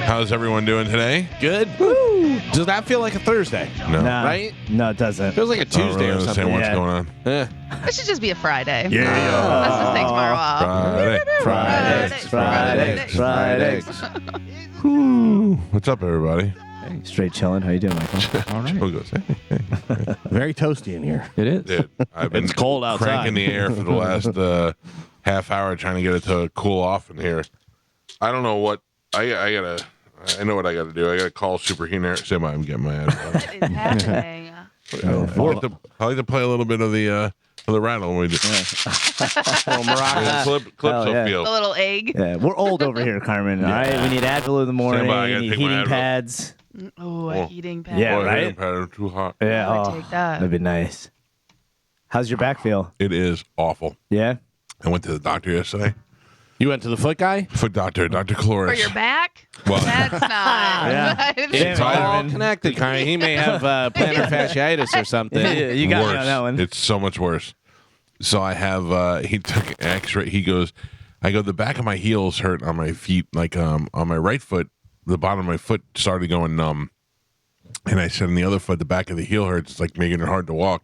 How's everyone doing today? Good. Woo. Does that feel like a Thursday? No. Right? No, it doesn't. Feels like a I don't Tuesday really or something. understand what's Yeah. going on. It should just be a Friday. Yeah. Let's just take tomorrow off. Friday. Whew. What's up, everybody? Straight chilling. How you doing, Michael? All right. Joe goes, hey. Very toasty in here. It is. Dude, I've been It's cold outside. cranking the air for the last half hour trying to get it to cool off in here. I don't know what I know what I gotta do. I gotta call Superheating Air. Say, I'm getting my ass. What is happening? I like to play a little bit of the rattle when we do. Little maracas. Clips yeah. of feel. A little egg. Yeah, we're old over here, Carmen. All right, we need Advil in the morning. by, I gotta We need take my heating Advil. pads. Oh, a heating pad. Yeah, Boy, right? hitting pattern too hot. Yeah, I would take that. that'd be nice. How's your back feel? It is awful. Yeah. I went to the doctor yesterday. You went to the foot guy? Foot doctor, Dr. Cloris. For your back? Well- That's not. Yeah. It's Damn it, all Carmen. connected, Carmen. He may have plantar fasciitis or something. You got me worse. on that one. It's so much worse. So I have. He took an X-ray. He goes, the back of my heels hurt on my feet, like on my right foot. The bottom of my foot started going numb, and I said, on the other foot, the back of the heel hurts. It's like making it hard to walk.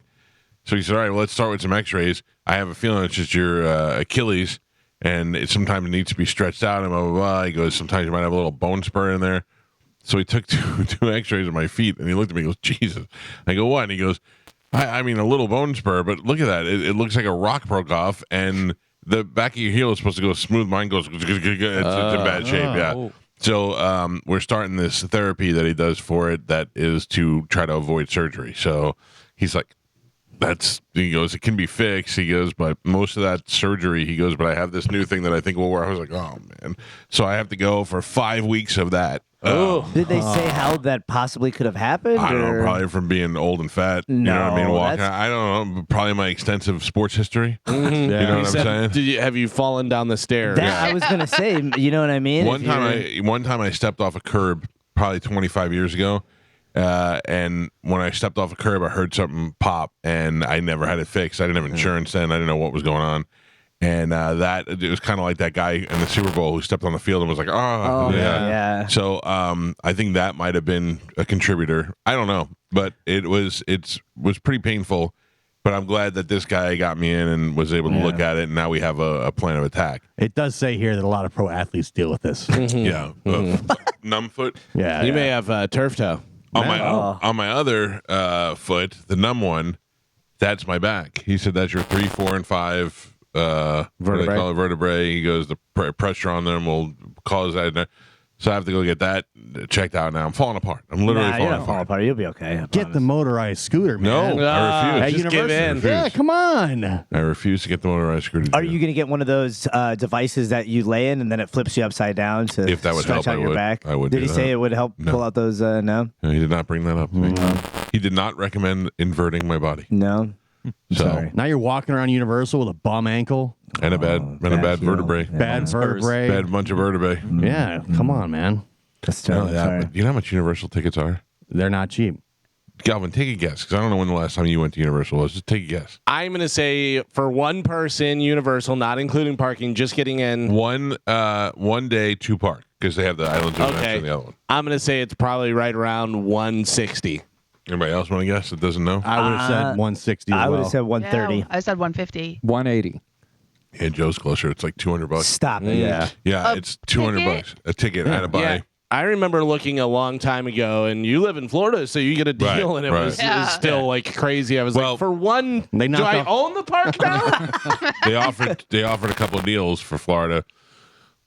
So he said, all right, well, let's start with some X-rays. I have a feeling it's just your Achilles, and it sometimes needs to be stretched out. And blah blah blah. He goes, sometimes you might have a little bone spur in there. So he took two X-rays of my feet, and he looked at me and goes, Jesus. I go, what? And he goes, I mean, a little bone spur, but look at that. It looks like a rock broke off, and the back of your heel is supposed to go smooth. Mine goes, it's in bad shape, yeah. So we're starting this therapy that he does for it that is to try to avoid surgery. So he's like, he goes, it can be fixed. He goes, but most of that surgery, he goes, but I have this new thing that I think will work. I was like, oh, man. So I have to go for 5 weeks of that. Did they say how that possibly could have happened? I don't or? know, probably from being old and fat. You know what I mean? No, Walking. that's- I don't know. Probably my extensive sports history. Yeah. You know He what I'm said, saying? have you fallen down the stairs? That, I was gonna say, you know what I mean? One If time I stepped off a curb probably 25 years ago, and when I stepped off a curb, I heard something pop, and I never had it fixed. I didn't have insurance then. I didn't know what was going on. And it was kind of like that guy in the Super Bowl who stepped on the field and was like, Oh, yeah. So I think that might have been a contributor. I don't know, but it was pretty painful. But I'm glad that this guy got me in and was able to look at it, and now we have a plan of attack. It does say here that a lot of pro athletes deal with this. Yeah, numb foot. Yeah. You may have turf toe. On my other foot, the numb one, that's my back. He said that's your 3, 4, and 5 vertebrae. He goes, the pressure on them will cause that. So I have to go get that checked out now. I'm falling apart. I'm literally Nah, you falling don't fall apart. apart. You'll be okay. I Get promise. the motorized scooter, man. No, I refuse. At just give Universal. in. Refuse. Yeah, come on. I refuse to get the motorized scooter. Are you gonna get one of those devices that you lay in and then it flips you upside down to If that would stretch help, out I your would. back? I would Did do he that. say it would help No. pull out those? No, No, he did not bring that up to me. He did not recommend inverting my body. no. So Sorry. Now you're walking around Universal with a bum ankle, and a bad heel. vertebrae. Yeah. bad vertebrae. Bad bunch of vertebrae. Yeah, come on, man. That's Not terrible. only that, Sorry. but you know how much Universal tickets are? They're not cheap. Galvin, take a guess, because I don't know when the last time you went to Universal was. Just take a guess. I'm going to say for one person, Universal, not including parking, just getting in. One day, 2 park, because they have the Islands of Adventure in the other one. I'm going to say it's probably right around 160. Anybody else want to guess that doesn't know? I would have said 160 as I would well. have said 130. Yeah, I said 150. 180. Yeah, Joe's closer. It's like $200. Stop it. Yeah. Yeah, A it's $200 ticket? a ticket. I had to buy. Yeah. I remember looking a long time ago, and you live in Florida, so you get a deal, Right, and it right. was Yeah. still like crazy. I was Well, like, for one, they do knocked I off- own the park now? They offered a couple of deals for Florida.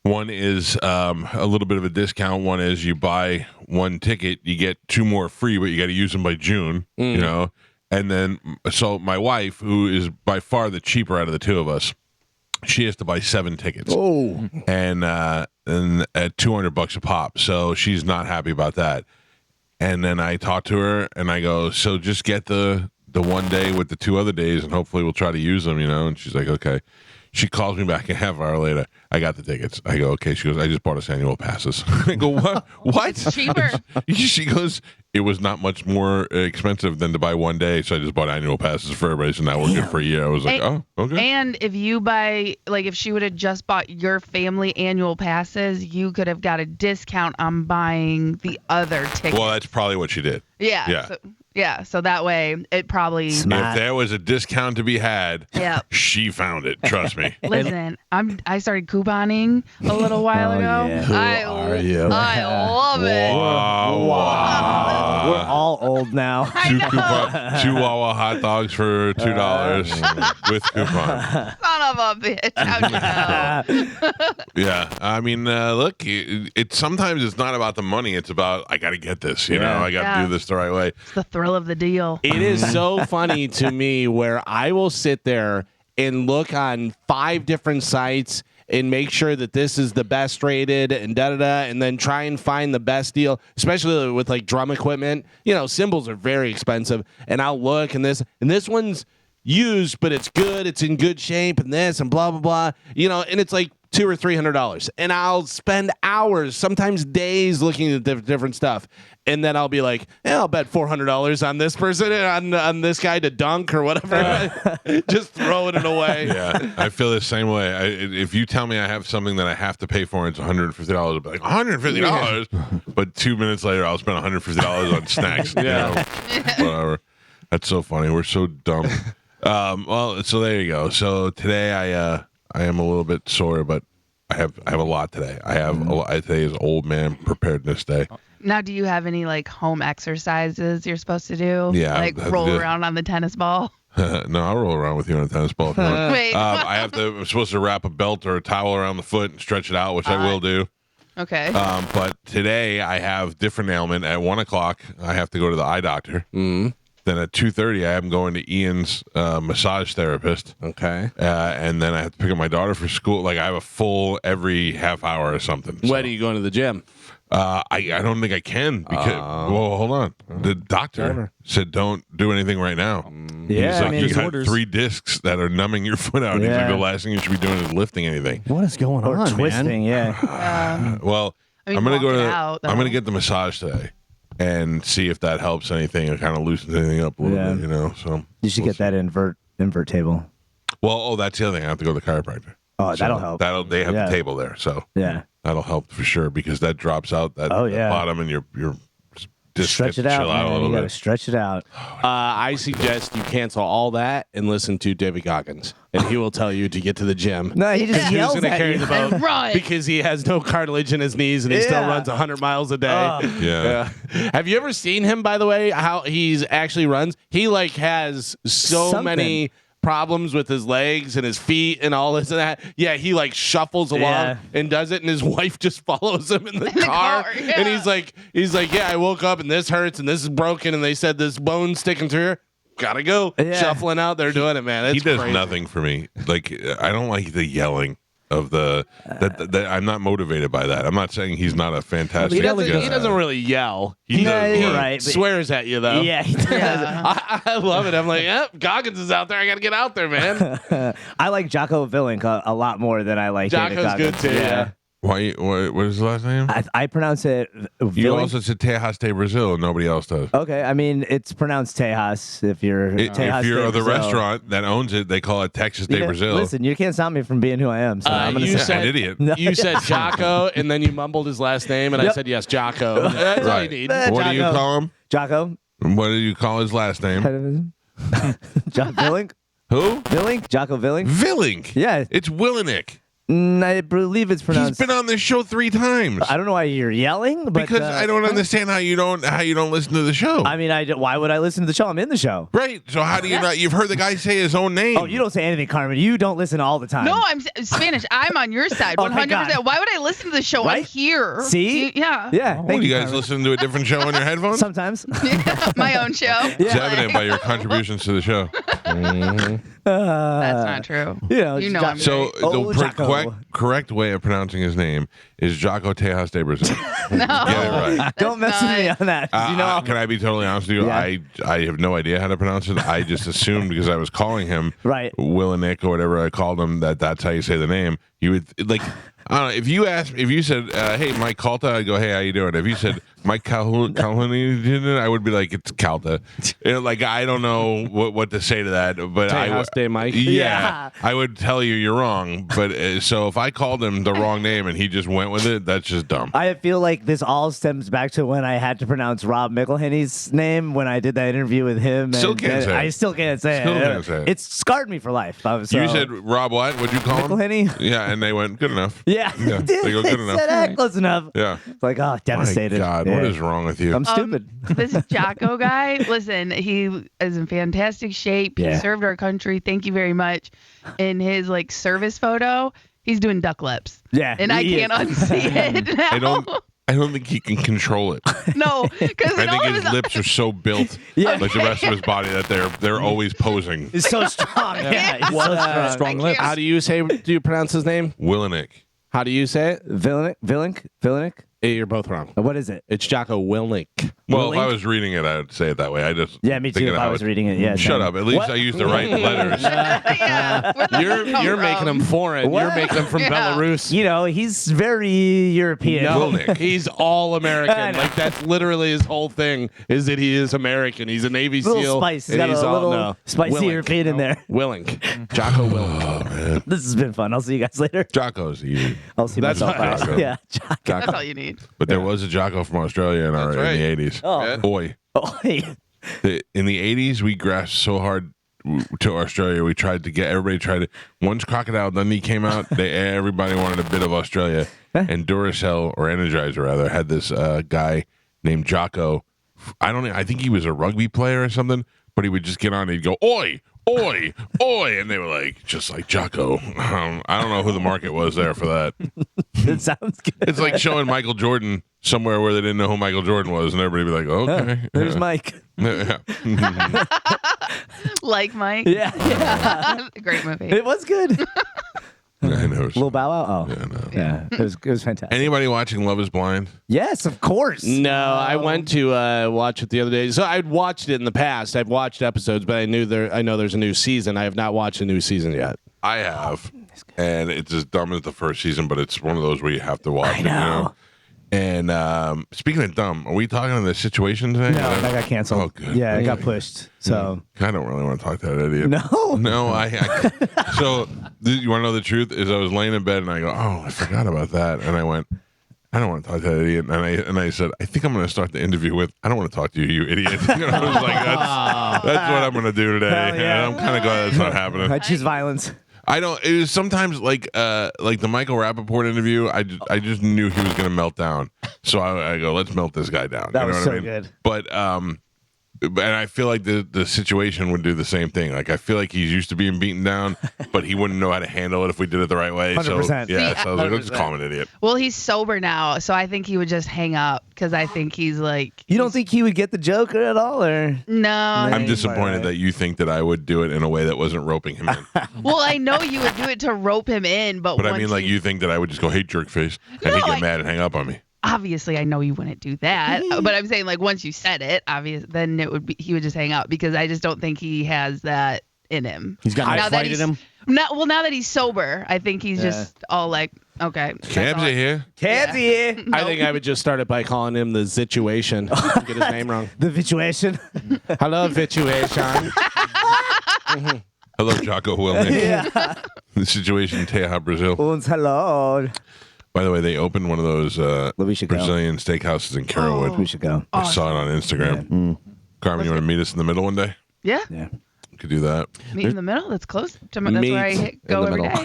One is a little bit of a discount. One is you buy one ticket, you get 2 more free, but you got to use them by June. You know, and then so my wife, who is by far the cheaper out of the two of us, she has to buy 7 tickets. Oh, and at $200 a pop. So she's not happy about that. And then I talked to her and I go, so just get the one day with the 2 other days and hopefully we'll try to use them, you know? And she's like, okay. She calls me back a half hour later. I got the tickets. I go, okay. She goes, I just bought us annual passes. I go, what? What? Cheaper. She goes, it was not much more expensive than to buy one day, so I just bought annual passes for everybody. So now we're good for a year. I was like, oh, okay. And if you buy, like, if she would have just bought your family annual passes, you could have got a discount on buying the other ticket. Well, that's probably what she did. Yeah. So that way it probably. Smart. If there was a discount to be had, Yeah. she found it. Trust me. Listen, I started couponing a little while Oh, ago. yeah. Who are you? I love it. Wow. We're all old now. Two Wawa hot dogs for $2 with coupon. Son of a bitch. How'd you know? Yeah, I mean, look, it sometimes it's not about the money. It's about I got to get this. You know, I got to Yeah. do this the right way. It's the thrill of the deal. It is so funny to me where I will sit there and look on 5 different sites and make sure that this is the best rated and and then try and find the best deal, especially with like drum equipment. You know, cymbals are very expensive, and I'll look and this one's used, but it's good, it's in good shape, and this and blah blah blah. You know, and it's like $200 or $300, and I'll spend hours, sometimes days, looking at different stuff, and then I'll be like, I'll bet $400 on this person and on this guy to dunk or whatever, just throwing it away. Yeah, I feel the same way. If you tell me I have something that I have to pay for and it's $150, I'll be like, $150? But 2 minutes later, I'll spend $150 on snacks. You know, whatever. That's so funny. We're so dumb. Well, so there you go. So today I am a little bit sore, but I have a lot today. I have today is Old Man Preparedness Day. Now, do you have any like home exercises you're supposed to do? Yeah, Like roll around on the tennis ball? No, I'll roll around with you on a tennis ball if you want. Wait. I'm supposed to wrap a belt or a towel around the foot and stretch it out, which I will do. Okay. But today I have different ailment. At 1:00, I have to go to the eye doctor. Mm. Then at 2:30, I am going to Ian's massage therapist. Okay. And then I have to pick up my daughter for school. Like I have a full every half hour or something. So, When are you going to the gym? I don't think I can because well, hold on. The doctor said don't do anything right now. Yeah, He's like, I mean, you it's got orders. 3 discs that are numbing your foot out. He's like, Yeah. the last thing you should be doing is lifting anything. What is going Or on, twisting, man? yeah. Well, I mean, I'm gonna go walk it to out, I'm gonna though. get the massage today and see if that helps anything or kind of loosens anything up a little Yeah. bit. You know, so You should get that invert table. well, that's the other thing. I have to go to the chiropractor. Oh, So that'll help. They have Yeah. the table there, so Yeah. that'll help for sure because that drops out that, Oh, that yeah. bottom and your disc Stretch it gets to out, chill out a man. little You gotta bit. stretch it out. I suggest you cancel all that and listen to David Goggins, and he will tell you to get to the gym. No, he just Who's yells going to at carry you. the boat And run. because he has no cartilage in his knees and he still Yeah. runs 100 miles a day. Yeah. Have you ever seen him, by the way, how he's actually runs? He like has so Something. many problems with his legs and his feet and all this and that. Yeah, he like shuffles along Yeah. and does it, and his wife just follows him in the car. car, And yeah. he's like, yeah, I woke up and this hurts and this is broken, and they said this bone's sticking through here. Gotta go. Yeah. Shuffling out there doing it, man. He It's does crazy. nothing for me. Like I don't like the yelling of the that I'm not motivated by that. I'm not saying he's not a fantastic. He doesn't, guy. he doesn't really yell. He No, does. you're look. right. but- Swears at you though. Yeah, he does. I love it. I'm like, yep, Goggins is out there. I got to get out there, man. I like Jocko Willink a lot more than I like David Jocko's good Goggins. too. Yeah. What is his last name? I pronounce it You Willink. also said Tejas de Brazil, and nobody else does. Okay, I mean it's pronounced Tejas if you're Tejas If you're de the Brazil. restaurant that owns it, they call it Texas de Yeah, Brazil. Listen, you can't stop me from being who I am. So I'm gonna you say an idiot. You said Jocko, and then you mumbled his last name, and I Yep. said yes, Jocko. That's all you Right. need. What do you Jocko. call him? Jocko. What do you call his last name? John Willink. Who? Willink. Jocko Willink. Villink. Yeah, It's Willinick. I believe it's He's pronounced. been on this show 3 times. I don't know why you're yelling, but Because I don't understand how you don't listen to the show. I mean, why would I listen to the show? I'm in the show. Right. So how do you not? You've heard the guy say his own name. Oh, you don't say anything, Carmen. You don't listen all the time. No, I'm Spanish. I'm on your side. Oh, thank 100%. God. Why would I listen to the show? I'm Right? here. See? Yeah. Yeah. What, Thank you you, guys Carmen. listen to a different show on your headphones? Sometimes. My own show. It's evident by your contributions to the show. That's not true. You know I'm So right. the Jocko. correct way of pronouncing his name is Jocko Tejas de Brazil. No. Get it right. Don't mess with me on that. 'Cause you know, Can I be totally honest with you? Yeah. I have no idea how to pronounce it. I just assumed because I was calling him Right. Will and Nick or whatever I called him that's how you say the name. You would like. I don't know, if you said, hey, Mike Calta, I'd go, hey, how you doing? If you said Mike Calhoun, I would be like, it's Calta. Like, I don't know what to say to that, but Tejas de Mike. Yeah, I would tell you you're wrong. But so if I called him the wrong name and he just went with it, that's just dumb. I feel like this all stems back to when I had to pronounce Rob McElhenney's name when I did that interview with him. Still can't say it. I still can't say Still it. can't say it. It's scarred me for life. So. You said Rob what? What'd you call him? McElhenney? Yeah, and they went, good enough. Yeah, Yeah, they go, good enough. said that close enough. Yeah. It's like, oh, devastated. My God, Yeah. what is wrong with you? I'm stupid. This Jocko guy, listen, he is in fantastic shape. He Yeah. served our country. Thank you very much. In his like service photo, he's doing duck lips. Yeah, And I he can't is. unsee it now. I don't think he can control it. No, because I think his lips are so built, Yeah. like the rest of his body, that they're always posing. He's so strong. Yeah, he's What, so strong. strong I lips. can't- How do you pronounce his name? Willenick. How do you say it? Villainic? You're both wrong. What is it? It's Jocko Willink. Well, if I Willink? was reading it, I would say it that way. I just Yeah, me thinking too. If how I was it- reading it, yeah. Shut same. up. At least What? I used the right letters. Yeah, where the You're come you're from? making him foreign. What? You're making him from Yeah. Belarus. You know, he's very European. No, Willink. he's all I American. know. Like that's literally his whole thing is that he is American. He's a Navy Little SEAL. spice. He's and got a he's all- little no. spicy Willink. European in there. Willink. Jocko Willink. Oh, man. This has been fun. I'll see you guys later. Jocko's easy. I'll see That's myself what- out. Yeah. That's all you need. But there was a Jocko from Australia in, That's in right. the 80s. Oh. Boy. Oh, hey. In the 80s, we grasped so hard to Australia. We tried to get everybody tried to. Once Crocodile Dundee came out, everybody wanted a bit of Australia. And Duracell or Energizer rather had this guy named Jocko. I think he was a rugby player or something. But he would just get on and he'd go, oi, oi, oi, and they were like, just like Jocko. I don't know who the market was there for that. It sounds good. It's like showing Michael Jordan somewhere where they didn't know who Michael Jordan was, and everybody would be like, okay. There's yeah. Mike. Yeah. Like Mike. Yeah. Great movie. It was good. I know. Little Bow Wow. Oh. Yeah, no. Yeah. It was fantastic. Anybody watching Love is Blind? Yes, of course. No, I went to watch it the other day. So I'd watched it in the past. I've watched episodes, but I know there's a new season. I have not watched a new season yet. I have. And it's as dumb as the first season, but it's one of those where you have to watch I it. know. You know? And speaking of dumb, are we talking on the situation today? No, that got canceled. Oh, good. Yeah, it Okay. got pushed. So I don't really want to talk to that idiot. no. No, so you want to know the truth? Is I was laying in bed and I go, oh, I forgot about that, and I went, I don't want to talk to that idiot, and I said, I think I'm going to start the interview with, I don't want to talk to you, you idiot. And I was like, that's what I'm going to do today, Hell yeah. and I'm kind of glad that's not happening. I choose violence. I don't. It was sometimes like the Michael Rappaport interview. I just knew he was going to melt down, so I go, let's melt this guy down. That you know was what so I mean? good. But and I feel like the situation would do the same thing. Like I feel like he's used to being beaten down, but he wouldn't know how to handle it if we did it the right way. 100%. So yeah, so I was like, let's just 100%. call him an idiot. Well, he's sober now, so I think he would just hang up because I think he's like. You don't think he would get the joke at all, or No. I'm Right. disappointed that you think that I would do it in a way that wasn't roping him in. Well, I know you would do it to rope him in, but But I once mean, like you think that I would just go, hey, jerk face, and No, he'd get I- mad and hang up on me. obviously I know you wouldn't do that, but I'm saying like once you said it, then it would be he would just hang up because I just don't think he has that in him. He's got Now no that fight in he's- him. Now that he's sober, I think he's just all like, okay. that's Cabs all are I- here. Cabs here. I think I would just start it by calling him the Situation. Get his name wrong. The situation. Hello, Situation. Hello, Jocko Willman. Yeah. The situation, Teja, Brazil. Und hello. By the way, they opened one of those We should go. Brazilian steakhouses in Carrollwood. We should go. I saw it on Instagram. Carmen, you want to meet us in the middle one day? Yeah, Yeah. We could do that. meet in the middle. That's close. That's where Meet I go in the every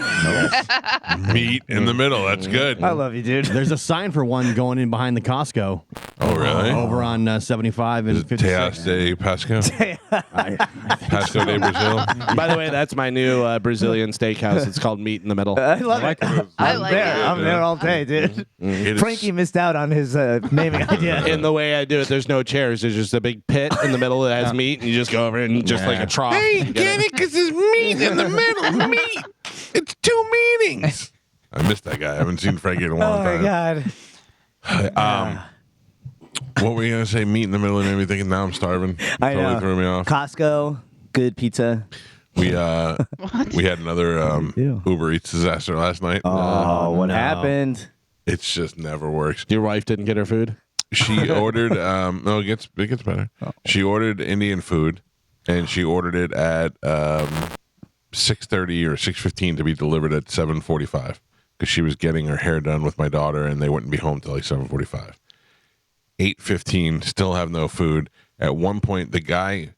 middle. day. Meet in the middle. That's good. I love you, dude. There's a sign for one going in behind the Costco. Oh, really? Over on 75 Is and it 56. Tejas de Pasco? Pasco de Brazil? By the way, that's my new Brazilian steakhouse. It's called Meat in the Middle. I love it. I I'm like there. it. I'm there all day, dude. It is- Frankie missed out on his naming idea. In the way I do it, there's no chairs. There's just a big pit in the middle that has meat, and you just go over and just like a trough. Hey, you get it? Because there's meat in the middle. Meat. It's 2 meetings. I missed that guy. I haven't seen Frankie in a Oh long my time. god. What were you going to say? Meat in the middle and made me thinking now I'm starving. I Totally know. threw me off. Costco, good pizza. We had another Ew. Uber Eats disaster last night. Oh, what no. happened? It just never works. Your wife didn't get her food? She ordered no, it gets better. She ordered Indian food and she ordered it at 6:30 or 6:15 to be delivered at 7:45 because she was getting her hair done with my daughter and they wouldn't be home till like 7:45. 8:15, still have no food. At one point, the guy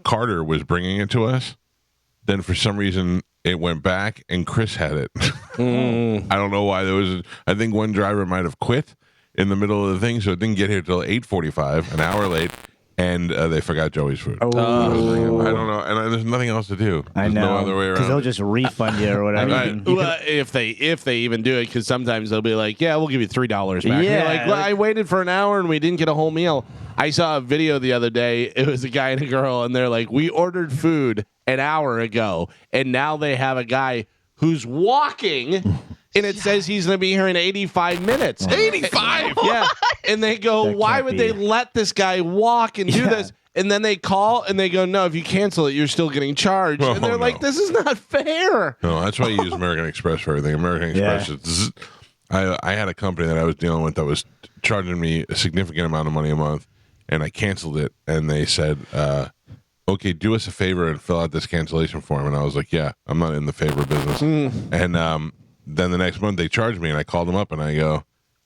Carter was bringing it to us. Then for some reason it went back and Chris had it. I don't know why there was. I think one driver might have quit in the middle of the thing, so it didn't get here till 8:45, an hour late, and they forgot Joey's food. I don't know, and there's nothing else to do. I There's know. no other way Because they'll around. just refund you or whatever. Right. Well, if they even do it, because sometimes they'll be like, "Yeah, we'll give you $3 back." And you're Yeah. like, well, I waited for an hour and we didn't get a whole meal. I saw a video the other day. It was a guy and a girl, and they're like, "We ordered food an hour ago, and now they have a guy who's walking." And it says he's going to be here in 85 minutes. 85. Yeah. And they go, That why can't would be. they let this guy walk and do Yeah. this? And then they call and they go, no, if you cancel it, you're still getting charged. Oh, and they're like, no. this is not fair. No, that's why you use American Express for everything. American Express. Yeah. Is, I had a company that I was dealing with that was charging me a significant amount of money a month, and I canceled it. And they said, "Okay, do us a favor and fill out this cancellation form." And I was like, "Yeah, I'm not in the favor business." And then the next month they charged me, and I called them up and I go,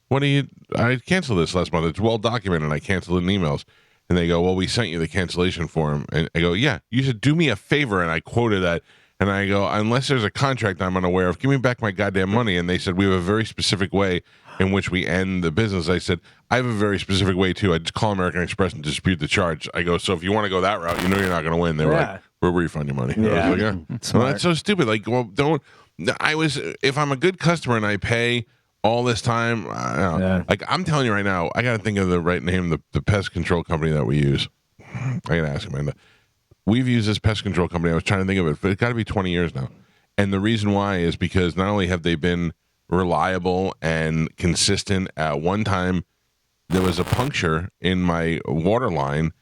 "What do you? I canceled this last month. It's well documented. And I canceled it in emails." And they go, "Well, we sent you the cancellation form." And I go, "Yeah, you should do me a favor." And I quoted that. And I go, "Unless there's a contract I'm unaware of, give me back my goddamn money." And they said, "We have a very specific way in which we end the business." I said, "I have a very specific way too. I just call American Express and dispute the charge." I go, "So if you want to go that route, you know you're not going to win." They were Yeah. like, "We'll refund your money." Yeah. I was like, "Yeah." Well, Smart. that's so stupid. Like, well, don't. If I'm a good customer and I pay all this time, I don't know. Yeah. Like I'm telling you right now, I got to think of the right name, the pest control company that we use. I got to ask Amanda. We've used this pest control company. I was trying to think of it, but it's got to be 20 years now. And the reason why is because not only have they been reliable and consistent, at one time there was a puncture in my water line,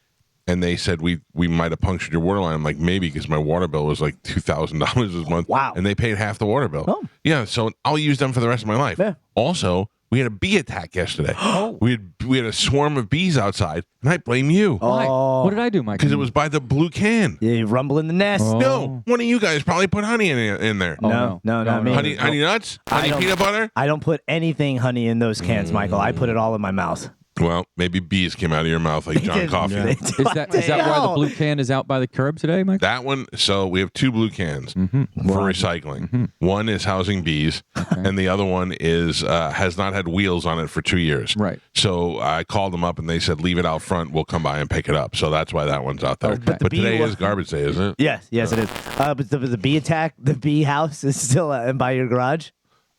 and they said we might have punctured your water line. I'm like, maybe, because my water bill was like $2,000 this month. Wow. And they paid half the water bill. Oh. Yeah, so I'll use them for the rest of my life. Yeah. Also, we had a bee attack yesterday. We had a swarm of bees outside, and I blame you Why? Oh. What did I do, Mike? because it was by the blue can. Yeah, you rumble in the nest. Oh. No, one of you guys probably put honey in there. Oh, No, not me. Honey nuts? Honey don't- peanut butter? I don't put anything honey in those cans, Michael. I put it all in my mouth. Well, maybe bees came out of your mouth like John did. Coffey. They Is did. that why the blue can is out by the curb today, Mike? That one, so we have two blue cans for recycling. One is housing bees, and the other one is has not had wheels on it for 2 years. Right. So I called them up, and they said, leave it out front. We'll come by and pick it up. So that's why that one's out there. Okay. But the But bee today was- is garbage day, isn't it? Yes, it is. But the bee attack, the bee house is still by your garage.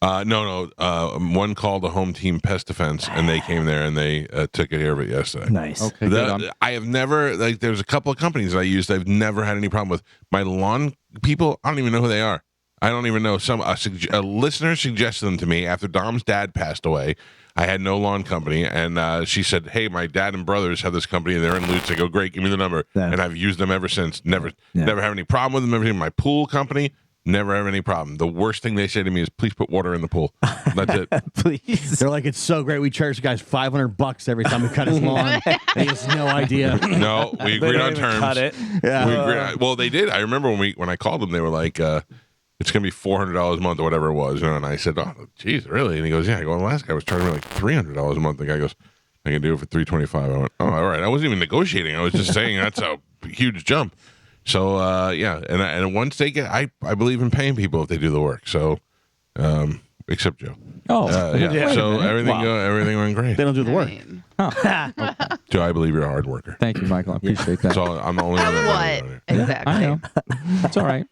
No. One called the home team pest defense, and they came there and they took care of it yesterday. Nice. Okay, good. I have never, like, there's a couple of companies that I used. I've never had any problem with my lawn people. I don't even know who they are. I don't even know. A listener suggested them to me after Dom's dad passed away. I had no lawn company, and she said, "Hey, my dad and brothers have this company, and they're in Lutz." I go, "Great, give me the number." Yeah. And I've used them ever since. Never Yeah. have any problem with them. Everything. My pool company, never have any problem. The worst thing they say to me is, "Please put water in the pool." That's it. Please. They're like, it's so great. We charge the guys $500 every time we cut his lawn. He has no idea. No, we agreed don't on even terms. cut it. Yeah. We agreed. Well, they did. I remember when I called them, they were like, "It's going to be $400 a month or whatever it was." And I said, "Oh, geez, really?" And he goes, "Yeah." I go, "The last guy was charging me like $300 a month." The guy goes, "I can do it for $325." I went, "Oh, all right." I wasn't even negotiating. I was just saying that's a huge jump. So yeah, and once they get, I believe in paying people if they do the work. So except Joe. Oh, Yeah. wait a So minute. everything went great. They don't do the I work. mean, Joe, I believe you're a hard worker. Thank you, Michael. I appreciate that. So I'm the only one that what? knows about it. Exactly. I know. It's all right.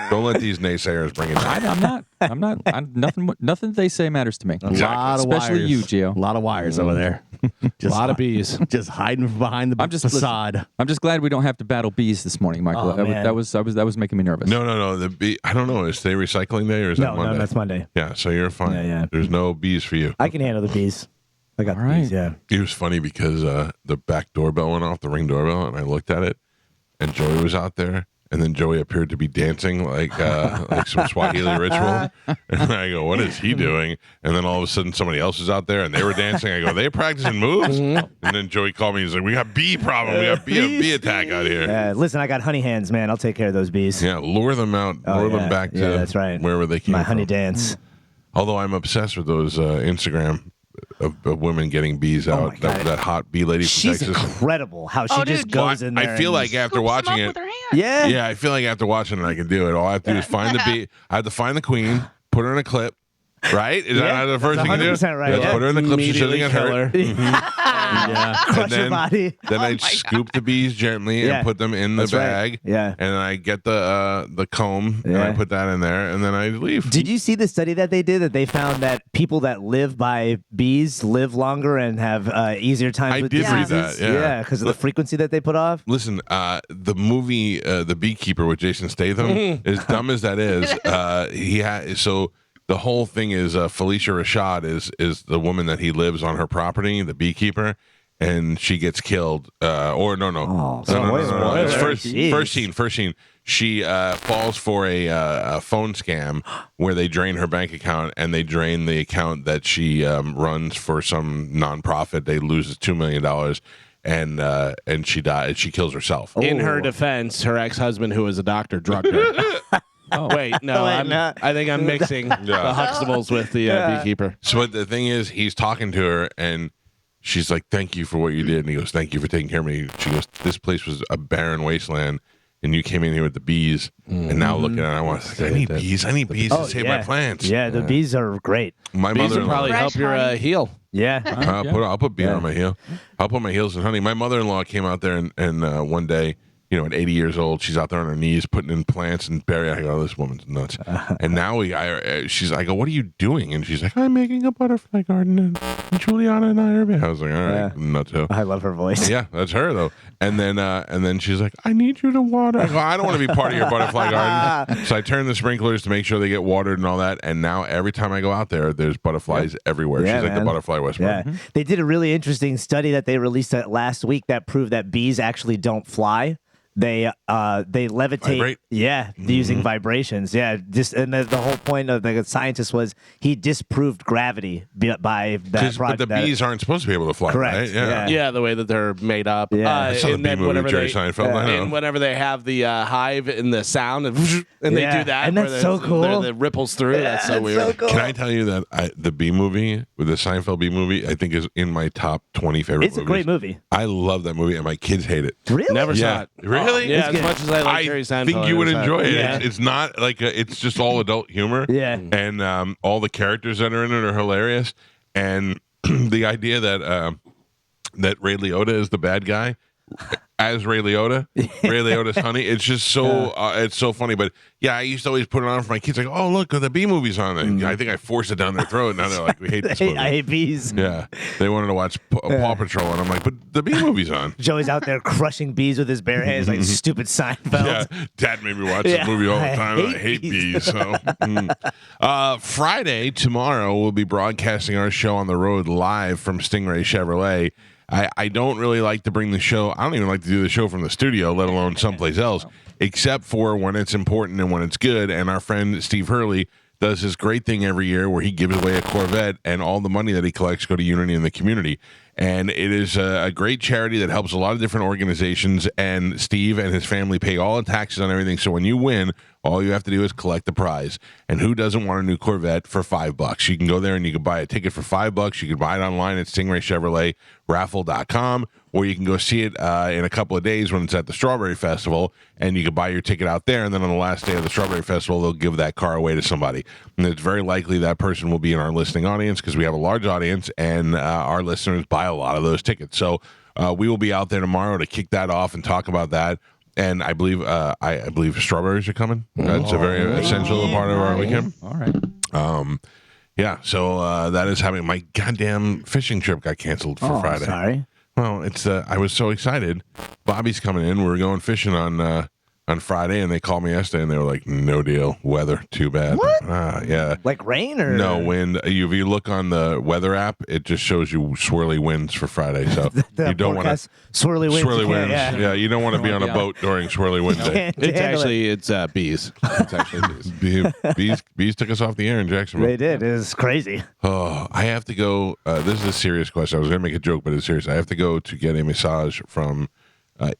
Don't let these naysayers bring it down. I'm not. Nothing they say matters to me. A lot of Especially wires. you, Gio. A lot of wires over there. A Just lot of bees. just hiding behind the I'm just facade. I'm just glad we don't have to battle bees this morning, Michael. Oh, man. That was making me nervous. No. I don't know. Is today recycling day or is that No, Monday? no, that's Monday. Yeah, so you're fine. Yeah. There's no bees for you. I can handle the bees. I got All the bees. right. Yeah. It was funny because the back doorbell went off, the Ring doorbell, and I looked at it, and Joey was out there, and then Joey appeared to be dancing like some Swahili ritual, and I go, "What is he doing?" And then all of a sudden, somebody else was out there, and they were dancing. I go, "They practicing moves?" And then Joey called me. He's like, "We got bee problem. We got bee attack out here." Listen, I got honey hands, man. I'll take care of those bees. Yeah, lure them out, Oh, lure yeah. them back to Yeah, that's right. wherever they came My from. honey dance. Although I'm obsessed with those Instagram of women getting bees out. my God. That hot bee lady from She's Texas. incredible how she Oh, just dude. goes in there. I feel and- like after Scoops them watching up it, with her hand. yeah. yeah, I feel like after watching it, I can do it. All I have to do is find the bee. I have to find the queen, put her in a clip. Right? Is Yeah, that the first that's thing you do? 100% right, Just yeah. put her in the clip so she doesn't Immediately get kill hurt. her. Yeah. Crush her body. Then I scoop the bees gently Yeah. and put them in the That's right. bag. Yeah. And then I get the comb and I Yeah. put that in there and then I leave. Did you see the study that they did that they found that people that live by bees live longer and have easier times I with did read diseases? that, yeah. because of the frequency that they put off. Listen, the movie The Beekeeper with Jason Statham, as dumb as that is, so the whole thing is Felicia Rashad is the woman that he lives on her property, the beekeeper, and she gets killed. No. spoilers. It's Jeez. first scene. She falls for a phone scam where they drain her bank account and they drain the account that she runs for some nonprofit. They loses $2 million. And she dies. She kills herself. In her Oh. defense, her ex-husband, who was a doctor, drugged her. Wait, no, Wait, no. I think I'm mixing the Huxtables with the beekeeper. So what the thing is, he's talking to her and she's like, "Thank you for what you did." And he goes, "Thank you for taking care of me." She goes, "This place was a barren wasteland, and you came in here with the bees, and now look at it. I need bees. I need bees to save my plants." Yeah, the bees are great. My Bees would mother-in-law. probably Fresh help your honey. heel. Yeah. I'll put beer on my heel. I'll put my heels in honey. My mother-in-law came out there and one day, at 80 years old, she's out there on her knees putting in plants and berry. I go, "Oh, this woman's nuts." And now I go, "What are you doing?" And she's like, "I'm making a butterfly garden and Juliana and I are." I was like, "All right, Yeah. nuts too." I love her voice. Yeah, that's her though. And then she's like, "I need you to water." I go, "I don't want to be part of your butterfly garden." So I turn the sprinklers to make sure they get watered and all that. And now every time I go out there, there's butterflies everywhere. Yeah, She's like the man. butterfly whisperer. Yeah. They did a really interesting study that they released last week that proved that bees actually don't fly. They levitate. Vibrate? Yeah, using vibrations. Yeah, and the whole point of the scientist was he disproved gravity by that But the bees aren't supposed to be able to fly, Correct, right? yeah. Yeah, the way that they're made up. Yeah. I saw the bee movie with Jerry Seinfeld. I know. And whenever they have the hive and the sound, and they Yeah, do that, and where that's so cool. The ripples through. That's so weird. Can I tell you that the Bee Movie, with the Seinfeld Bee Movie, I think is in my top 20 favorite It's a movies. great movie. I love that movie, and my kids hate it. Really? Never saw it. Really? Yeah, It's as much as I like I Jerry Seinfeld, think you would I never saw enjoy it. Yeah. It's not like it's just all adult humor. Yeah. And all the characters that are in it are hilarious. And the idea that that Ray Liotta is the bad guy as Ray Liotta, Ray Liotta's honey. It's just so it's so funny. But yeah, I used to always put it on for my kids. Like, "Oh, look, the Bee movie's on." And I think I forced it down their throat. Now they're like, "We hate this movie." I hate bees. Yeah, they wanted to watch Paw Patrol, and I'm like, "But the Bee movie's on." Joey's out there crushing bees with his bare hands like stupid Seinfeld. Yeah, Dad made me watch Yeah, this movie all the I time. And I hate hate bees. bees. So, Friday tomorrow, we'll be broadcasting our show on the road live from Stingray Chevrolet. I don't really like to bring the show. I don't even like to do the show from the studio, let alone someplace else, except for when it's important and when it's good. And our friend Steve Hurley does this great thing every year where he gives away a Corvette, and all the money that he collects go to Unity in the community. And it is a great charity that helps a lot of different organizations, and Steve and his family pay all the taxes on everything. So when you win, all you have to do is collect the prize. And who doesn't want a new Corvette for $5? You can go there and you can buy a ticket for $5. You can buy it online at Stingray Chevrolet raffle.com, or you can go see it in a couple of days when it's at the Strawberry Festival, and you can buy your ticket out there, and then on the last day of the Strawberry Festival, they'll give that car away to somebody. And it's very likely that person will be in our listening audience because we have a large audience, and our listeners buy a lot of those tickets. So we will be out there tomorrow to kick that off and talk about that. And I believe strawberries are coming. That's a very essential part of our weekend. All right. Yeah, so that is happening. My goddamn fishing trip got canceled for Friday. Sorry. Well, it's I was so excited. Bobby's coming in. We were going fishing on Friday, and they called me yesterday, and they were like, "No deal. Weather too bad." What? Yeah. Like rain or No wind. If you look on the weather app, it just shows you swirly winds for Friday. So the you don't want to forecast, swirly winds. swirly you can't- winds. Yeah. You don't want to be on a boat during swirly wind day. Can't It's handle actually it's bees. It's actually bees. Bees took us off the air in it. Jacksonville. They did. It was crazy. Oh, I have to go. This is a serious question. I was going to make a joke, but it's serious. I have to go to get a massage from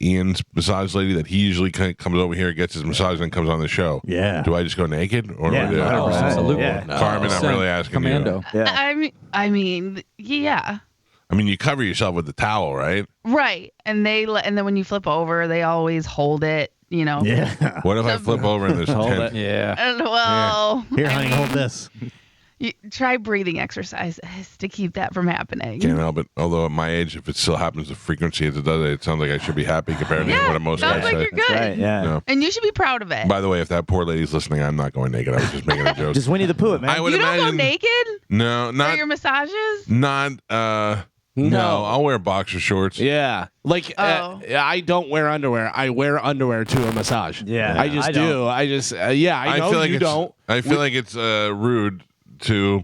Ian's massage lady that he usually comes over here, gets his massage, and comes on the show. Yeah. Do I just go naked? Or Yeah, do I do? 100%. Absolutely. Yeah. Carmen, I'm really asking Commando. you. Yeah. I mean, yeah. I mean, you cover yourself with the towel, right? Right. And then when you flip over, they always hold it, you know. Yeah. What if I flip over and there's Hold 10? it. Yeah. And, well, Here, I honey, mean, hold this. you try breathing exercises to keep that from happening. Can't help it. Although at my age, if it still happens the frequency as it does, it sounds like I should be happy compared to Yeah, what most sounds guys like say. you're good. That's right. Yeah. No. And you should be proud of it. By the way, if that poor lady's listening, I'm not going naked. I was just making a joke. Just Winnie the Pooh, it, man. I would You don't imagine. go naked No, for not your massages? not. No, I'll wear boxer shorts. Yeah. Like Oh. I don't wear underwear. I wear underwear to a massage. Yeah, I just I do. don't. I just I know feel like you it's, don't. I feel like it's rude to.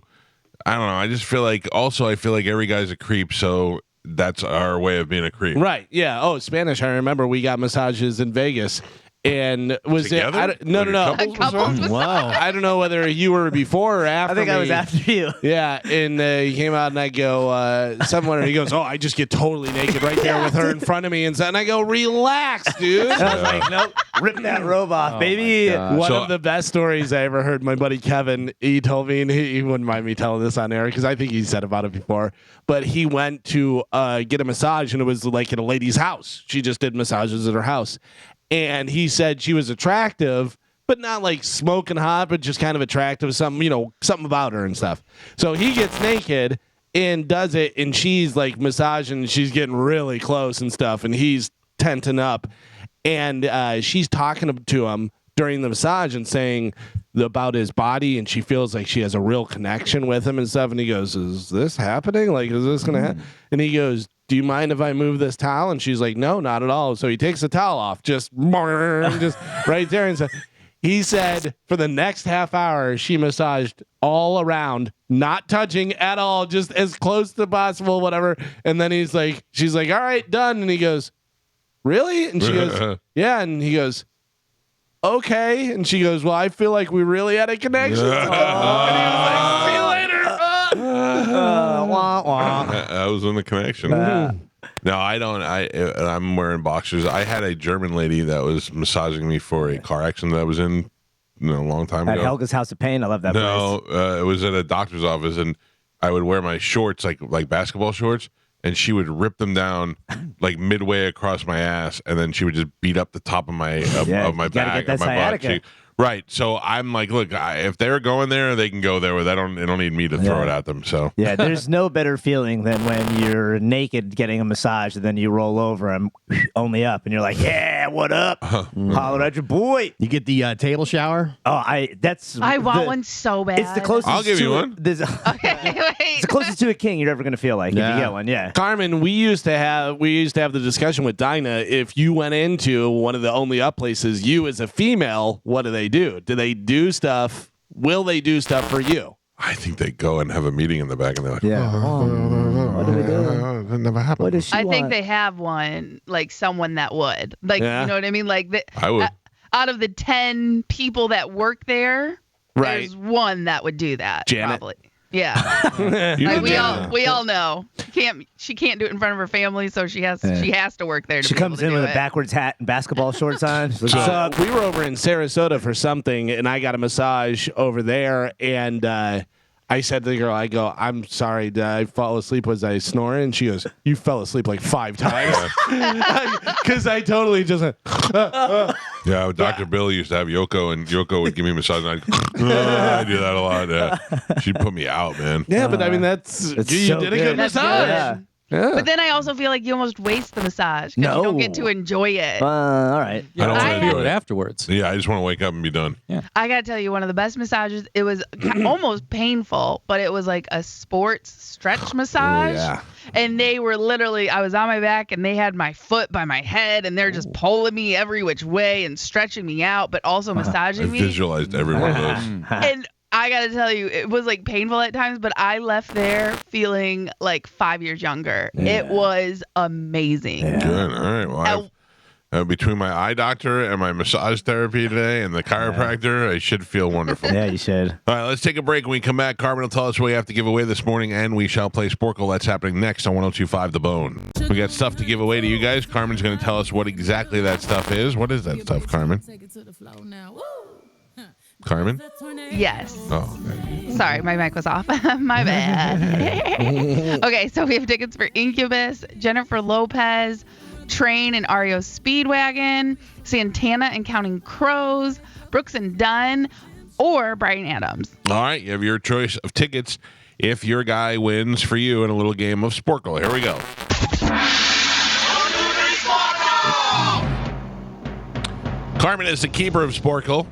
I don't know. I just feel like. Also, I feel like every guy's a creep, so that's our way of being a creep. Right. Yeah. Oh, Spanish. I remember we got massages in Vegas. And was Together? it? I don't, no, Like no, a no. couples Couples massage? Wow. I don't know whether you were before or after. I think I was me. after you. Yeah, and he came out and I go, someone, he goes, oh, I just get totally naked right there with her in front of me. And I go, relax, dude. And I was like, nope, rip that robe off, baby. my God. One So- of the best stories I ever heard, my buddy Kevin, he told me, and he wouldn't mind me telling this on air because I think he said about it before, but he went to get a massage and it was like at a lady's house. She just did massages at her house. And he said she was attractive, but not like smoking hot, but just kind of attractive, something about her and stuff. So he gets naked and does it, and she's like massaging, she's getting really close and stuff, and he's tenting up. And she's talking to him during the massage and saying about his body, and she feels like she has a real connection with him and stuff. And he goes, is this happening? Like, is this going to happen? And he goes, do you mind if I move this towel? And she's like, no, not at all. So he takes the towel off, just right there. And so he said for the next half hour, she massaged all around, not touching at all, just as close to possible, whatever. And then she's like, all right, done. And he goes, really? And she goes, yeah. And he goes, okay. And she goes, well, I feel like we really had a connection. And he was like, see you later. Wah, wah. I was in the connection. No, I don't. I'm wearing boxers. I had a German lady that was massaging me for a car accident that I was in a long time At ago. Helga's House of Pain, I love that No, place. it was at a doctor's office, and I would wear my shorts like basketball shorts, and she would rip them down like midway across my ass, and then she would just beat up the top of my Yeah, of my you gotta back, get of that my butt sciatica. cheek. Right. So I'm like, look, if they're going there, they can go there. They don't need me to throw Yeah. it at them. So Yeah, there's no better feeling than when you're naked getting a massage and then you roll over and only up and you're like, yeah, what up? Holler at your boy. You get the table shower? Oh, I want one so bad. It's the closest. I'll give to you it- one. It's Okay, wait. the closest to a king you're ever gonna feel like if Yeah. you get one. Yeah. Carmen, we used to have the discussion with Dinah. If you went into one of the only up places, you as a female, what do they do? Do they do stuff? Will they do stuff for you? I think they go and have a meeting in the back, and they're like, Yeah. What do we do? that never happened. What does she I think want? they have one, like someone that would. Like, Yeah. you know what I mean? Like, I would. out of the 10 people that work there, Right. there's one that would do that. Janet. Probably. Yeah. You Like, know we all know. She can't do it in front of her family, so she has to work there to She be comes able to in do with a it. backwards hat and basketball shorts on. She's like, So "What's up?" we were over in Sarasota for something, and I got a massage over there, and I I said to the girl, I go, I'm sorry, did I fall asleep? Was I snoring? And she goes, you fell asleep like 5 times. Because I totally just went, Yeah, Dr. Bill used to have Yoko, and Yoko would give me a massage. And I do that a lot. Yeah. She'd put me out, man. yeah, but I mean, that's It's you so did a good. good That's massage. good. Yeah. But then I also feel like you almost waste the massage because you don't get to No. enjoy it. All right. You I don't don't wanna feel do it it. afterwards. Yeah, I just want to wake up and be done. I gotta tell you, one of the best massages. It was almost painful, but it was like a sports stretch massage. yeah. And they were literally, I was on my back, and they had my foot by my head, and they're just pulling me every which way and stretching me out, but also I massaging me. visualized every one of those. And I gotta tell you, it was like painful at times, but I left there feeling like 5 years younger. It was amazing. Good. All right. Well, Uh, between my eye doctor and my massage therapy today and the chiropractor, I should feel wonderful. Yeah, you should. All right, let's take a break. When we come back, Carmen will tell us what we have to give away this morning, and we shall play Sporkle. That's happening next on 102.5 The Bone. We got stuff to give away to you guys. Carmen's going to tell us what exactly that stuff is. What is that stuff, Carmen? Take it to the floor now. Carmen? Yes. Oh, okay. Sorry, my mic was off. My bad. Okay, so we have tickets for Incubus, Jennifer Lopez, Train and REO Speedwagon, Santana and Counting Crows, Brooks and Dunn, or Brian Adams. All right, you have your choice of tickets if your guy wins for you in a little game of Sporkle. Here we go. Carmen is the keeper of Sporkle.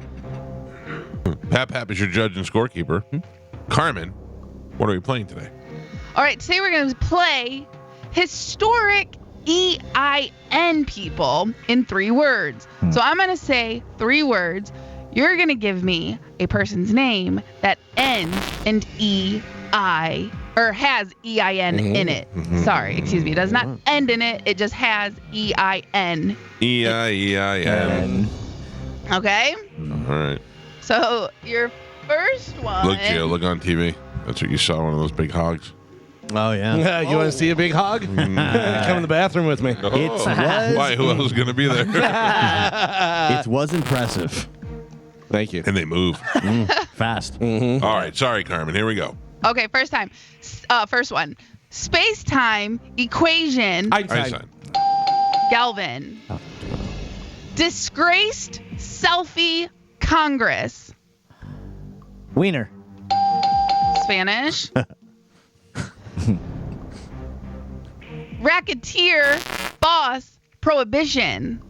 Pap is your judge and scorekeeper. Carmen, what are we playing today? All right, today we're going to play historic EIN people in 3 words. So I'm going to say 3 words. You're going to give me a person's name that ends in EI or has EIN in it. Sorry, excuse me. It does not end in it. It just has EIN. E-I-E-I-N. Okay? All right. So your first one. Look, Gio, look on TV. That's what you saw, one of those big hogs. Oh, yeah. You want to see a big hog? Come in the bathroom with me. Oh, was- why? Who else is going to be there? It was impressive. Thank you. And they move. Fast. All right. Sorry, Carmen. Here we go. Okay, first one. Space-time equation. Einstein. Galvin. Disgraced selfie Congress. Wiener. Spanish. Racketeer boss prohibition.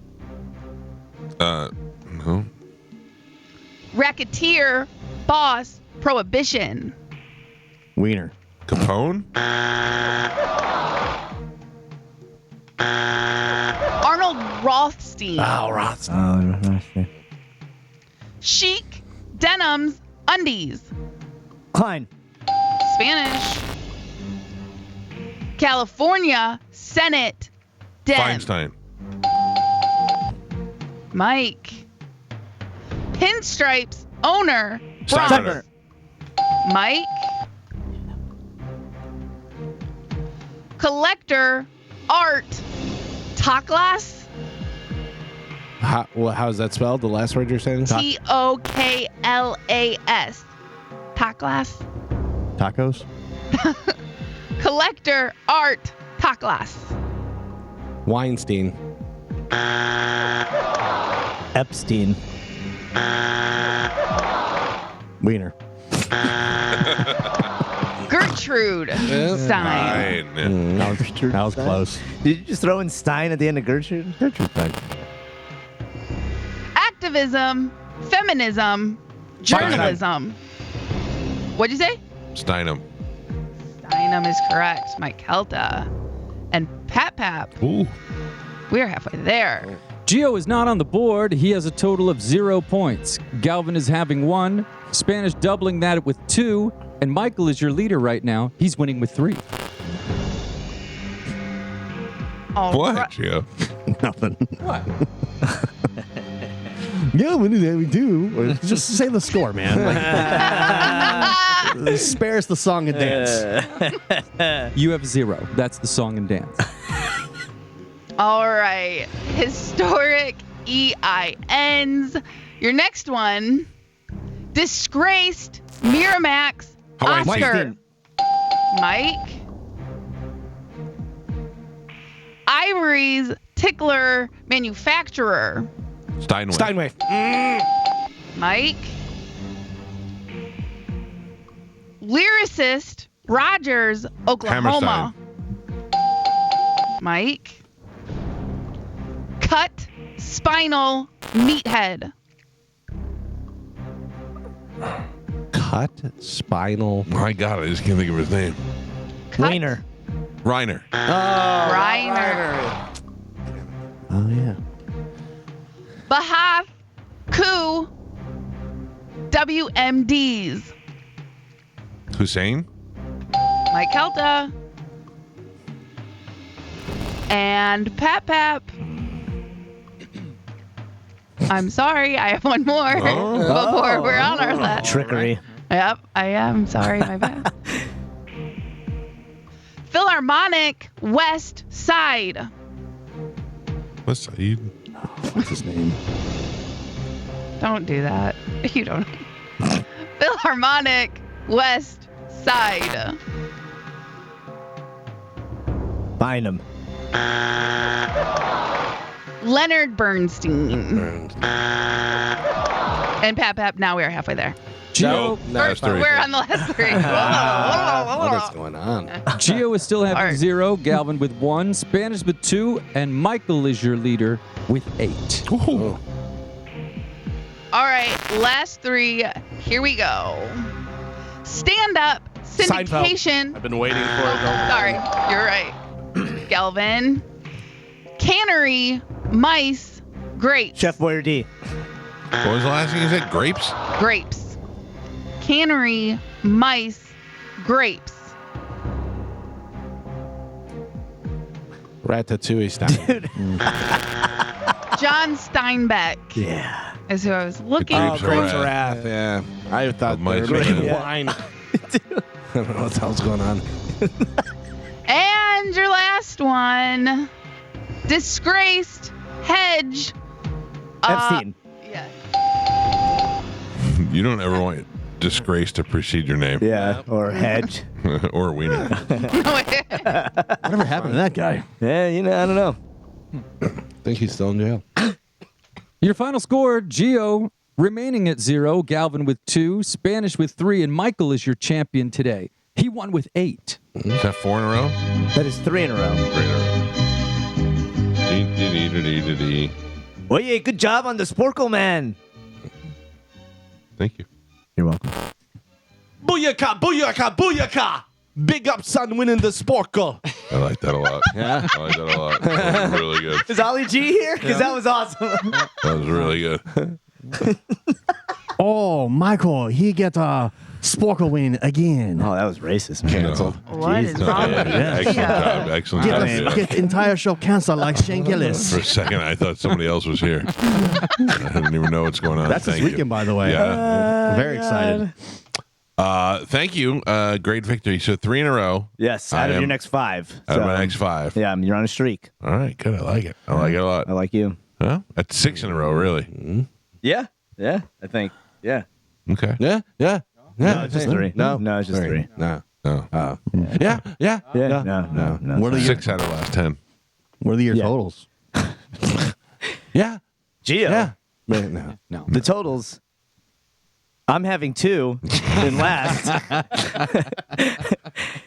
No. Racketeer boss prohibition. Wiener. Capone? Arnold Rothstein. Oh, Ross. Chic denims undies. Klein. Spanish. California Senate Dem. Feinstein. Mike. Pinstripes owner. Steinbrenner. Mike. Collector art. Toklas. How's that spelled? The last word you're saying? Toklas. Toklas. Tacos. Collector art. Toklas. Weinstein. Epstein. Wiener. Gertrude Stein. Fine. That was close. Did you just throw in Stein at the end of Gertrude? Activism, feminism, journalism. What'd you say? Steinem. Steinem is correct. Mike Calta. And Pap. Ooh. We're halfway there. Gio is not on the board. He has a total of 0 points. Galvin is having 1. Spanish doubling that with 2. And Michael is your leader right now. He's winning with 3. All What, right. Gio? Nothing. What? Yeah, what did we do? Or just say the score, man. Like, spare us the song and dance. You have 0. That's the song and dance. All right. Historic EINs. Your next one. Disgraced Miramax Hawaii tea. Oscar. Mike. Ivory's tickler manufacturer. Steinway. Steinway. Mike. Lyricist Rogers, Oklahoma. Mike. Cut spinal meathead. Cut spinal. My God, I just can't think of his name. Cut Wiener. Reiner. Reiner. Oh yeah. Bahath Ku WMDs. Hussein. Mike Calta. And Pap. I'm sorry, I have one more before we're on our last. Trickery. Yep, I am sorry, my bad. Philharmonic West Side. What's he? What's his name? Don't do that. You don't. Philharmonic West Side. Bynum. Leonard Bernstein. And Pap. Now we are halfway there. Gio, That's three. We're on the last three. What is going on? Gio is still having Art. 0, Galvin with 1, Spanish with 2, and Michael is your leader with 8. Ooh. All right, last 3. Here we go. Stand up syndication. I've been waiting for it. Sorry, you're right. Galvin. Cannery, mice, grapes. Chef Boyardee. What was the last thing you said? Grapes? Grapes. Cannery, mice, grapes. Ratatouille style. John Steinbeck Yeah. is who I was looking Grapes for. Grapes are of Wrath. Yeah. I thought they mice were are making good. wine. I don't know what the hell's going on. And your last one. Disgraced hedge. Epstein. Yeah. You don't ever want disgrace to precede your name. Yeah. Or Hedge. Or Wiener. Whatever happened to that guy? Yeah, I don't know. I think he's still in jail. Your final score, Gio remaining at 0, Galvin with 2, Spanish with 3, and Michael is your champion today. He won with 8. Is that 4 in a row? That is 3 in a row. 3 in a row. Dee. Well, yeah, good job on the Sporkle, man. Thank you. You're welcome. Booyaka, booyaka, booyaka! Big up, son, winning the Sporkle. I like that a lot. Yeah. I like that a lot. That was really good. Is Ollie G here? Because that was awesome. That was really good. Oh, Michael, he get a Sporkle win again. Oh, that was racist, man. Canceled. What is wrong with Excellent you? job. Excellent Get, job. the, Yeah. get the entire show canceled like Shane Gillis. For a second, I thought somebody else was here. I didn't even know what's going on. That's this Thank you. weekend, by the way. Yeah. Very excited. Thank you. Great victory. So 3 in a row. Yes, I out of am- your next 5. Out of So, my next 5. Yeah, you're on a streak. All right. Good. I like it. I like it a lot. I like you. Huh? That's 6 in a row, really. Yeah, I think. Yeah. Okay. Yeah. No, it's just 3. No, No, it's just 3. No. Oh. Yeah. Yeah, no. What are your 6 out of the last 10. What are your Yeah. totals? Yeah. Gio, Yeah. No. the totals. I'm having 2 in last.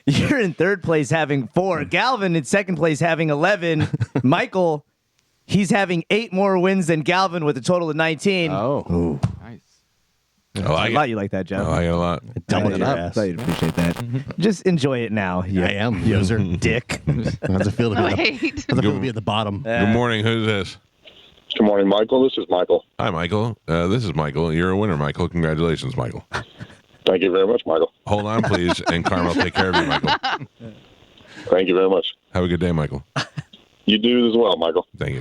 You're in 3rd place having 4. Galvin in 2nd place having 11. Michael, he's having 8 more wins than Galvin with a total of 19. Oh. Nice. I I like thought it. you like that, I Joe. like it a lot. Doubled I it thought up. you'd appreciate that. Just enjoy it now. You, I am. user dick. How's it feel to be, Wait. how's it feel to be at the bottom? Good morning. Who's this? Good morning, Michael. This is Michael. Hi, Michael. This is Michael. You're a winner, Michael. Congratulations, Michael. Thank you very much, Michael. Hold on, please, and Carmen will take care of you, Michael. Thank you very much. Have a good day, Michael. You do as well, Michael. Thank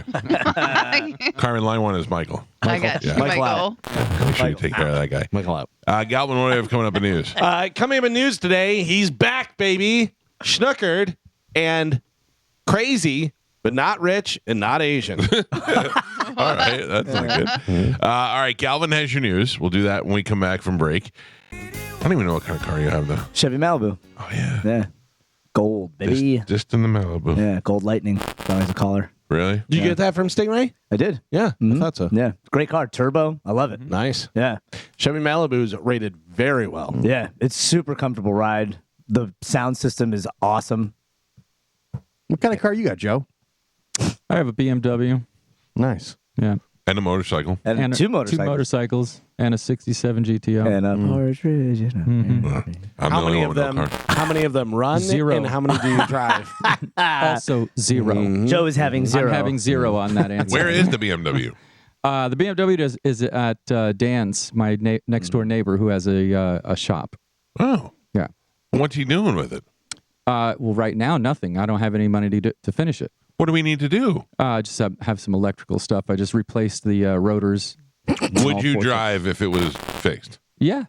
you. Carmen, line 1 is Michael. I got you, Yeah. Michael. Make sure you take care of that guy. Michael out. Galvin, what do you have coming up in news? Coming up in news today, he's back, baby. Schnookered and crazy, but not rich and not Asian. Oh, All right, that's not good. All right, Galvin has your news. We'll do that when we come back from break. I don't even know what kind of car you have, though. Chevy Malibu. Oh, yeah. Yeah. Gold, baby. Just in the Malibu. Yeah, gold lightning. Always a caller. Really? Did you get that from Stingray? I did. Yeah, I thought so. Yeah. Great car. Turbo. I love it. Nice. Yeah. Chevy Malibu's rated very well. Yeah. It's super comfortable ride. The sound system is awesome. What kind of car you got, Joe? I have a BMW. Nice. Yeah. And a motorcycle. And, two motorcycles. Two motorcycles and a 67 GTO. And a partridge. You know. I'm How the only many one of with them? no car. How many of them run? Zero. And how many do you drive? Also 0. Joe is having 0. I'm having 0 on that answer. Where is the BMW? The BMW is at Dan's, my next door neighbor, who has a shop. Oh. Yeah. What's he doing with it? Well, right now, nothing. I don't have any money to finish it. What do we need to do? Just have some electrical stuff. I just replaced the rotors. Would you drive if it was fixed? Yeah.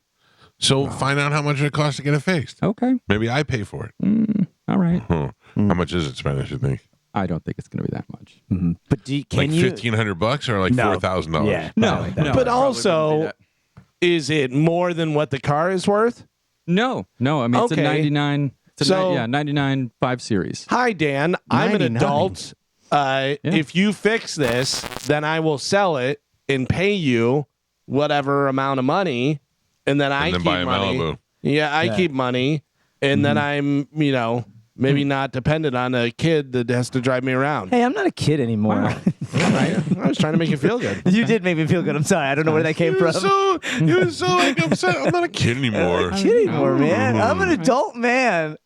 So find out how much it costs to get it fixed. Okay. Maybe I pay for it. All right. Huh. How much is it Spanish, you think? I don't think it's going to be that much. But can Like you? $1,500 or like No. $4,000? Yeah. No, probably like that. no. But also, is it more than what the car is worth? No. I mean, it's a Okay. 99. It's a So- 99 5 Series. Hi, Dan. I'm an 99. adult. If you fix this, then I will sell it and pay you whatever amount of money, and then I then keep buy a money. Malibu. Yeah, I keep money, and then I'm, maybe not dependent on a kid that has to drive me around. Hey, I'm not a kid anymore. Right? I was trying to make you feel good. You did make me feel good. I'm sorry. I don't know where that came from. You were so like upset. I'm not a kid anymore. Kid anymore, man. I'm an adult man.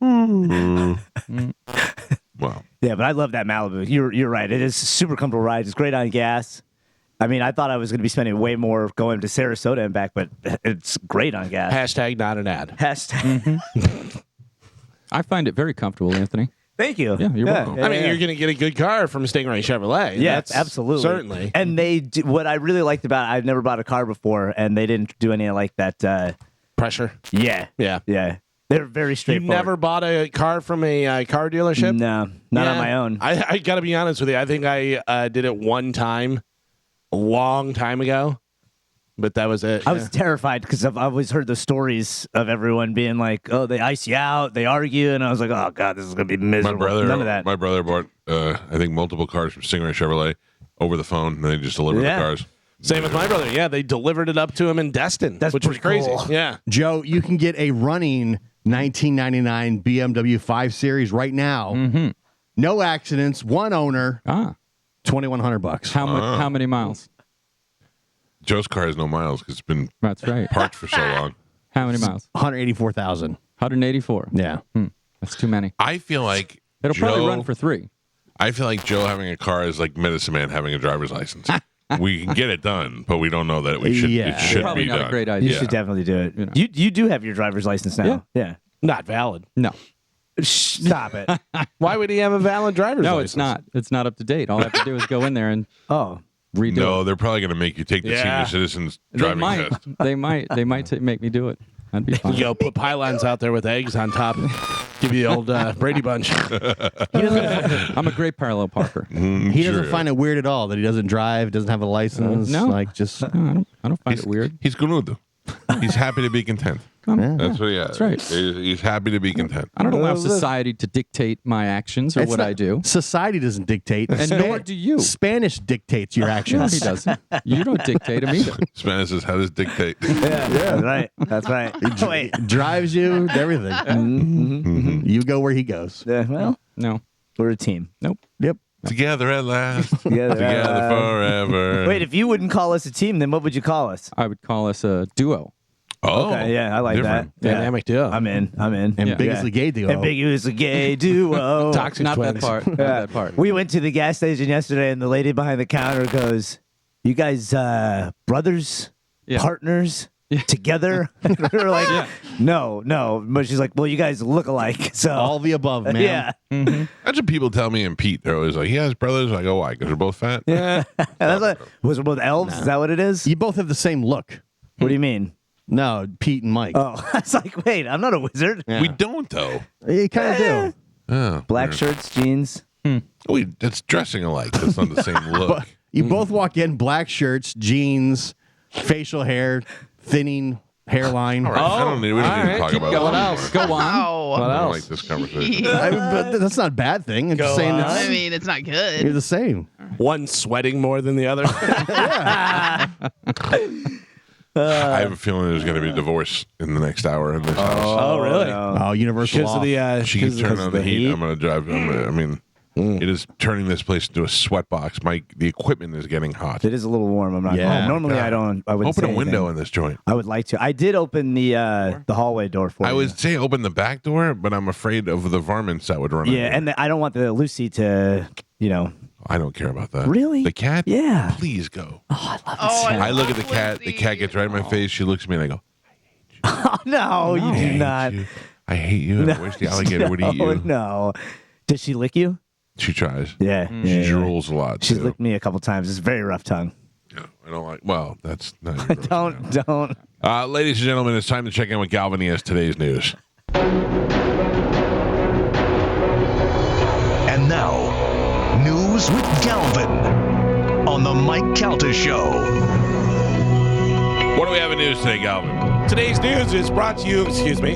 Wow. Yeah, but I love that Malibu. You're right. It is a super comfortable ride. It's great on gas. I mean, I thought I was going to be spending way more going to Sarasota and back, but it's great on gas. Hashtag not an ad. Hashtag. I find it very comfortable, Anthony. Thank you. Yeah, you're welcome. I mean, you're going to get a good car from Stingray Chevrolet. Yeah, That's absolutely. Certainly. And what I really liked about it, I've never bought a car before, and they didn't do any like that. Pressure. Yeah. Yeah. They're very You straightforward. never bought a car from a car dealership? No, not on Yeah. my own. I got to be honest with you. I think I did it one time, a long time ago, but that was it. I was terrified because I've always heard the stories of everyone being like, "Oh, they ice you out, they argue," and I was like, "Oh God, this is gonna be miserable." None of that. My brother bought, I think, multiple cars from Stingray Chevrolet over the phone, and they just delivered Yeah. the cars. Same with my brother. Yeah, they delivered it up to him in Destin, That's which was pretty crazy. cool. Yeah. Joe, you can get a running 1999 BMW 5 Series right now. No accidents, one owner, $2,100. How many miles? Joe's car has no miles because it's been That's right. parked for so long. How many miles? 184,000. 184. Yeah. That's too many. I feel like It'll Joe, probably run for 3. I feel like Joe having a car is like Medicine Man having a driver's license. We can get it done, but we don't know that it Yeah. should Probably be not done. a great You idea. should definitely do it. You know. You do have your driver's license now. Yeah. Not valid. No. Stop it. Why would he have a valid driver's No, license? it's not. It's not up to date. All I have to do is go in there and Oh. redo No, it. they're probably going to make you take the Yeah. senior citizens They driving might. test. They might make me do it. That'd be fine. You go put pylons out there with eggs on top. Give you the old Brady Bunch. I'm a great parallel parker. He doesn't Sure. find it weird at all that he doesn't drive, doesn't have a license. No. Like, just. No, I don't find it weird. He's gunudo. He's happy to be content. That's what he has. That's right. He's happy to be content. I don't allow society to dictate my actions or It's what not- I do. Society doesn't dictate. And nor do you. Spanish dictates your No, actions. he doesn't. You don't dictate him either. Spanish says, how does dictate? Yeah. That's right. That's right. Wait. Drives you, everything. You go where he goes. Yeah, well, No. we're a team. Nope. Yep. Together at last. Together. Together forever. Wait, if you wouldn't call us a team, then what would you call us? I would call us a duo. Oh, Okay, yeah, I like different. that. Yeah. Dynamic duo. I'm in. Ambiguously gay duo. Ambiguously gay duo. Toxic Not twins. that part. Not that part. We went to the gas station yesterday, and the lady behind the counter goes, "You guys, brothers, Yeah. partners, together?" And we were like, no. But she's like, "Well, you guys look alike." So All the above, man. yeah, That's what people tell me and Pete. They're always like, he has brothers. I go, why? Because they're both fat? yeah. That's what, was it both elves? Is that what it is? You both have the same look. What do you mean? No, Pete and Mike. Oh, I was like, wait, I'm not a wizard. Yeah. We don't, though. You kind of do. Oh, Black weird. shirts, jeans. That's dressing alike. That's not the same look. You both walk in, black shirts, jeans, facial hair, thinning hairline. All right, we don't need to talk about What that. else? Go on. Wow. What I don't else? like this conversation. But that's not a bad thing. I'm just saying I mean, it's not good. you're the same. One sweating more than the other. I have a feeling there's going to be a divorce in the next hour in this house. Oh, really? Oh, universal Because law. of the She keeps turning on the heat. heat. I'm going to drive. I mean, it is turning this place into a sweat box. The equipment is getting hot. It is a little warm. I'm not. Yeah. Yeah. Normally, I don't. I would Open a window in this joint. I would like to. I did open the hallway door for you. I would say open the back door, but I'm afraid of the varmints that would run. Yeah, in. and I don't want the Lucy to, I don't care about that. Really? The cat? Yeah. Please go. Oh, I look at the cat. The Lucy. cat gets right in my face. She looks at me and I go, Oh, no, you I do hate not. you. I hate you. And I wish the alligator would eat No, you. no. Does she lick you? She tries. Yeah. She yeah. drools a lot. She's too. licked me a couple times. It's very rough tongue. Yeah, I don't like. Well, that's not. Your gross Don't. Ladies and gentlemen, it's time to check in with Galvin. He has today's news. And now, news with Galvin on the Mike Calta Show. What do we have in news today, Galvin? Today's news is brought to you. Excuse me.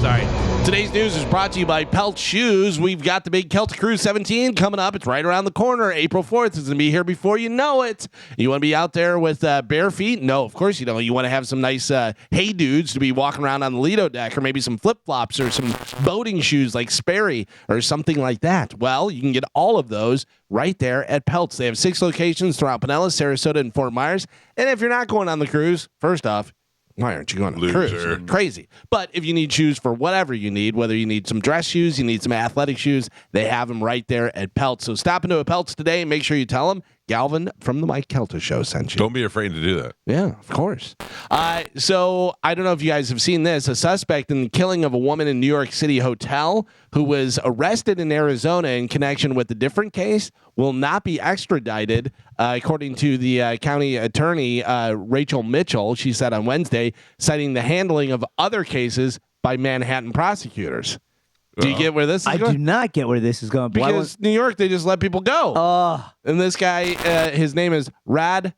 Sorry. Today's news is brought to you by Pelt Shoes. We've got the big Celtic Cruise 17 coming up. It's right around the corner. April 4th. It's going to be here before you know it. You want to be out there with bare feet? No, of course you don't. You want to have some nice hey dudes to be walking around on the Lido deck, or maybe some flip-flops or some boating shoes like Sperry or something like that. Well, you can get all of those right there at Pelts. They have 6 locations throughout Pinellas, Sarasota, and Fort Myers. And if you're not going on the cruise, first off, why aren't you going on a Loser. cruise? Crazy. But if you need shoes for whatever you need, whether you need some dress shoes, you need some athletic shoes, they have them right there at Pelts. So stop into a Pelts today and make sure you tell them Galvin from the Mike Calta Show sent you. Don't be afraid to do that. Yeah, of course. So I don't know if you guys have seen this. A suspect in the killing of a woman in New York City hotel who was arrested in Arizona in connection with a different case will not be extradited, according to the county attorney, Rachel Mitchell. She said on Wednesday, citing the handling of other cases by Manhattan prosecutors. Do you get where this is I going? do not get where this is going. Why Because New York, they just let people go. And this guy, his name is Rad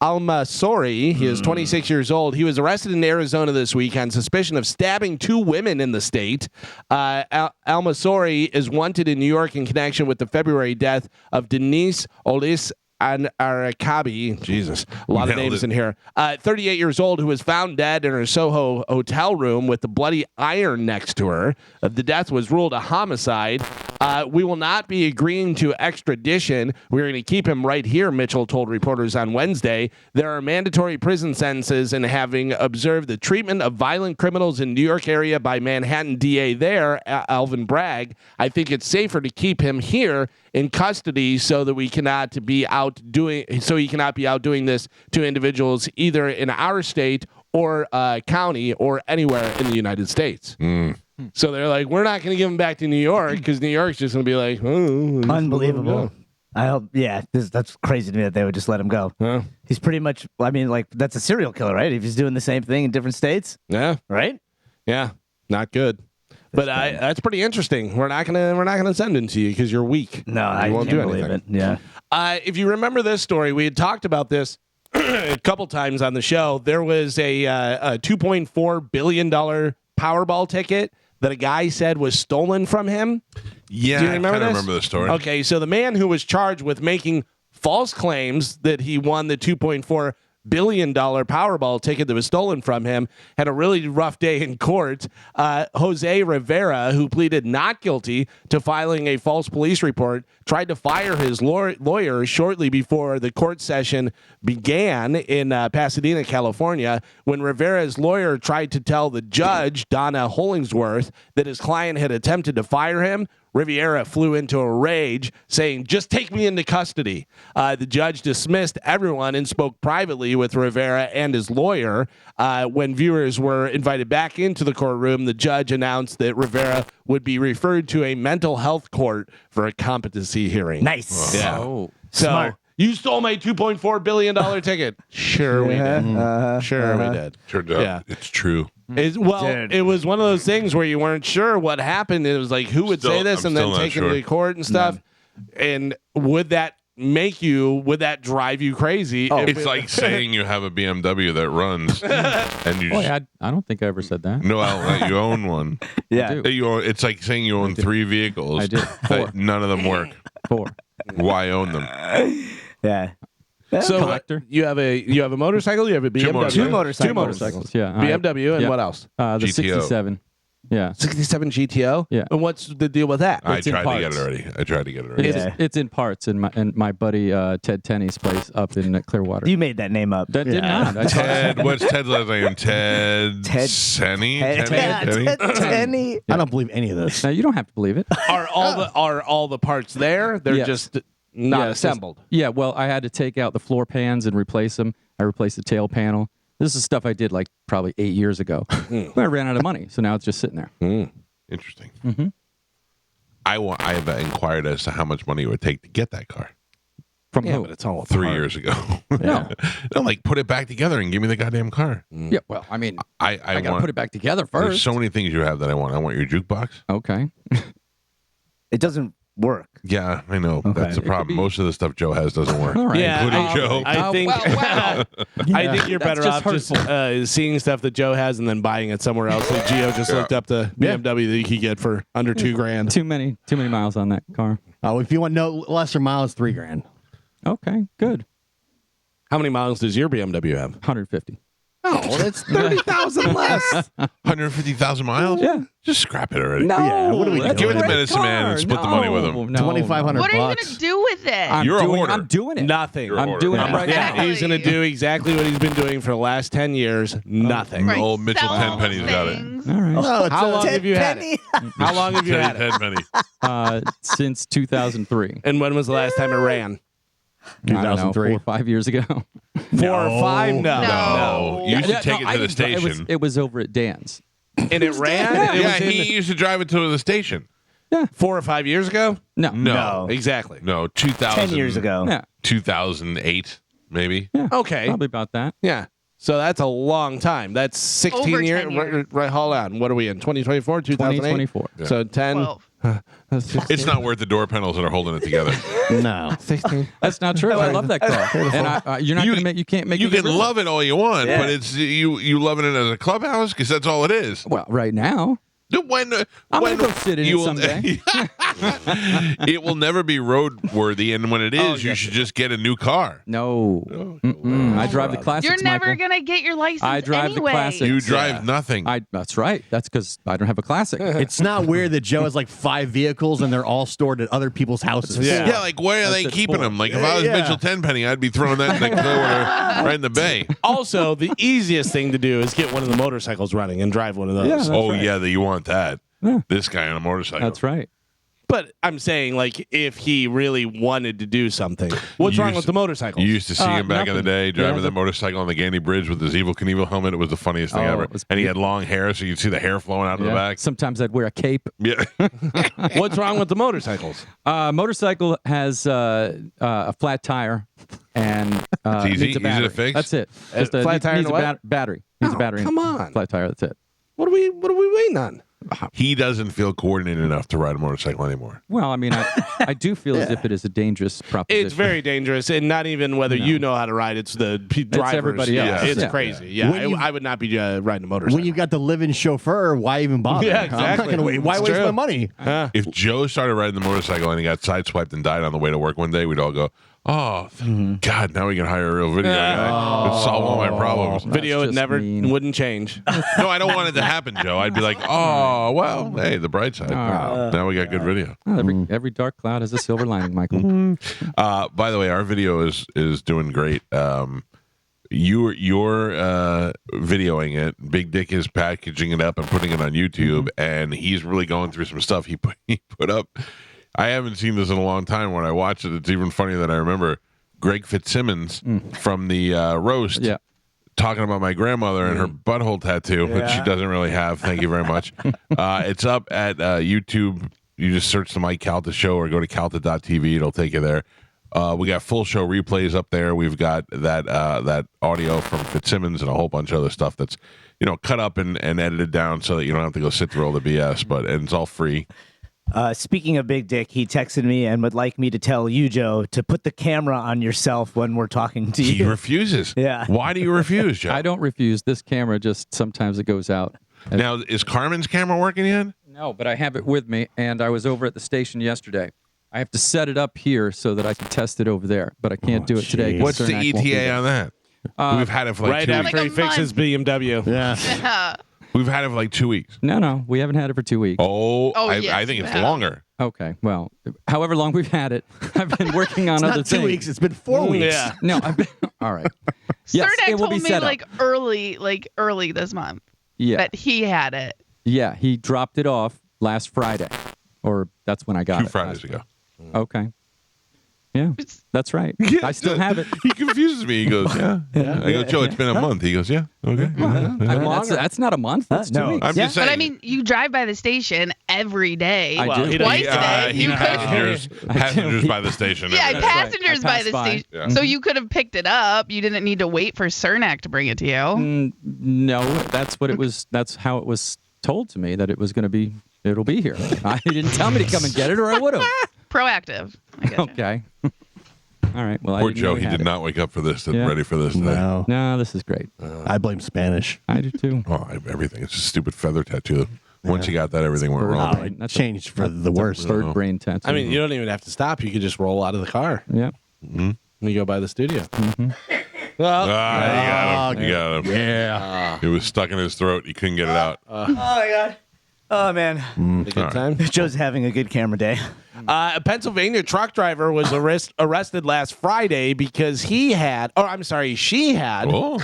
Almasori. He is 26 years old. He was arrested in Arizona this week on suspicion of stabbing 2 women in the state. Almasori is wanted in New York in connection with the February death of Denise Olis and Arakabi. Jesus, a lot of Nailed names it. in here. 38 years old, who was found dead in her Soho hotel room with the bloody iron next to her. The death was ruled a homicide. We will not be agreeing to extradition. We're going to keep him right here, Mitchell told reporters on Wednesday. There are mandatory prison sentences, and having observed the treatment of violent criminals in New York area by Manhattan DA there, Alvin Bragg, I think it's safer to keep him here in custody so that we cannot be out doing this to individuals either in our state or county or anywhere in the United States. So they're like, we're not going to give him back to New York because New York's just going to be like, oh, Unbelievable. I hope. Yeah, that's crazy to me that they would just let him go. Huh? He's pretty much. I mean, like that's a serial killer, right? If he's doing the same thing in different states, Yeah, right? yeah, not good. But that's pretty interesting. We're not gonna send him to you because you're weak. No, You I won't can't do believe anything. it. Yeah. If you remember this story, we had talked about this a couple times on the show. There was a $2.4 billion Powerball ticket that a guy said was stolen from him. Yeah, Do you remember I kinda this? remember the story. Okay, so the man who was charged with making false claims that he won the $2.4 billion Powerball ticket that was stolen from him had a really rough day in court. Jose Rivera, who pleaded not guilty to filing a false police report, tried to fire his lawyer shortly before the court session began in Pasadena, California. When Rivera's lawyer tried to tell the judge, Donna Hollingsworth, that his client had attempted to fire him, Riviera flew into a rage, saying, "Just take me into custody." The judge dismissed everyone and spoke privately with Rivera and his lawyer. When viewers were invited back into the courtroom, the judge announced that Rivera would be referred to a mental health court for a competency hearing. Nice. Yeah. Oh. So, Smart. you stole my $2.4 billion ticket. Sure we did. Sure we did. Turned out Yeah. it's true. Dude. It was one of those things where you weren't sure what happened. It was like, who would say Still- this I'm and then still not take him sure. to court and stuff? And would that make you? Would that drive you crazy? if It's like saying you have a BMW that runs, and you Boy, I don't think I ever said that. no, you own one. Yeah. It's like saying you own 3 vehicles. I did. That none of them work. 4. Why own them? Yeah. So Collector. you have a motorcycle. You have a BMW. motorcycles. Two Two motorcycles. Yeah. BMW and yeah. what else? The GTO. 67. Yeah. 67 GTO. Yeah. And what's the deal with that? I It's in tried to get parts. it already. I tried to get it already. It's, Yeah. it's in parts in my buddy Ted Tenney's place up in Clearwater. You made that name up. That did not. I Ted, what's Ted's last name? Ted Senny? Tenny? Tenny. I don't believe any of this. Now you don't have to believe it. Are all the parts there? They're Yes. just not Yeah, it's just- assembled. Yeah, well, I had to take out the floor pans and replace them. I replaced the tail panel. This is stuff I did like probably 8 years ago. But I ran out of money, so now it's just sitting there. Interesting. I have inquired as to how much money it would take to get that car From Yeah, who? but it's all 3 years ago. Yeah. No, like put it back together and give me the goddamn car. Yeah, well, I mean, I I got to want. put it back together There's first. so many things you have that I want. I want your jukebox. Okay. It doesn't work. Yeah, I know. That's the could problem. be- Most of the stuff Joe has doesn't work. All right. Yeah, Including Joe. I think I think you're That's better just off just seeing stuff that Joe has and then buying it somewhere else. Like Gio just looked up the BMW that you could get for under $2,000. Too many miles on that car. If you want no lesser miles, $3,000. Okay, good. How many miles does your BMW have? 150. Oh, that's 30,000 less. 150,000 miles? Yeah. Just scrap it already. No, Yeah, what are we that's doing? a Give it to great Medicine Man and car. split the money with him. No, 2,500 What are you bucks. gonna do with it? I'm You're a doing, hoarder. I'm doing it. Nothing. You're a I'm hoarder. doing it Yeah. right Yeah, now. he's gonna do exactly what he's been doing for the last 10 years. Nothing. Right, Old Mitchell sell Tenpenny's got it. things. All right. No, it's How long have you had it? How long have you had it? Tenpenny. Since 2003. And when was the last time it ran? I don't know, 2003. 4 or 5 years ago. 4 or 5? No. No. You should take it to the It station. was over at Dan's. And it ran? It Yeah, was he used to drive it to the station. 4 or 5 years ago? No. No. Exactly. No, 2000. 10 years ago. Yeah. 2008, maybe. Okay. Probably about that. Yeah. So that's a long time. That's 16 Over years. 10 years. Right, hold on. What are we in? 2024? 2008? 2024. So 10. 12. It's not worth the door panels that are holding it together. No. 16. That's not true. I love that car. And you're not going to make. You can't make. You me get can rid of love it all you want, but it's you loving it as a clubhouse because that's all it is. it. Well, right now, When I'm going to go sit in you it will- someday. it will never be roadworthy, and when it is, you should just get a new car. No. Mm-mm. I drive the classics. You're never Michael. gonna get your license I drive the anyway. classic. You drive nothing. That's right. That's because I don't have a classic. It's not weird that Joe has like 5 vehicles and they're all stored at other people's houses. Yeah. Like where are they That's it, keeping four. them? Like if I was Yeah. Mitchell Tenpenny, I'd be throwing that in the Clearwater, right in the bay. Also, the easiest thing to do is get one of the motorcycles running and drive one of those. Yeah, that's Oh right. yeah, that you want that. Yeah. This guy on a motorcycle. That's right. But I'm saying, like, if he really wanted to do something, what's You wrong used- with the motorcycles? You used to see him back in the nothing. day driving Yeah, the motorcycle on the Gandy Bridge with his Evil Knievel helmet. It was the funniest thing Oh, ever. it was And he had long hair, so you'd see the hair flowing out of the Yeah. back. Sometimes I'd wear a cape. Yeah. What's wrong with the motorcycles? Motorcycle has a flat tire and It's easy- needs a easy to battery. fix? That's it. Just flat needs, tire needs and a what? battery. Needs a Oh, battery. come and on. Flat tire. That's it. What are we waiting on? He doesn't feel coordinated enough to ride a motorcycle anymore. Well, I mean, I do feel as if it is a dangerous proposition. It's very dangerous, and not even whether you know how to ride. It's the drivers. everybody else. Yeah, it's Yeah. crazy. Yeah, When you- I would not be riding a motorcycle. When you've got the live-in chauffeur, why even bother? Yeah, I'm not exactly. gonna wait. Why It's waste true. my money? If Joe started riding the motorcycle and he got sideswiped and died on the way to work one day, we'd all go, "Oh, God! Now we can hire a real video guy. It'd solve all my problems." Video would just never mean. wouldn't change. No, I don't want it to happen, Joe. I'd be like, "Oh, well, hey, the bright side. Now we got good video." Well, every dark cloud has a silver lining, Michael. By the way, our video is doing great. You're videoing it. Big Dick is packaging it up and putting it on YouTube, and he's really going through some stuff he put up. I haven't seen this in a long time. When I watch it, it's even funnier than I remember. Greg Fitzsimmons from the roast, Yeah. talking about my grandmother and her butthole tattoo, which she doesn't really have. Thank you very much. It's up at YouTube. You just search the Mike Calta Show or go to calta.tv. It'll take you there. We got full show replays up there. We've got that audio from Fitzsimmons and a whole bunch of other stuff that's cut up and edited down so that you don't have to go sit through all the BS. And it's all free. Speaking of Big Dick, he texted me and would like me to tell you, Joe, to put the camera on yourself when we're talking to He you. refuses. Yeah. Why do you refuse, Joe? I don't refuse. This camera just sometimes it goes out. Now, is Carmen's camera working yet? No, but I have it with me, and I was over at the station yesterday. I have to set it up here so that I can test it over there, but I can't do it today. 'cause What's the Cernak won't be ETA there. on that? We've had it for like Right 2 after weeks. Like he a fixes month. BMW. Yeah. We've had it for like 2 weeks. No, we haven't had it for 2 weeks. Oh, yes, I think you it's have. longer. Okay, well, however long we've had it, I've been working on It's other not 2 things. weeks. It's been 4 weeks. Yeah. No, I've been all right. Yes, Cernak it will told be me set up. like early this month Yeah, that he had it. yeah, he dropped it off last Friday, or that's when I got 2 it. Fridays last ago. Okay. Yeah, that's right. I still have it. He confuses me. He goes, yeah. I go, Joe, it's been a month. He goes, yeah. Okay. I mean, that's not a month. That's 2 no. weeks. I'm Yeah. just saying. But I mean, you drive by the station every day. I Well, do. he Twice doesn't- a day. he You could. passengers by the station. Yeah, every day. passengers I by pass the by. station. Yeah. So you could have picked it up. You didn't need to wait for Cernak to bring it to you. No, that's what it was. That's how it was told to me that it was going to be. It'll be here. I didn't tell me to come and get it, or I would have. Proactive. I guess. Okay. All right. Well, Poor I didn't Joe, know he had did it. not wake up for this, Yeah. ready for this today. No. No, this is great. I blame Spanish. I do too. Oh, everything. It's a stupid feather tattoo. Once you got that, everything went wrong. All right. That's Changed for the worst. Bird brain tattoo. I mean, you don't even have to stop. You could just roll out of the car Yeah. and you go by the studio. Well, Ah, you got him. You got him. Yeah. It was stuck in his throat. He couldn't get it out. Oh, my God. Oh, man. a good time. Joe's having a good camera day. A Pennsylvania truck driver was arrested last Friday because she had Oh,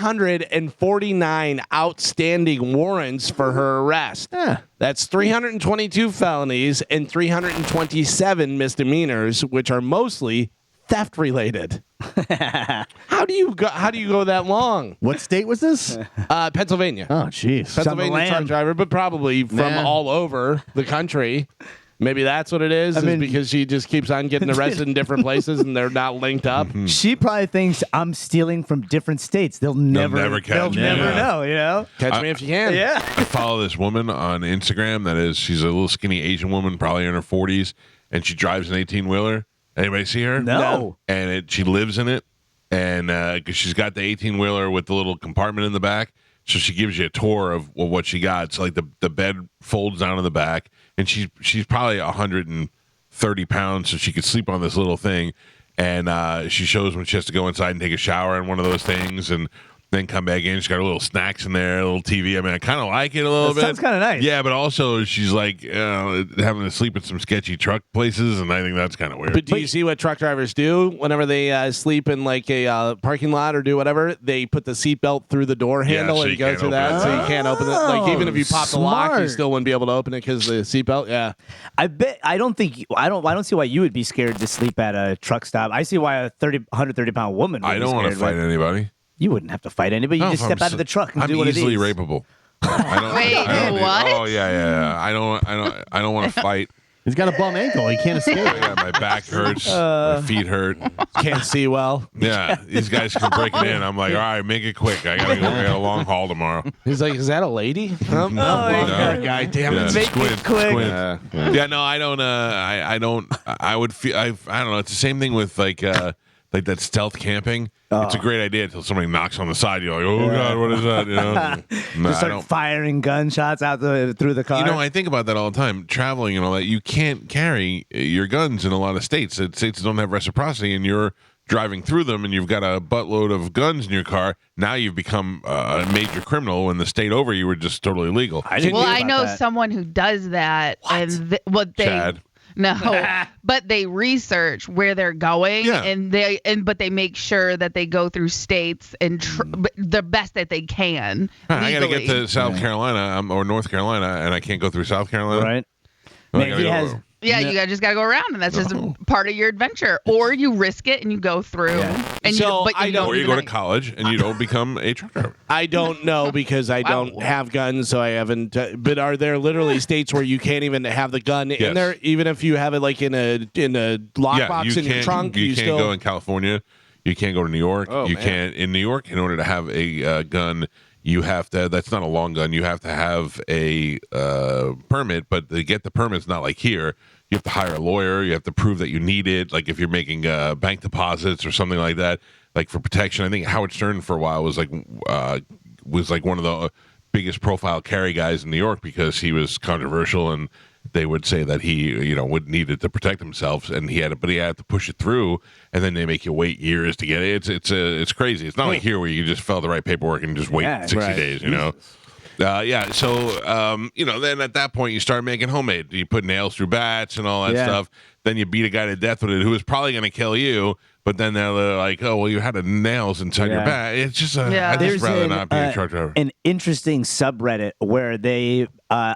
649 outstanding warrants for her arrest. Yeah. That's 322 felonies and 327 misdemeanors, which are mostly theft related. How do you go that long? What state was this? Pennsylvania. Oh, jeez. Pennsylvania truck driver, but probably from Nah. all over the country. Maybe that's what it is. I mean- because she just keeps on getting arrested in different places and they're not linked up. She probably thinks I'm stealing from different states. They'll never never They'll never catch me. know, you know? Catch me if you can. Yeah. I follow this woman on Instagram. That is, she's a little skinny Asian woman, probably in her 40s, and she drives an 18-wheeler. Anybody see her? No. And she lives in it, and because she's got the 18-wheeler with the little compartment in the back, so she gives you a tour of what she got. So like the bed folds down in the back, and she's probably 130 pounds, so she could sleep on this little thing. And she shows when she has to go inside and take a shower in one of those things, and then come back in. She's got her little snacks in there, a little TV. I mean, I kind of like it a little That bit. sounds kinda nice. Yeah, but also she's like having to sleep at some sketchy truck places, and I think that's kind of weird. But do you see what truck drivers do whenever they sleep in like a parking lot or do whatever? They put the seatbelt through the door handle so and you go can't through open that, it. so you can't open it. Like even if you pop the lock, you smart. still wouldn't be able to open it because the seatbelt. Yeah, I bet I don't see why you would be scared to sleep at a truck stop. I see why a 130-pound woman would I be don't want to scared, fight but anybody. You wouldn't have to fight anybody. You No, just if step I'm out of the truck and I'm do what easily it is. rapeable. I don't, Wait, I don't what? Oh yeah. I don't want to fight. He's got a bum ankle. He can't escape. Yeah, my back hurts. My feet hurt. can't see well. Yeah, these guys come breaking in. I'm like, all right, make it quick. I got a long haul tomorrow. He's like, "Is that a lady?" Oh, my God. guy, damn Yeah, it! Make it squint, quick. squint. Yeah, no, I don't. I don't. I would feel. I don't know. It's the same thing with like that stealth camping. It's a great idea until somebody knocks on the side. You're like, oh god, what is that? You know, no, Just I start don't. firing gunshots out through the car. You know, I think about that all the time. Traveling and all that, you can't carry your guns in a lot of states. States don't have reciprocity, and you're driving through them, and you've got a buttload of guns in your car. Now you've become a major criminal. When the state over, you were just totally legal. I didn't Well, hear I about know that. someone who does that, and what they Chad. no, but they research where they're going, Yeah. but they make sure that they go through states and the best that they can. I got to get legally. to South Carolina or North Carolina, and I can't go through South Carolina. Right? I Man, gotta he go- has. Yeah, you just gotta go around, and that's just a part of your adventure. Or you risk it and you go through, and So, but I you don't- don't Or you do go the to night. college and you don't become a truck driver. I don't know because I don't have guns, so I haven't. But are there literally states where you can't even have the gun Yes. in there, even if you have it like in a lockbox in your trunk? You can't still go in California. You can't go to New York. Oh, you man. can't in New York. In order to have a gun, you have to. That's not a long gun. You have to have a permit, but to get the permit, it's not like here. You have to hire a lawyer. You have to prove that you need it. Like if you're making bank deposits or something like that, like for protection. I think Howard Stern for a while was like one of the biggest profile carry guys in New York because he was controversial, and they would say that he, would need it to protect himself, and he had to push it through, and then they make you wait years to get it. It's crazy. It's not like here where you just fill out the right paperwork and just wait 60 days. So then at that point you start making homemade. You put nails through bats and all that stuff. Then you beat a guy to death with it who was probably going to kill you. But then they're like, oh, well, you had the nails inside your bat. It's just, I'd just rather not be a truck driver. An interesting subreddit where they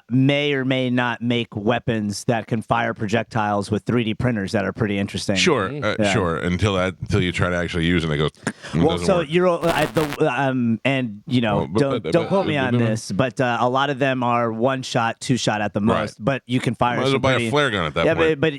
may or may not make weapons that can fire projectiles with 3D printers that are pretty interesting. Sure. Until you try to actually use it, and it goes. Well, so work. Don't quote me on this, but a lot of them are 1 shot, 2 shot at the most. But you can fire. Might as well buy a flare gun at that point. But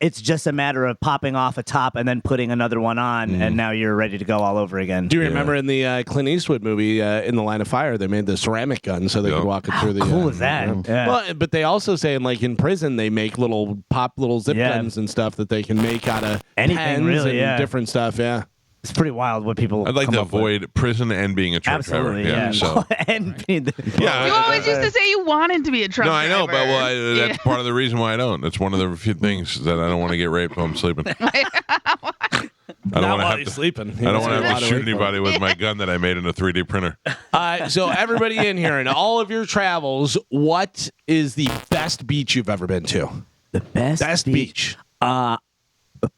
it's just a matter of popping off a top and then putting another one on, and now you're ready to go all over again. Do you remember in the Clint Eastwood movie, In the Line of Fire, they made the ceramic gun so they could walk it through the. How cool is that? Yeah. Well, but they also say in prison they make little zip guns and stuff that they can make out of anything pens really, and different stuff. Yeah. It's pretty wild what people. I'd like to avoid prison and being a truck driver. Yeah. So. You always used to say you wanted to be a truck driver. No, I know, but that's part of the reason why I don't. That's one of the few things that I don't want to get raped while I'm sleeping. I don't want to have sleeping. I don't want to have to shoot anybody with my gun that I made in a 3D printer. So everybody in here, in all of your travels, what is the best beach you've ever been to? The best beach.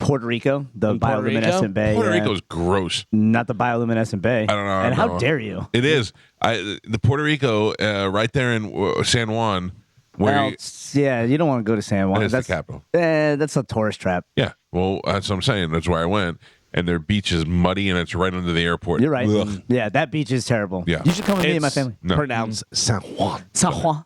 Puerto Rico, the bioluminescent bay. Puerto Rico's gross. Not the bioluminescent bay. I don't know. And how dare you? It is. The Puerto Rico, right there in San Juan. You don't want to go to San Juan. That's the capital. That's a tourist trap. Yeah. Well, that's what I'm saying. That's where I went. And their beach is muddy, and it's right under the airport. You're right. Ugh. Yeah, that beach is terrible. Yeah. You should come with me and my family. Pronounced San Juan. San Juan.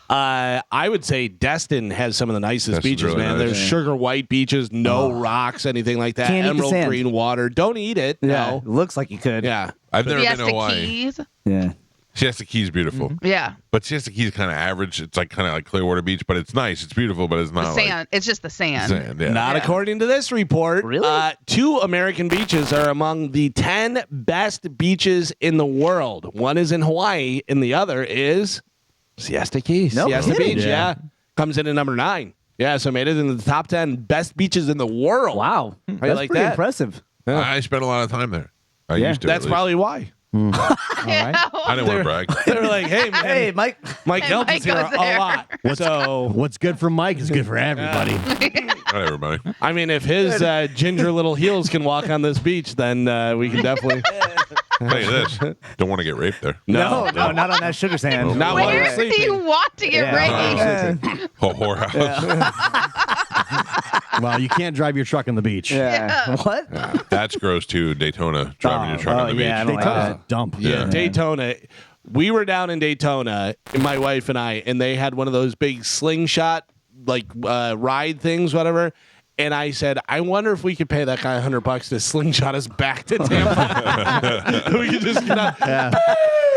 I would say Destin has some of the nicest beaches, really man. nice. There's sugar white beaches, no rocks, anything like that. Can't eat the Emerald sand. green water. Don't eat it. Yeah, No. looks like you could. Yeah. I've never been to Siesta Hawaii. Keys. Yeah. Siesta Key is beautiful. Yeah. But Siesta Key is kind of average. It's like kind of like Clearwater Beach, but it's nice. It's beautiful, but it's not The sand. It's just the sand. sand. Yeah. Not according to this report. Really? 2 American beaches are among the 10 best beaches in the world. One is in Hawaii, and the other is Siesta Key. No Siesta kidding. Beach, yeah. Comes in at number 9. Yeah, so made it in the top 10 best beaches in the world. Wow. How you That's like pretty that? impressive. I spent a lot of time there. I used to. That's at least. probably why. I didn't want to brag. They were like, hey, man. Hey, Mike. Mike Hey, Calta's Mike here goes a there. lot. So, What's good for Mike is good for everybody. Not everybody. I mean, if his ginger little heels can walk on this beach, then we can definitely. Tell you this, don't want to get raped there. No, not on that sugar sand. Not while you're Where do sleeping. you want to get raped? Whorehouse. Well, you can't drive your truck on the beach. Yeah. What? That's gross too. Daytona, driving your truck on the beach. Yeah, I don't like Daytona's that. a dump. Yeah, Daytona. We were down in Daytona, my wife and I, and they had one of those big slingshot ride things, whatever. And I said, I wonder if we could pay that guy $100 to slingshot us back to Tampa. We could just get out. Yeah.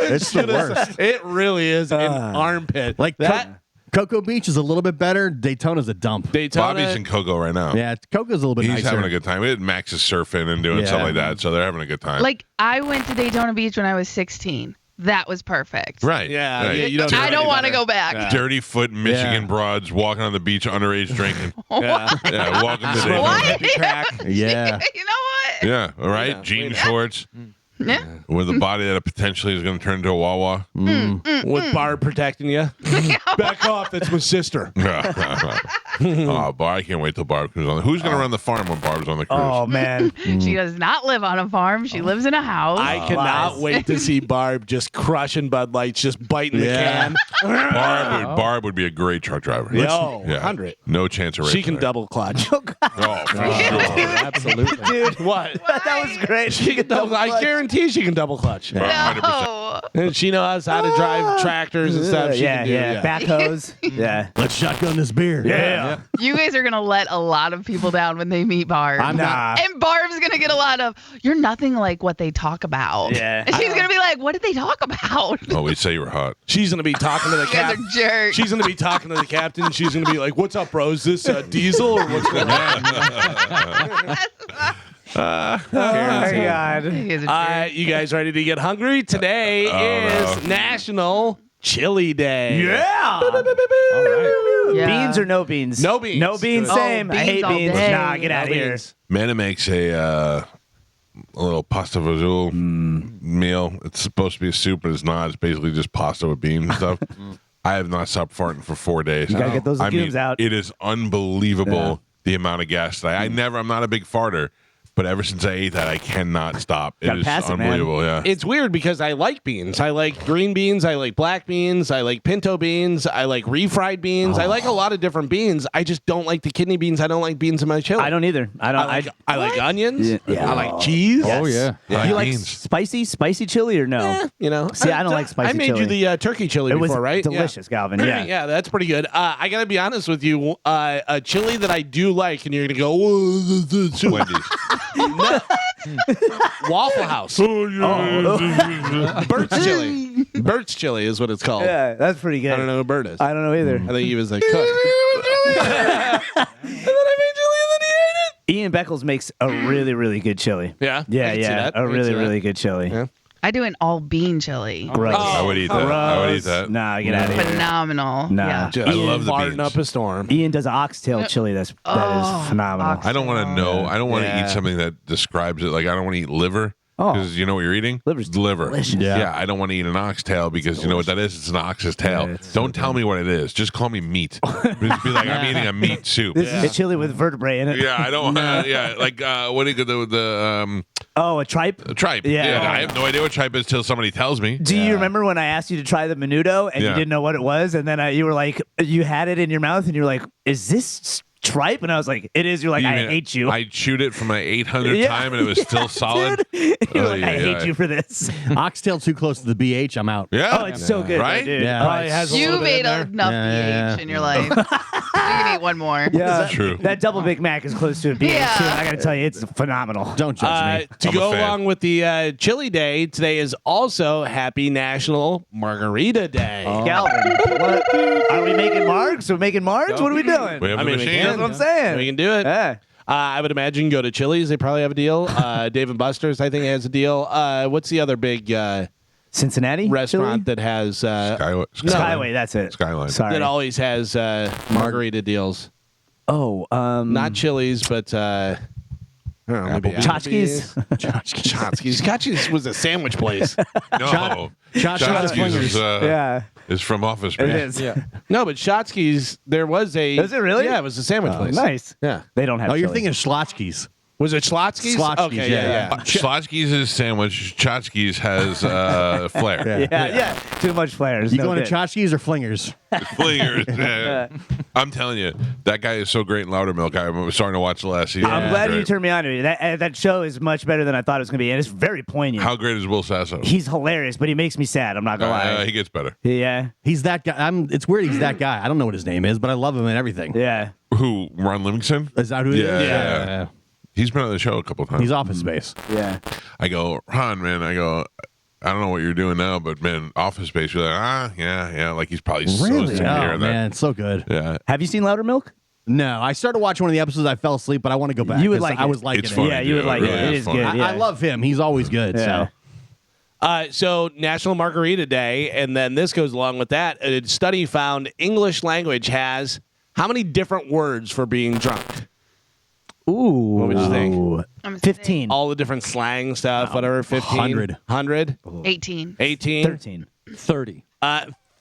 It's the worst. It really is an armpit. Like that. Cocoa Beach is a little bit better. Daytona's a dump. Daytona. Bobby's in Cocoa right now. Yeah, Cocoa's a little bit He's nicer. having a good time. Max is surfing and doing stuff like that, so they're having a good time. Like, I went to Daytona Beach when I was 16. That was perfect. Right. Yeah, Right. yeah, you don't I don't want to go back. Yeah. Dirty foot Michigan Yeah. broads walking on the beach underage drinking. Yeah. Yeah, welcome to Daytona. What? Yeah. You know what? Yeah, all right. Yeah. Jean shorts Yeah. with a body that potentially is going to turn into a Wawa. With Barb protecting you. Back off. That's my sister. Oh, Barb, I can't wait till Barb comes on. Who's going to run the farm when Barb's on the cruise? Oh, man. She does not live on a farm. She lives in a house. I cannot Lies. wait to see Barb just crushing Bud Lights, just biting the can. Barb would be a great truck driver. Yo, Yeah. 100. No chance of rape. She can there. double clutch. Oh, for sure. Absolutely. Dude, What? that was great. She can double. I guarantee she can double clutch. 100%. No. And she knows how to drive tractors and stuff. She yeah, can do, yeah. Backhoes. Yeah. Let's shotgun this beer. Yeah. You guys are gonna let a lot of people down when they meet Barb. I'm not. And Barb's gonna get a lot of, you're nothing like what they talk about. Yeah. And she's gonna be like, what did they talk about? Oh, we say you were hot. She's gonna be talking to the You guys captain. are jerks. She's gonna be talking to the captain. And she's gonna be like, "What's up, bro? Is this Diesel or what's going on?" Oh my God. You guys are jerks. You guys ready to get hungry? Today is National Chili Day. Yeah. All right. Yeah. Beans or no beans? No beans. No beans. Oh, Same. I beans hate all beans. day. Nah, get out of here. Manna makes a little pasta fazool meal. It's supposed to be a soup, but it's not. It's basically just pasta with beans and stuff. I have not stopped farting for 4 days. You gotta get those legumes out. It is unbelievable the amount of gas that I'm not a big farter, but ever since I ate that, I cannot stop. It Gotta is pass it, man. unbelievable. Yeah. It's weird because I like beans. I like green beans. I like black beans. I like pinto beans. I like refried beans. I like a lot of different beans. I just don't like the kidney beans. I don't like beans in my chili. I don't either. I don't. I like onions. Yeah. I like cheese. Oh, yeah. I You like like beans. spicy chili or no? You know, See, I don't like spicy I made chili. you the turkey chili It was before, right? delicious, Galvin. Yeah. Yeah. yeah, that's pretty good. I gotta be honest with you. A chili that I do like, and you're gonna go, "Whoa, this is Wendy's. Waffle House. Bert's chili. Bert's chili is what it's called. Yeah, that's pretty good. I don't know who Bert is. I don't know either. I think he was a cook. Ian Beckles makes a really, really good chili. Yeah, Yeah, I can see yeah, that. a I can really, see that. really good chili. Yeah. I do an all bean chili. Gross. I would eat that. I would eat that. Nah, get out of here. Phenomenal. Nah. Yeah. Just I love the farting beans. up a storm. Ian does an oxtail chili that is phenomenal. I don't want to know. I don't want to Yeah. eat something that describes it. Like I don't want to eat liver. Oh. Because you know what you're eating? Liver's liver. delicious. Yeah. I don't want to eat an oxtail because you know what that is? It's an ox's tail. Yeah, it's so Don't tell me what it is. Just call me meat. Just be like, I'm eating a meat soup. This is chili with vertebrae in it. Yeah, I don't. Yeah, like what do you the Oh, a tripe? tripe? Yeah. I have no idea what tripe is till somebody tells me. Do you remember when I asked you to try the menudo and you Yeah. didn't know what it was? And then you were like, you had it in your mouth and you were like, is this tripe? And I was like, it is. You're like, You I mean, hate you. I chewed it for my 800th Yeah. time and it was still solid. Dude. You're Oh, like, yeah, I hate yeah. you for this. Oxtail too close to the BH. I'm out. Yeah. Oh, it's so good, Right? dude. Yeah. Oh, Probably has a little You've bit in ate there. enough Yeah. BH in your life. You can eat one more. yeah. True. That double Big Mac is close to a BH Yeah. too. I gotta tell you, it's phenomenal. Don't judge me. To I'm a go fan. along with the chili day, today is also Happy National Margarita Day. Galvin, what? Are we making marks? Are we making marks? What are we doing? We have I the mean, we machine. That's what I'm saying. We can do it. Yeah. I would imagine go to Chili's. They probably have a deal. Dave and Buster's, I think, has a deal. What's the other big Cincinnati restaurant that has Skyway. Skyway, that's it. Skyline. Sorry. that always has margarita deals? Oh, Not Chili's, but I don't know, maybe Tchotchkes? Tchotchkes. Tchotchkes was a sandwich place. No. Tchotchkes is, yeah. is from Office It Space. is. No, but Tchotchkes, there was a. Is it really? Yeah, it was a sandwich place. Nice. Yeah. They don't have Oh, you're chili. thinking Schlotzky's. Was it Schlotzky's? Schlotzky's, Okay, yeah. Schlotzky's is sandwich. Tchotchkes has flair. Yeah. Too much flares. You no going to good. Tchotchkes or Flingers? Flingers. Yeah. I'm telling you, that guy is so great in Loudermilk. I'm starting to watch the last season. I'm He's glad you great. turned me on to it. That show is much better than I thought it was going to be, and it's very poignant. How great is Will Sasso? He's hilarious, but he makes me sad. I'm not going to lie. He gets better. Yeah. He's that guy. It's weird he's that guy. I don't know what his name is, but I love him and everything. Yeah. Who? Ron Livingston? Is that who he is? Yeah. He's been on the show a couple times. He's Office Space. Yeah. I go, Ron, man. I go, I don't know what you're doing now, but man, Office Space. You're like, yeah. Like he's probably so Really? sick of Oh, hearing man, it's so good. that. Yeah. Have you seen Louder Milk? No, I started watching one of the episodes. I fell asleep, but I want to go back. You would 'cause like I it. was liking It's it. funny. Yeah, you would dude. like it. really It is is funny. good. I love him. He's always good. Yeah. So National Margarita Day, and then this goes along with that. A study found English language has how many different words for being drunk? Ooh. What would you think? Ooh. I'm gonna say 15. All the different slang stuff, whatever. 15, 100. 100, 18. 18, 13. 30.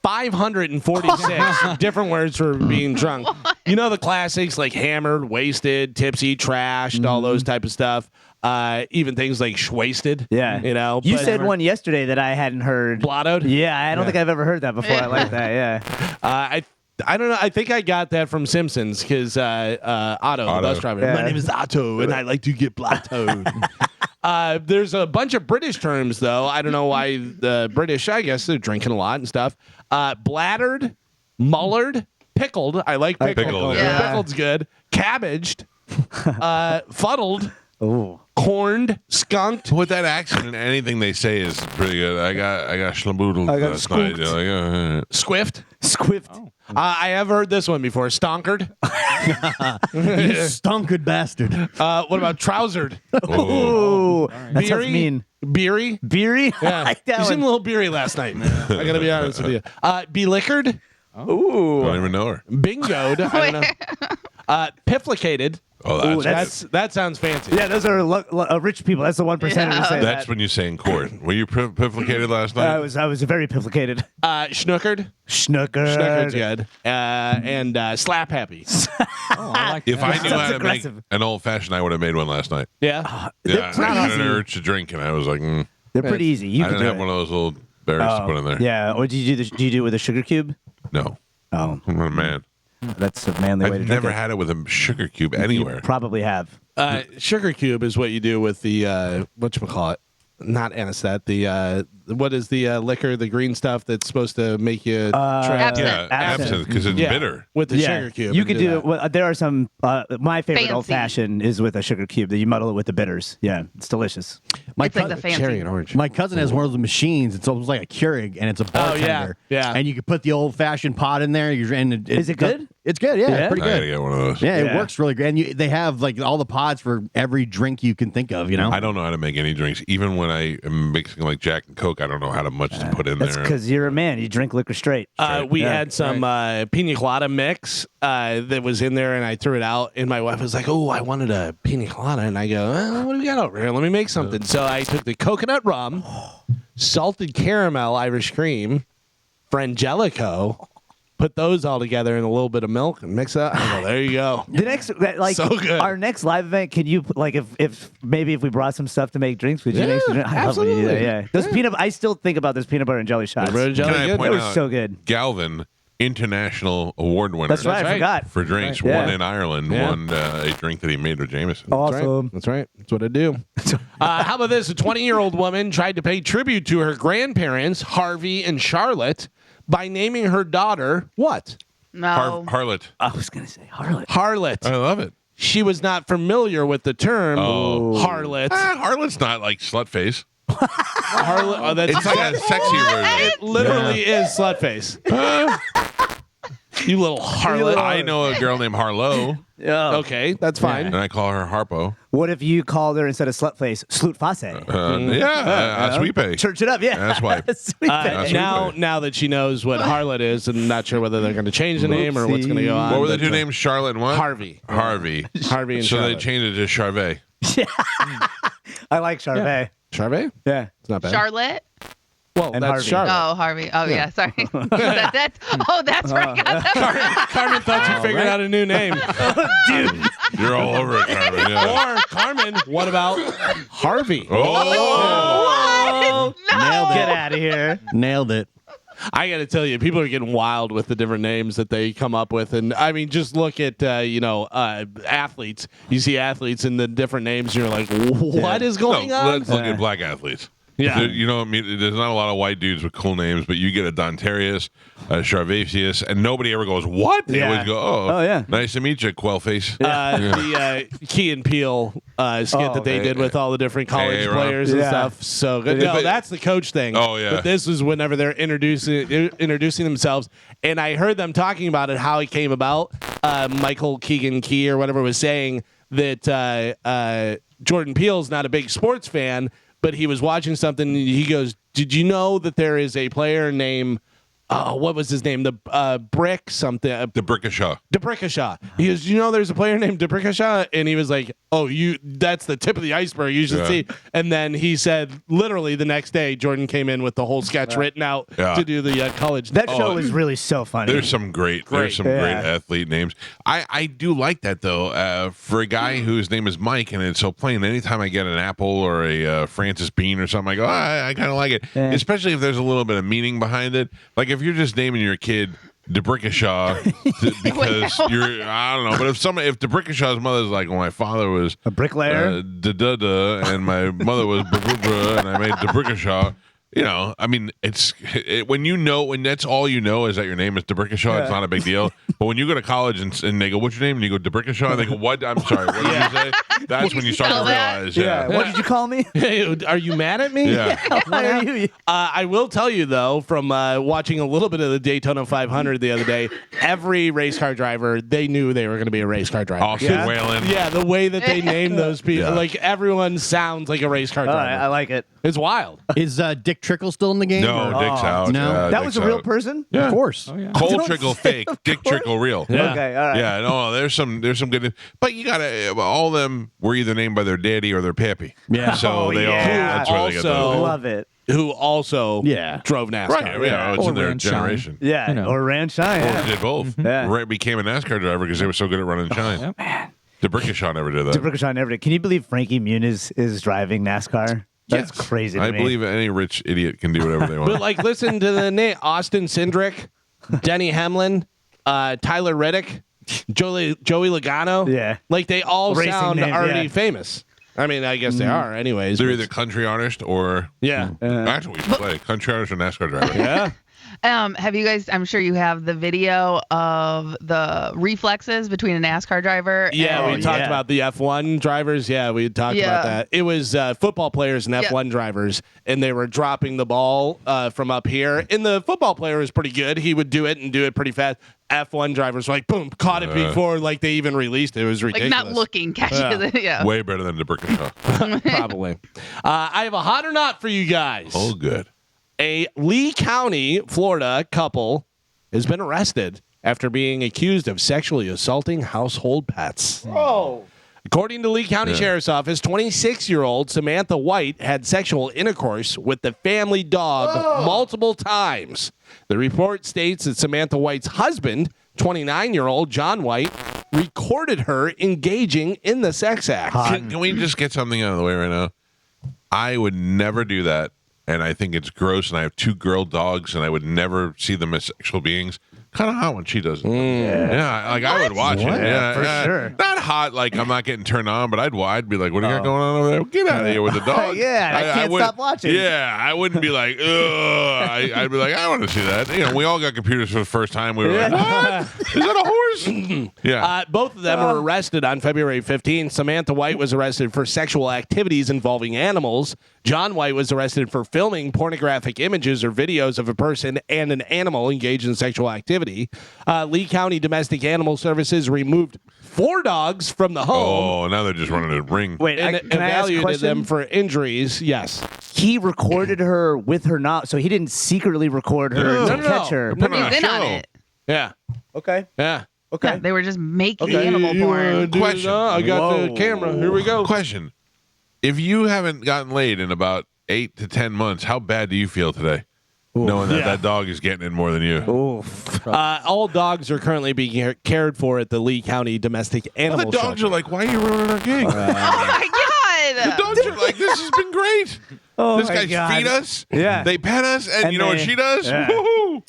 546 different words for being drunk. You know the classics like hammered, wasted, tipsy, trashed, all those type of stuff. Even things like schwasted. Yeah. You know. You but- said one yesterday that I hadn't heard. blottoed. Yeah, I don't think I've ever heard that before. I like that. Yeah. I don't know. I think I got that from Simpsons because Otto, the bus driver. Yeah. My name is Otto, and I like to get blottoed. There's a bunch of British terms, though. I don't know why the British, I guess they're drinking a lot and stuff. Bladdered, mullered, Pickled. I like pickled. Pickled, yeah. Pickled's good. Cabbaged. Fuddled. Ooh. Corned. Skunked. With that accent, and anything they say is pretty good. I got schlaboodled I got last night. skooked. You're like, Squiffed. Squiffed. I have heard this one before. Stonkered. You stunk bastard. What about trousered? Ooh. That sounds Beery? mean. Beery. Beery? Yeah. I like that You seemed a one. little beery last night. I gotta be honest with you. Be liquored. Ooh. don't even know her. Bingoed. I don't know. Pifflicated. Oh, That sounds fancy. Yeah, those are rich people. That's the 1% who say that's that. when you say in court. Were you pifflicated last night? I was very pifflicated. Schnookered. Snooker. Schnookered's good. And slap happy. Oh, I like If that. I knew Sounds how to aggressive. make an old fashioned, I would have made one last night. Yeah. Yeah, not I had an easy. urge to drink, and I was like, They're pretty easy. You I can didn't do have it. one of those little berries to put in there. Yeah. Or do you do it with a sugar cube? No, Oh, I'm a man. that's a manly way to I've drink never it. had it with a sugar cube anywhere. Probably have. Sugar cube is what you do with the whatchamacallit. Not anisette. The what is the liquor, the green stuff that's supposed to make you Absinthe. Yeah, absinthe because it's bitter. with the Yeah. sugar cube. You and could do that. it. Well, there are some. My favorite Fancy. old fashioned is with a sugar cube that you muddle it with the bitters. Yeah, it's delicious. My, It's like cou- the fancy. cherry and orange. my cousin has one of the machines. It's almost like a Keurig, and it's a bartender. yeah. And you can put the old fashioned pot in there. Is it good? It's good. Yeah, Yeah? it's pretty I gotta good. get one of those. Yeah, Yeah. it works really great. And they have like all the pods for every drink you can think of. You know. I don't know how to make any drinks. Even when I am mixing like Jack and Coke, I don't know how to much to put in That's there. because you're a man. You drink liquor straight. We Yeah. had some pina colada mix that was in there, and I threw it out. And my wife was like, "Oh, I wanted a pina colada," and I go, "What do we got over here? Let me make something." So I took the coconut rum, salted caramel Irish cream, Frangelico, put those all together in a little bit of milk and mix it up. I go, there you go. The next, like, So good. our next live event, can you, like, if maybe if we brought some stuff to make drinks, would you Yeah, make some drinks? I love when you do that, absolutely. yeah. Those peanut, I still think about those peanut butter and jelly shots. Peanut butter and jelly. Can I good. point They were out so good. Galvin, international award winner. That's right, I right. forgot. For drinks, Yeah. one in Ireland, Yeah. one a drink that he made with Jameson. Awesome. That's right. That's what I do. How about this? A 20-year-old woman tried to pay tribute to her grandparents, Harvey and Charlotte, by naming her daughter what? No. Harlot. I was going to say harlot. Harlot. I love it. She was not familiar with the term Oh. harlot. Harlot's not like slut face. Harlot. Oh, that's It's like a sexier version. it literally is slutface. You little harlot. I know a girl named Harlow, Yeah. Okay, that's fine. and I call her Harpo. What if you called her instead of slutface, slutface? Sweet pay. Church it up, yeah. That's why. Sweet Uh, pay. now that she knows what harlot is, and not sure whether they're going to change the name or what's going to go on. What were the but, two names? Charlotte and what? Harvey. Harvey. Harvey and So they Charlotte. changed it to Charvet. I like Charvet. Charvet? Yeah. It's not bad. Charlotte. Well, And that's Harvey. Charlotte. Oh, Harvey. Oh, yeah. Sorry. That's where I got that. Carmen thought you figured out a new name. You're all over it, Carmen. Yeah. Or Carmen, what about Harvey? Oh, Nailed Get it. out of here. Nailed it. I got to tell you, people are getting wild with the different names that they come up with, and I mean, just look at athletes. You see athletes and the different names, and you're like, what is going no, on? let's look at black athletes. Yeah. You know, I mean, there's not a lot of white dudes with cool names, but you get a Dontarius, a Charvasius, and nobody ever goes, what? They Yeah. always go, Oh, yeah. nice to meet you, Quellface. The Key and Peele skit that they did with all the different college Hey, Rob. players and Yeah. stuff. So good. Yeah, No, but- that's the coach thing. Oh, yeah. But this is whenever they're introducing themselves, and I heard them talking about it, how it came about. Michael Keegan Key or whatever was saying that Jordan Peele's not a big sports fan, but he was watching something. And he goes, "Did you know that there is a player named what was his name? The Brick something." The Brickashaw. DeBrickashaw. He goes, you know, there's a player named DeBrickashaw, and he was like, "Oh, that's the tip of the iceberg. You should Yeah. see." And then he said, literally the next day, Jordan came in with the whole sketch written out Yeah. to do the college. That show Oh, was really so funny. There's some great Yeah. athlete names. I do like that though. For a guy whose name is Mike, and it's so plain. Anytime I get an apple or a Francis Bean or something, I go, I kind of like it. Yeah. Especially if there's a little bit of meaning behind it. Like if you're just naming your kid DeBrickashaw because you're, I don't know. But if DeBrickashaw's mother's like, well, my father was a bricklayer. and my mother was and I made DeBrickashaw. I mean, when that's all you know is that your name is DeBrickashaw, it's not a big deal. But when you go to college and they go, "What's your name?" and you go DeBrickashaw, and they go, "What? I'm sorry, what did you say?" That's when you start to realize. What did you call me? Hey, are you mad at me? Yeah. Why are you? I will tell you though, from watching a little bit of the Daytona 500 the other day, every race car driver, they knew they were going to be a race car driver. Austin Whalen. Yeah, the way that they named those people, like everyone sounds like a race car driver. I like it. It's wild. Is Dick Trickle still in the game? No, or- Dick's out. No. Yeah, That Dick's was a real out. person? Yeah. Of course. Oh, yeah. Cole Trickle fake, Dick Trickle real. Yeah. Okay, all right. Yeah, no, there's some good, but you gotta. All of them were either named by their daddy or their pappy. Yeah. so they all. yeah. That's where they got Also- those. Love it. Who also drove NASCAR. Right, yeah, it's Or in their ran shine. generation. Yeah, You know. or ran shine. Or Yeah. did both. Yeah. Right, became a NASCAR driver because they were so good at running shine. Yep. DeBrickashaw never did that. DeBrickashaw never did. Can you believe Frankie Muniz is driving NASCAR? That's Yes. crazy to I me. believe any rich idiot can do whatever they want. But like, listen to the name: Austin Cindric, Denny Hamlin, Tyler Reddick, Joey Logano. Yeah. like they all Racing sound names, already yeah. famous. I mean, I guess they are, anyways. They're but- either country artist or yeah, that's what we should play. Country artist or NASCAR driver. yeah. Have you guys? I'm sure you have the video of the reflexes between a NASCAR driver. Yeah, and, we talked yeah. about the F1 drivers. Yeah, we talked Yeah. about that. It was football players and F1 drivers, and they were dropping the ball from up here. And the football player was pretty good. He would do it and do it pretty fast. F1 drivers were like, boom, caught it before like they even released it. It was like ridiculous. not looking, catches it. Yeah. Way better than DeBrickashaw. Probably. I have a hot or not for you guys. Oh, good. A Lee County, Florida couple has been arrested after being accused of sexually assaulting household pets. Oh. According to Lee County Sheriff's Office, 26-year-old Samantha White had sexual intercourse with the family dog multiple times. The report states that Samantha White's husband, 29-year-old John White, recorded her engaging in the sex act. Can we just get something out of the way right now? I would never do that, and I think it's gross. And I have 2 girl dogs, and I would never see them as sexual beings. Kind of hot when she does it. Yeah, like I would watch it. Yeah, For sure. Not hot, like I'm not getting turned on, but I'd be like, "What do you got going on over there? Get out of here with the dog." Yeah, I can't wouldn't- stop watching. Yeah, I wouldn't be like, "Ugh." I'd be like, "I want to see that." We all got computers for the first time. We were like, "What? Is that a horse?" Yeah. Both of them were arrested on February 15th. Samantha White was arrested for sexual activities involving animals. John White was arrested for filming pornographic images or videos of a person and an animal engaged in sexual activity. Lee County Domestic Animal Services removed 4 dogs from the home Oh, now they're just running a ring. Wait, and can I ask a evaluated question? them for injuries. Yes. He recorded her with her not, so he didn't secretly record her No, to no, catch no. her. Put on He's a in on show. it. Yeah. Okay. Yeah. Okay. Yeah, they were just making Okay. animal You wanna porn. do Question. that? I got the Whoa. camera. Here we go. Question: if you haven't gotten laid in about 8 to 10 months, how bad do you feel today, knowing that Yeah. that dog is getting in more than you? Oof. All dogs are currently being cared for at the Lee County Domestic Well, Animal the dogs Shelter. are like, "Why are you ruining our gig?" Oh my The god! dogs are like, "This has been great. Oh this my guy's God. feed us, Yeah. they pet us, and you know what they- she does? Yeah. Woohoo!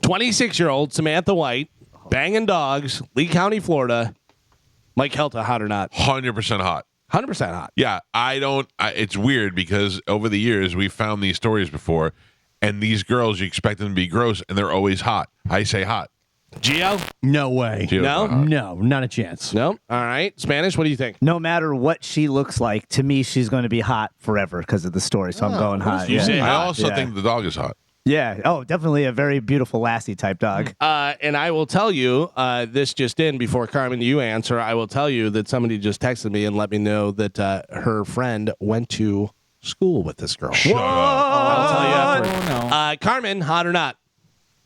26-year-old Samantha White, banging dogs, Lee County, Florida. Mike Calta, hot or not? 100% hot." 100% hot. Yeah, it's weird because over the years we found these stories before, and these girls you expect them to be gross, and they're always hot. I say hot. Gio? No way. Gio's No? not hot. No, not a chance. No? All right. Spanish, what do you think? No matter what she looks like, to me, she's going to be hot forever because of the story. So I'm going hot. you Yeah. say I hot. also Yeah. think the dog is hot. Yeah. Oh, definitely a very beautiful lassie type dog. And I will tell you, this just in before Carmen, you answer. I will tell you that somebody just texted me and let me know that her friend went to school with this girl. Shut up. I'll tell you after. Oh, no. Carmen, hot or not?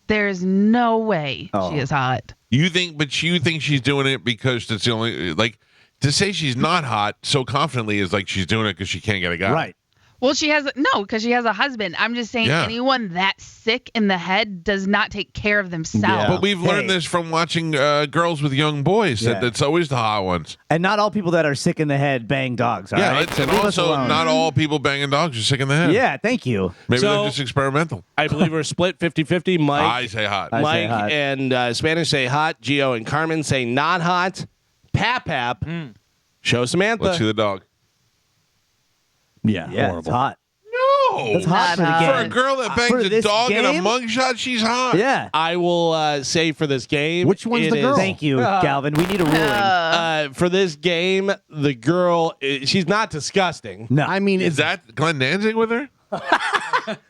There's no way Oh. she is hot. You think she's doing it because that's the only, like, to say she's not hot so confidently is like she's doing it because she can't get a guy. Right. Well, because she has a husband. I'm just saying Yeah. anyone that sick in the head does not take care of themselves. Yeah. But we've learned Hey. this from watching girls with young boys. Yeah. That's always the hot ones. And not all people that are sick in the head bang dogs. All Yeah, right? So and leave us also alone. not all people banging dogs are sick in the head. Yeah. Thank you. Maybe So- they're just experimental. I believe we're split 50-50. I Mike, say hot. I say Mike hot. and Spanish say hot. Gio and Carmen say not hot. Pap. Show Samantha. Let's see the dog. Yeah, Yeah. horrible. It's hot. No. That's hot for the Not game. For a girl that For bangs a this dog in a game? mugshot, she's hot. Yeah. I will say for this game. Which one's it the girl? is- Thank you, Galvin. We need a ruling. For this game, the girl, she's not disgusting. No. I mean, Is that Glenn Danzig with her?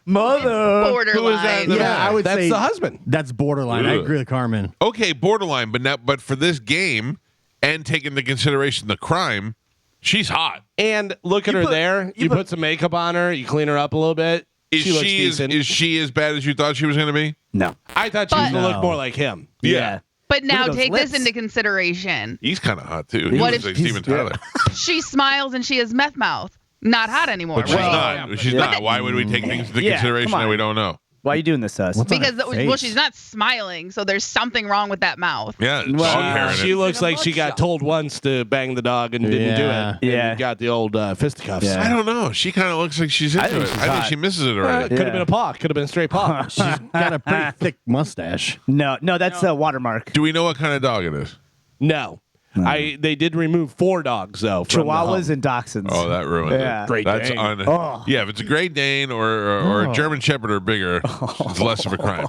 Mother. Borderline. Who is that in the yeah, I would That's say the husband. that's borderline. I Ugh. agree with Carmen. Okay, borderline, but for this game and taking into consideration the crime, she's hot. And look at her there. You put some makeup on her. You clean her up a little bit. Is she looks decent. is she as bad as you thought she was going to be? No. I thought she was But- going to look No. more like him. Yeah. But now those take lips. this into consideration. He's kind of hot too. He What looks if- like Steven Tyler. She smiles and she has meth mouth. Not hot anymore. But she's right? not. She's not. Why would we take things into Yeah, consideration come that on. we don't know? Why are you doing this to us? What's on Because her well, face? she's not smiling, so there's something wrong with that mouth. Yeah, Well, dog hair in She it. looks like she got told once to bang the dog and didn't do Yeah. it. And Yeah. got the old fisticuffs. Yeah. I don't know. She kind of looks like she's into think it. she's I think hot. she misses it already. Could have been a paw. Could have been a straight paw. She's got a pretty thick mustache. No, that's a watermark. Do we know what kind of dog it is? No. They did remove 4 dogs though. From the home. Chihuahuas and dachshunds. Oh, that ruined Yeah. it. Great That's Dane. Oh. Yeah, if it's a Great Dane or a German Shepherd or bigger, it's less of a crime.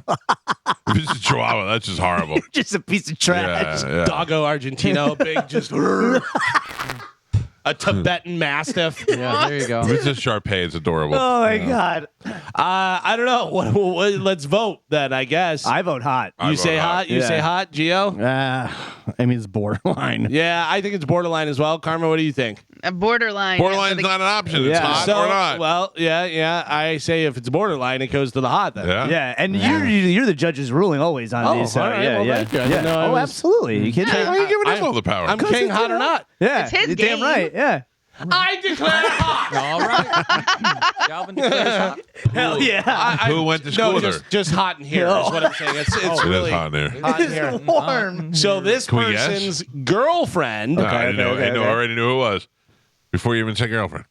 If it's a Chihuahua, that's just horrible. Just a piece of trash. Yeah, yeah. Doggo Argentino, big, just a Tibetan Mastiff. Yeah, there you go. If it's a Shar-Pei, it's adorable. Oh my God. I don't know. Let's vote then. I guess. I vote hot. I you vote say hot. hot. You Yeah. say hot, Gio. I mean, it's borderline. Yeah, I think it's borderline as well. Carmen, what do you think? A borderline. Borderline's Yeah, not an option. It's Yeah. hot So, or not. well, yeah. I say if it's borderline, it goes to the hot then. yeah. Yeah, and you're the judge's ruling always on Oh, these. So all right. yeah, Well, yeah, thank you. I didn't yeah. know I Oh, was- absolutely. You kidding? Why are you giving us I- all the power? I'm king hot or not. Yeah, It's his you're damn game. right. Yeah. I declare hot. All right. Calvin declares hot. Hell yeah. Who went to school No, with her? just hot in here is what I'm saying. It's It is really hot in there. hot in here. Warm. So this Can we guess? person's girlfriend, I didn't know. okay, I know. okay. Already knew who it was before you even said girlfriend.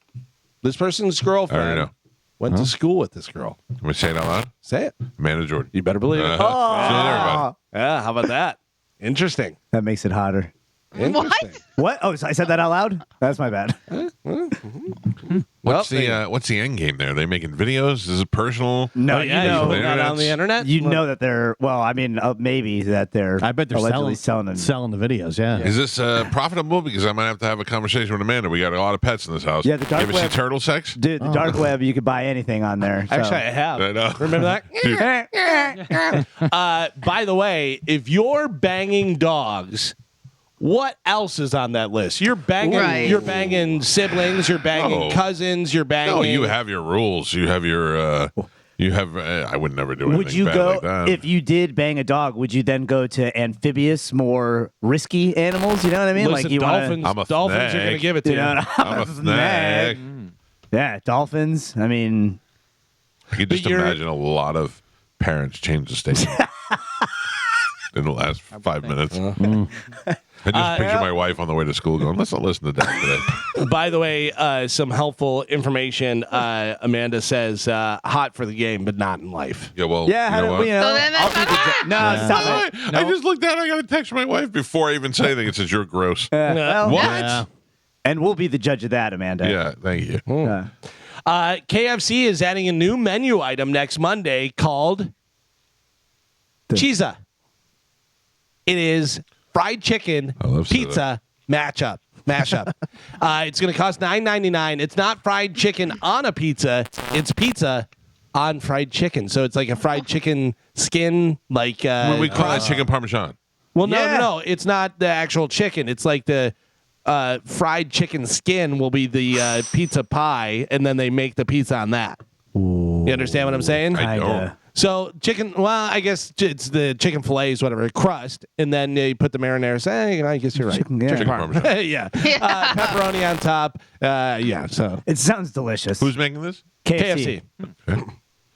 this person's I already girlfriend know. went to school with this girl. Can we say it out loud? Say it. Amanda Jordan. You better believe it. See you later, everybody. Yeah, how about that? Interesting. That makes it hotter. Interesting. What? Oh, so I said that out loud? That's my bad. What's Well, what's the end game there? Are they making videos? Is it personal? No, Oh, you yeah, you know, put that on the internet? you know that they're. Well, I mean, maybe that they're. I bet they're allegedly selling selling them. the videos. Yeah. Is this profitable? Because I might have to have a conversation with Amanda. We got a lot of pets in this house. Yeah, the dark You ever see web- turtle sex? Dude, the dark web, you could buy anything on there. So. Actually, I have. I know. Remember that? By the way, if you're banging dogs, what else is on that list? You're banging. Right. You're banging siblings. You're banging No. cousins. You're banging. No, you have your rules. You have your. You have. I would never do anything Would you bad go like that. if you did bang a dog? Would you then go to amphibious, more risky animals? You know what I mean? Listen, like you dolphins. I'm a Dolphins are snake. going to give it to you. know, I'm a snake. Yeah, dolphins. I mean, I could just But you're- imagine a lot of parents change the station in the last 5 minutes. I just picture my wife on the way to school going, let's not listen to Dad today. By the way, some helpful information. Amanda says hot for the game, but not in life. Yeah, well, yeah. you How know do what? we know? So then that's I'll be the ju- no, stop By it. the way, I just looked down. I got a text from my wife before I even say anything. It says you're gross. Well, What? Yeah. and we'll be the judge of that, Amanda. Yeah, thank you. KFC is adding a new menu item next Monday called Cheesa. It is fried chicken I love pizza mashup. It's going to cost $9.99. It's not fried chicken on a pizza. It's pizza on fried chicken. So it's like a fried chicken skin, like When we call it chicken parmesan. Well, no, Yeah. no, it's not the actual chicken. It's like the fried chicken skin will be the pizza pie, and then they make the pizza on that. You understand what I'm saying? I don't. Kinda. So chicken, well, I guess it's the chicken fillets, whatever, crust, and then you put the marinara. Hey, I guess you're right. Chicken, yeah. Chicken parmesan. yeah. Pepperoni on top. Yeah. So It sounds delicious. Who's making this? KFC.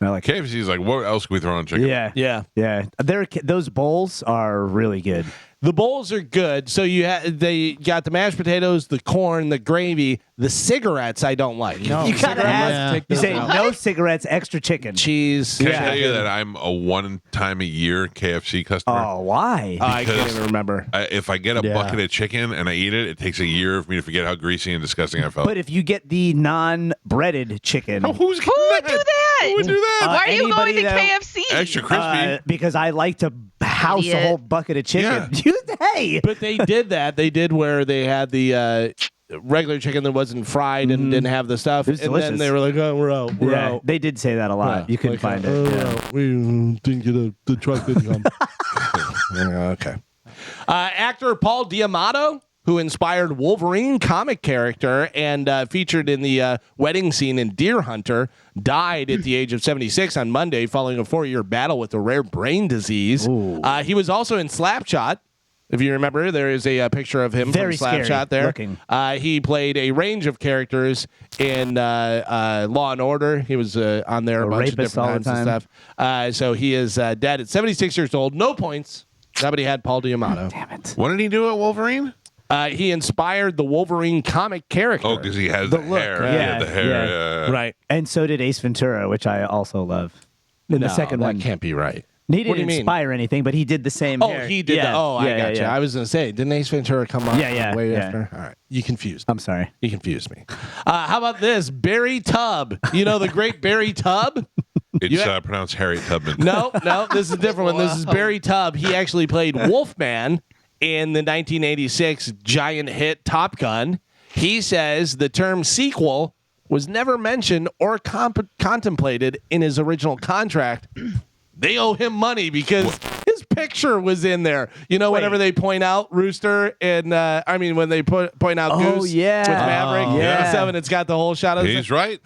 I like it. KFC is like, what else can we throw on chicken? Yeah. Yeah. Yeah. Those bowls are really good. The bowls are good. So they got the mashed potatoes, the corn, the gravy, The cigarettes I don't like. No, You gotta cigarettes, ask. take You those say out. no cigarettes, extra chicken. Cheese. Can I tell you that I'm a one-time-a-year KFC customer? Oh, why? I can't Because even remember. If I get a Yeah. bucket of chicken and I eat it, it takes a year for me to forget how greasy and disgusting I felt. But if you get the non-breaded chicken, Who would do that? Who would do that? Why are you going anybody to that- KFC? Extra crispy. because I like to house a Idiot. whole bucket of chicken. Hey, But they did that. They did where they had the regular chicken that wasn't fried and didn't have the stuff. It was and then delicious. they were like, "Oh, we're out. We're yeah, out." they did say that a lot. You couldn't find it. Yeah. We didn't get the truck didn't come. Okay. Actor Paul Diamato, who inspired Wolverine comic character and featured in the wedding scene in Deer Hunter, died at the age of 76 on Monday following a 4-year battle with a rare brain disease. He was also in Slapshot. If you remember, there is a picture of him Very from scary Slapshot there. looking. He played a range of characters in Law and Order. He was on there a bunch of rapist different all the times and stuff. So he is dead at 76 years old. No points. Nobody had Paul Diamato. Damn it. What did he do at Wolverine? He inspired the Wolverine comic character. Oh, because he has the look, hair. yeah, The hair. yeah. Yeah. Right. And so did Ace Ventura, which I also love. In the second that one, can't be right. he What do you didn't mean? inspire anything, but he did the same. Oh, hair. he did. Yeah. I yeah, got you. yeah. I was going to say, didn't Ace Ventura come on Yeah, way yeah. after? All right. You confused me. I'm sorry. You confused me. How about this? Barry Tubb. You know the great Barry Tubb? It's pronounced Harry Tubman. No, this is a different one. This is Barry Tubb. He actually played Wolfman in the 1986 giant hit Top Gun. He says the term sequel was never mentioned or contemplated in his original contract. They owe him money because his picture was in there. You know, whenever they point out Rooster and when they point out Oh, Goose yeah. with Maverick, Oh, yeah. and stuff, and it's got the whole shot of He's right.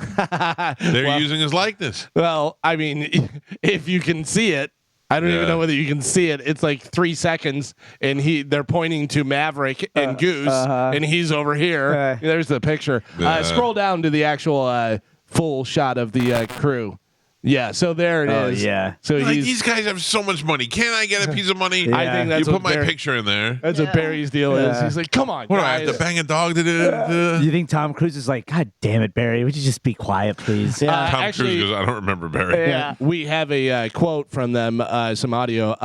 They're using his likeness. Well, I mean, if you can see it, I don't even know whether you can see it. It's like 3 seconds, and they're pointing to Maverick and Goose, and he's over here. There's the picture. Scroll down to the actual full shot of the crew. Yeah, so there it is. yeah. So Like, these guys have so much money. Can't I get a piece of money? I think that's you what put my Barry- picture in there. That's what Barry's deal is. He's like, come on, What do I guys. have to bang a dog to do? You think Tom Cruise is like, God damn it, Barry? Would you just be quiet, please? Tom actually- Cruise goes, I don't remember Barry. Yeah. We have a quote from them, some audio.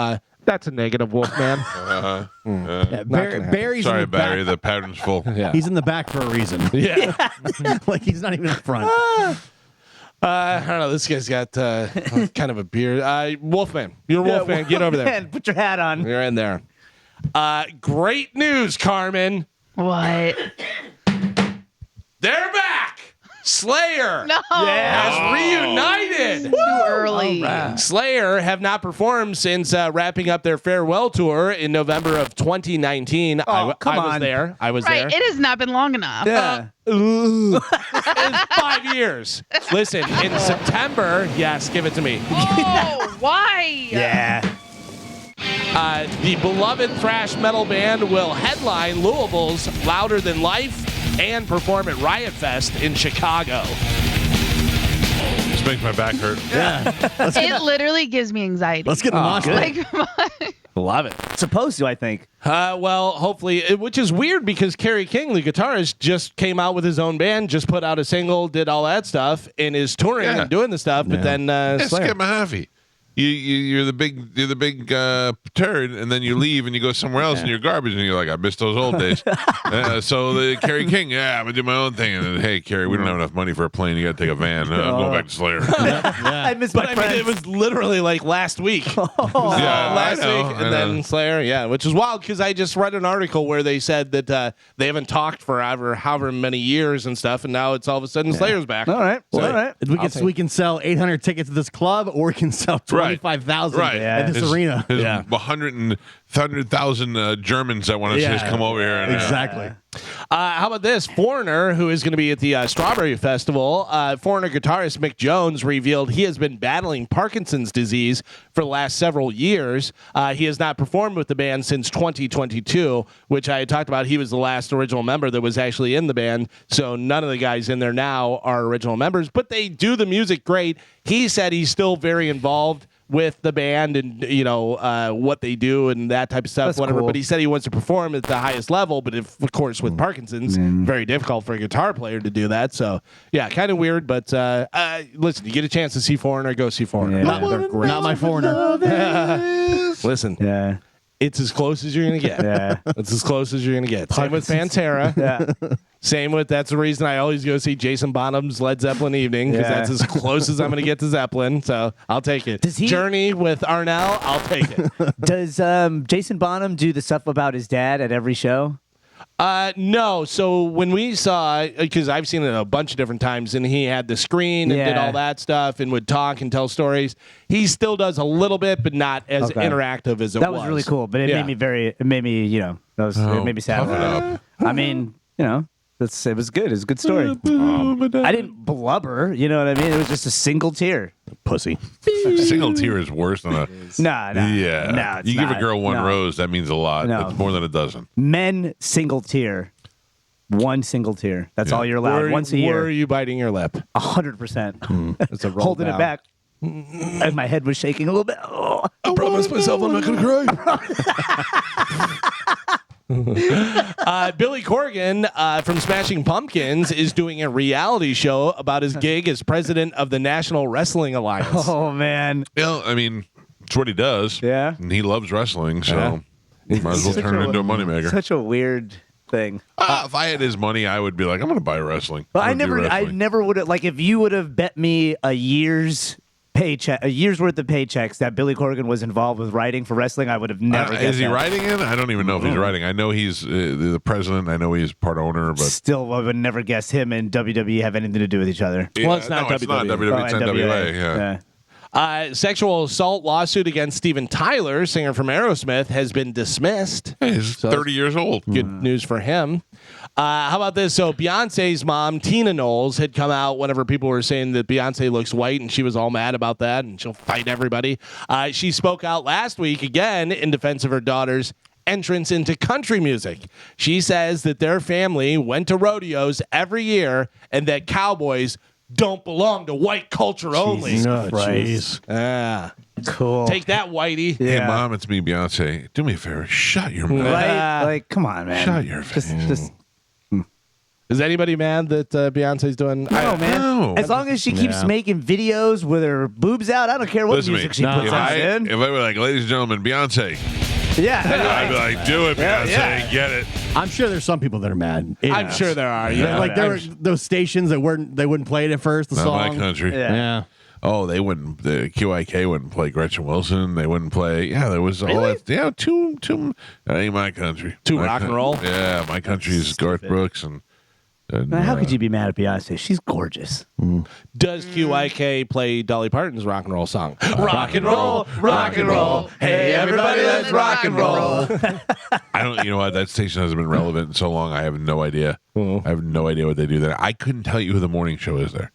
That's a negative, Wolfman. Barry's in Sorry, the Barry. back. The pattern's full. Yeah. He's in the back for a reason. Yeah. Like he's not even in front. I don't know. This guy's got kind of a beard. Wolfman. You're Wolfman. Get over there. Man, put your hat on. You're in there. Great news, Carmen. What? They're back. Slayer No. has reunited. Too early. Slayer have not performed since wrapping up their farewell tour in November of 2019. I come was on. there. I was Right. there. It has not been long enough. Yeah. It's 5 years. Listen, in September, yes, give it to me. Oh, why? Yeah. The beloved thrash metal band will headline Louisville's Louder Than Life and perform at Riot Fest in Chicago. This makes my back hurt. It literally gives me anxiety. Let's get the mosh pit. Like, come on. Love it. Supposed to, I think. Well, hopefully, which is weird because Kerry King, the guitarist, just came out with his own band, just put out a single, did all that stuff, and is touring Yeah. and doing the stuff. But then Slayer. Skip Mahaffey. You're the big turd, and then you leave and you go somewhere else and you're garbage, and you're like, I miss those old days. So the Kerry King, I'm gonna do my own thing. And then, hey, Kerry, we don't have enough money for a plane. You got to take a van. I'm going back to Slayer. I miss But my I friends. mean, it was literally like last week. Yeah, Last I know, week, I and know. then Slayer, yeah, which is wild because I just read an article where they said that they haven't talked for however many years and stuff, and now it's all of a sudden Slayer's back. All right. Well, all right. We can sell 800 tickets at this club, or we can sell 25,000 Right. at this There's- arena. There's Yeah. 100,000 Germans that want to just come over here. And, Exactly. How about this? Foreigner, who is going to be at the Strawberry Festival, Foreigner guitarist Mick Jones revealed he has been battling Parkinson's disease for the last several years. He has not performed with the band since 2022, which I had talked about. He was the last original member that was actually in the band, so none of the guys in there now are original members, but they do the music great. He said he's still very involved with the band and what they do and that type of stuff, That's whatever. cool. But he said he wants to perform at the highest level. But of course, with Parkinson's, very difficult for a guitar player to do that. So yeah, kind of weird. But listen, you get a chance to see Foreigner, go see Foreigner. Yeah. They're great. Not my Foreigner. Listen, Yeah. it's as close as you're gonna get. Yeah. It's as close as you're gonna get. Same with Pantera. Yeah. Same with, that's the reason I always go see Jason Bonham's Led Zeppelin Evening, because Yeah. that's as close as I'm going to get to Zeppelin. So I'll take it. Does he- Journey with Arnell, I'll take it. Does Jason Bonham do the stuff about his dad at every show? No. So when we saw, because I've seen it a bunch of different times, and he had the screen and did Yeah. all that stuff and would talk and tell stories. He still does a little bit, but not as Okay. interactive as it That was. was really cool, but it Yeah. made me, it made me sad. puff it up. I mean, it was good. It was a good story. I didn't blubber, you know what I mean? It was just a single tear. Pussy. Single tear is worse than a. No. Yeah. No, it's you give a not. girl one No. rose, that means a lot. No. That's more than a dozen. Men, single tear. One single tear. That's all you're allowed once a Were year. you biting your lip? 100%. It's a roll Holding down. it back. And my head was shaking a little bit. Oh. I promised myself I'm not going to cry. Billy Corgan from Smashing Pumpkins is doing a reality show about his gig as president of the National Wrestling Alliance. Oh, man. I mean, it's what he does. Yeah. And he loves wrestling, so might as well turn it into a moneymaker. Such a weird thing. If I had his money, I would be like, I'm going to buy wrestling. But I I'm gonna do never wrestling. would have, like, if you would have bet me a year's worth of paychecks that Billy Corgan was involved with writing for wrestling, I would have never guessed Is he that. writing it? I don't even know if he's writing. I know he's the president. I know he's part owner, but Still, I would never guess him and WWE have anything to do with each other. Well, it's not no, it's not WWE. WWE. It's Oh, NWA. Yeah. Sexual assault lawsuit against Steven Tyler, singer from Aerosmith, has been dismissed. Hey, he's 30 years old. Good news for him. How about this? So Beyonce's mom, Tina Knowles, had come out whenever people were saying that Beyonce looks white, and she was all mad about that, and she'll fight everybody. She spoke out last week again in defense of her daughter's entrance into country music. She says that their family went to rodeos every year and that cowboys don't belong to white culture only. Oh, jeez. Ah. Cool. Take that, Whitey. Hey, Yeah. Mom, it's me, Beyonce. Do me a favor. Shut your mouth. Right? Like, come on, man. Shut your face. Just Is anybody mad that Beyonce's doing? no, man. No. As long as she keeps Yeah. making videos with her boobs out, I don't care what Listen to me. music she No. puts If out I in. were like, ladies and gentlemen, Beyonce, Yeah. I'd be like, do it, Yeah, Beyonce. yeah. Get it. I'm sure there's some people that are mad. I'm sure there are. Yeah. Like there were those stations that they wouldn't play it at first. The Not song. my country. Yeah. Yeah. Oh, they wouldn't. The QIK wouldn't play Gretchen Wilson. They wouldn't play. Yeah, there was all that. Yeah, too. That ain't my country. Too My rock and roll? Yeah, my country is Garth Brooks and. Now, how could you be mad at Beyonce? She's gorgeous. Does QIK play Dolly Parton's rock and roll song? Rock and roll, rock and roll. Hey, everybody, let's rock and roll. I don't. You know what? That station hasn't been relevant in so long. I have no idea. I have no idea what they do there. I couldn't tell you who the morning show is there.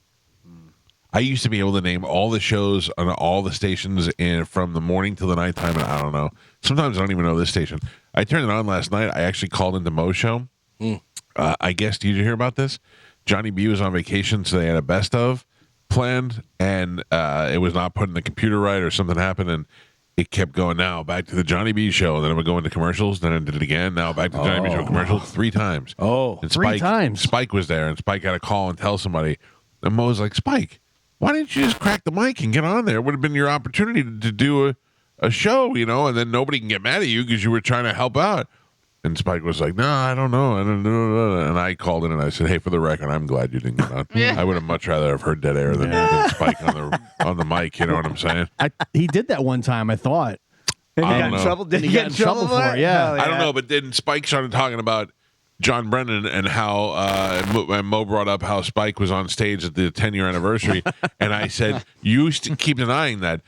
I used to be able to name all the shows on all the stations from the morning till the nighttime, and I don't know. Sometimes I don't even know this station. I turned it on last night. I actually called into Mo's show. I guess, did you hear about this? Johnny B was on vacation, so they had a best of planned, and it was not put in the computer right, or something happened, and it kept going. Now back to the Johnny B show, and then it would go into commercials. Then it did it again. Now back to the Johnny B show commercials 3 times. Oh, and 3 times. Spike was there, and Spike had to call and tell somebody. And Mo was like, Spike, why didn't you just crack the mic and get on there? It would have been your opportunity to do a show, and then nobody can get mad at you because you were trying to help out. And Spike was like, no, I don't know. And I called in and I said, hey, for the record, I'm glad you didn't get on. Yeah. I would have much rather have heard dead air than Spike on the mic. You know what I'm saying? He did that one time, I thought. And I he got don't in know. trouble. Did He he got get in in trouble trouble for it, yeah. Hell I don't know, but then Spike started talking about John Brennan and how and Mo brought up how Spike was on stage at the 10-year anniversary, and I said, you keep denying that.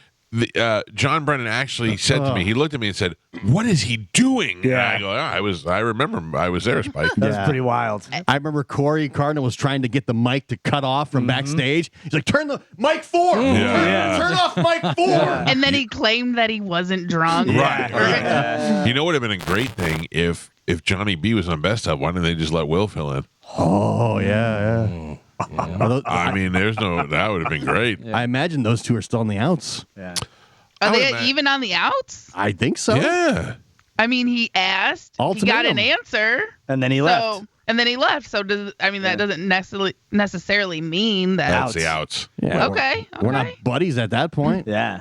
John Brennan actually said to me, he looked at me and said, what is he doing? Yeah. And I go, I remember I was there, Spike. That was Yeah. pretty wild. I remember Corey Cardinal was trying to get the mic to cut off from backstage. He's like, turn the mic 4. Yeah. Turn off mic 4. And then he claimed that he wasn't drunk. Right. You know what would have been a great thing if Johnny B was on Best Of? Why didn't they just let Will fill in? Oh, yeah. I mean, that would have been great. I imagine those two are still on the outs. Yeah. Are I would they imagine- even on the outs? I think so. Yeah. I mean, he asked. He got Ultimatum. an answer. And then he left. And then he left. So that doesn't necessarily mean that. That's the outs. Yeah, Okay. We're not Okay. buddies at that point. Yeah.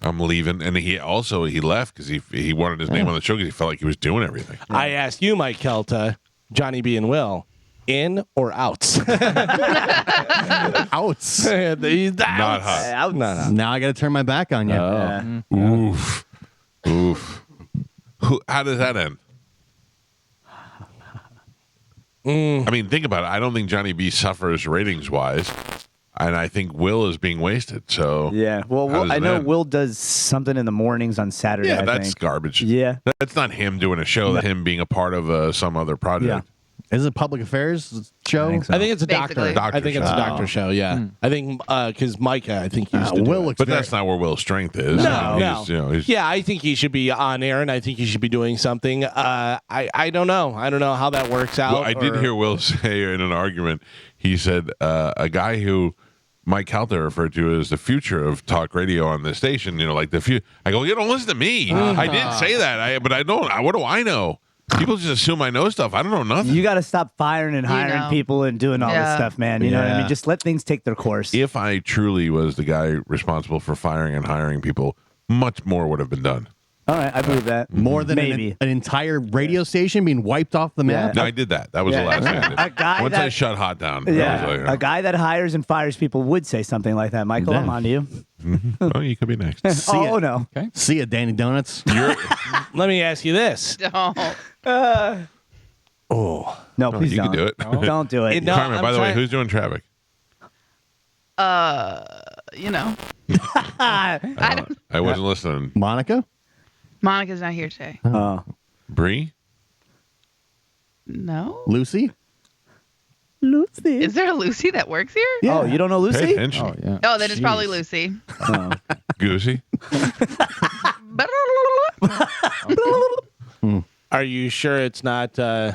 I'm leaving, and he left because he wanted his name on the show because he felt like he was doing everything. I asked you, Mike Calta, Johnny B and Will, in or outs? Outs. Not hot. Out. No. Now I got to turn my back on you. Yeah. Oof. How does that end? I mean, think about it. I don't think Johnny B suffers ratings wise, and I think Will is being wasted. So Yeah. Well, How does I it know end? Will does something in the mornings on Saturday. yeah, I that's think. garbage. Yeah. That's not him doing a show. That's him being a part of some other project. Is it public affairs show? I think so. I think it's a Basically. doctor. I think it's a show. doctor show. Yeah. I think because Micah, I think used to do Will it. looks But very- that's not where Will's strength is. No. He's, Yeah, I think he should be on air, and I think he should be doing something. I don't know. I don't know how that works out. Well, I did hear Will say in an argument, he said a guy who Mike Calta referred to as the future of talk radio on this station, like the future. I go, you don't listen to me. I did say that, but I don't. What do I know? People just assume I know stuff. I don't know nothing. You got to stop firing and hiring know. people and doing all this Yeah. stuff, man. You know what I Yeah. mean? Just let things take their course. If I truly was the guy responsible for firing and hiring people, much more would have been done. All right, I believe that. More than Maybe. an entire radio station being wiped off the map. No, I did that. That was the Yeah. last thing I did. A guy Once I that- shut Hot down, I Yeah, was like, a guy that hires and fires people would say something like that. Michael, I'm Yeah. on to you. oh, you could be next. See Oh, ya. no. See ya, Danny Donuts. Let me ask you this. Don't. No, please you don't. can do it. Don't do it. No, Carmen, I'm by the way, trying- who's doing traffic? You know. Ah, I don't, I wasn't listening. Monica? Monica's not here today. oh. Bree? No. Lucy? Lucy. Is there a Lucy that works here? Oh, you don't know Pay Lucy? attention. Oh, yeah. Oh, then it's probably Jeez. Lucy. Oh. Goosey? Are you sure it's not Mr.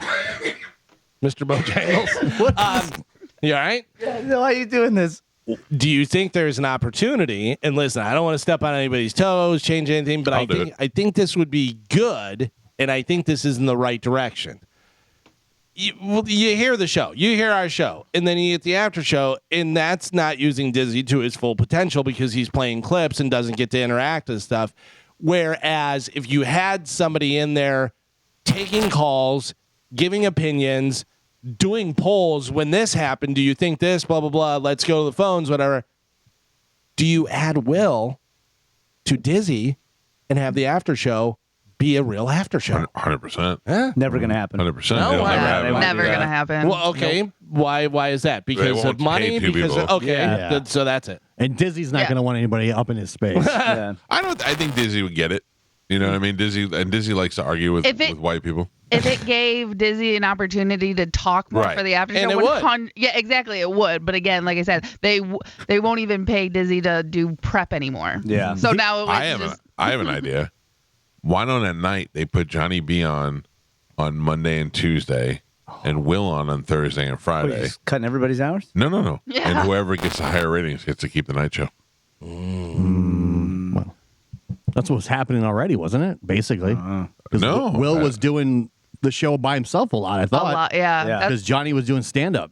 Bojangles? You all right? Why are you doing this? Do you think there's an opportunity? And listen, I don't want to step on anybody's toes, change anything, but I'll do it. I think this would be good, and I think this is in the right direction. You hear the show, you hear our show, and then you get the after show, and that's not using Dizzy to his full potential because he's playing clips and doesn't get to interact and stuff. Whereas if you had somebody in there taking calls, giving opinions, doing polls, when this happened, do you think this, blah, blah, blah, let's go to the phones, whatever. Do you add Will to Dizzy and have the after show be a real after show? 100%. Never going to happen. 100%. No, It'll why never not? happen. They won't Never do gonna that. happen. Well, okay. Why is that? Because won't of money? pay two Because people. okay, Yeah. so that's it. And Dizzy's not Yeah. going to want anybody up in his space. Yeah. I think Dizzy would get it. You know what I mean? Dizzy likes to argue with white people. If it gave Dizzy an opportunity to talk more Right. for the after And show, it would. Yeah, exactly, it would. But again, like I said, they won't even pay Dizzy to do prep anymore. Yeah. So now it was I have an idea. Why don't at night they put Johnny B on Monday and Tuesday, and Will on Thursday and What, Friday? you just cutting everybody's hours? No. Yeah. And whoever gets the higher ratings gets to keep the night show. That's what's happening already, wasn't it? Basically. 'Cause No. Will was doing the show by himself a lot, I a thought. lot. Yeah. Yeah. That's- Because Johnny was doing stand up.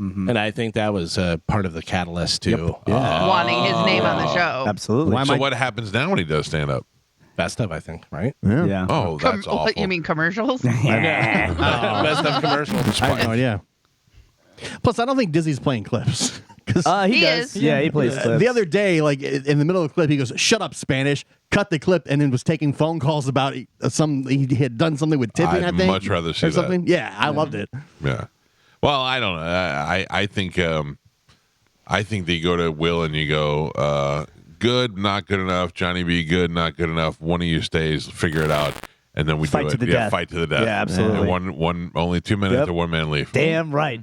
And I think that was part of the catalyst to wanting his name on the show. Absolutely. Why am So I- what happens now when he does stand up? best of, I think, right? Yeah. Oh, that's awful. What you mean commercials? Best of commercials. I have no idea. Plus, I don't think Dizzy's playing clips. 'Cause He He does. is. Yeah, he plays clips. the other day, like in the middle of the clip, he goes, "Shut up, Spanish." Cut the clip, and then was taking phone calls about he had done something with tipping. I'd I think much rather see or that. something. Yeah, I loved it. Yeah. Well, I don't know. I think that you go to Will and you go, good, not good enough. Johnny B, good, not good enough. One of you stays. Figure it out, and then we Fight do to it. the Yeah, death. fight to the death. Yeah, absolutely. And only 2 minutes Yep. or 1 man leave. Damn right.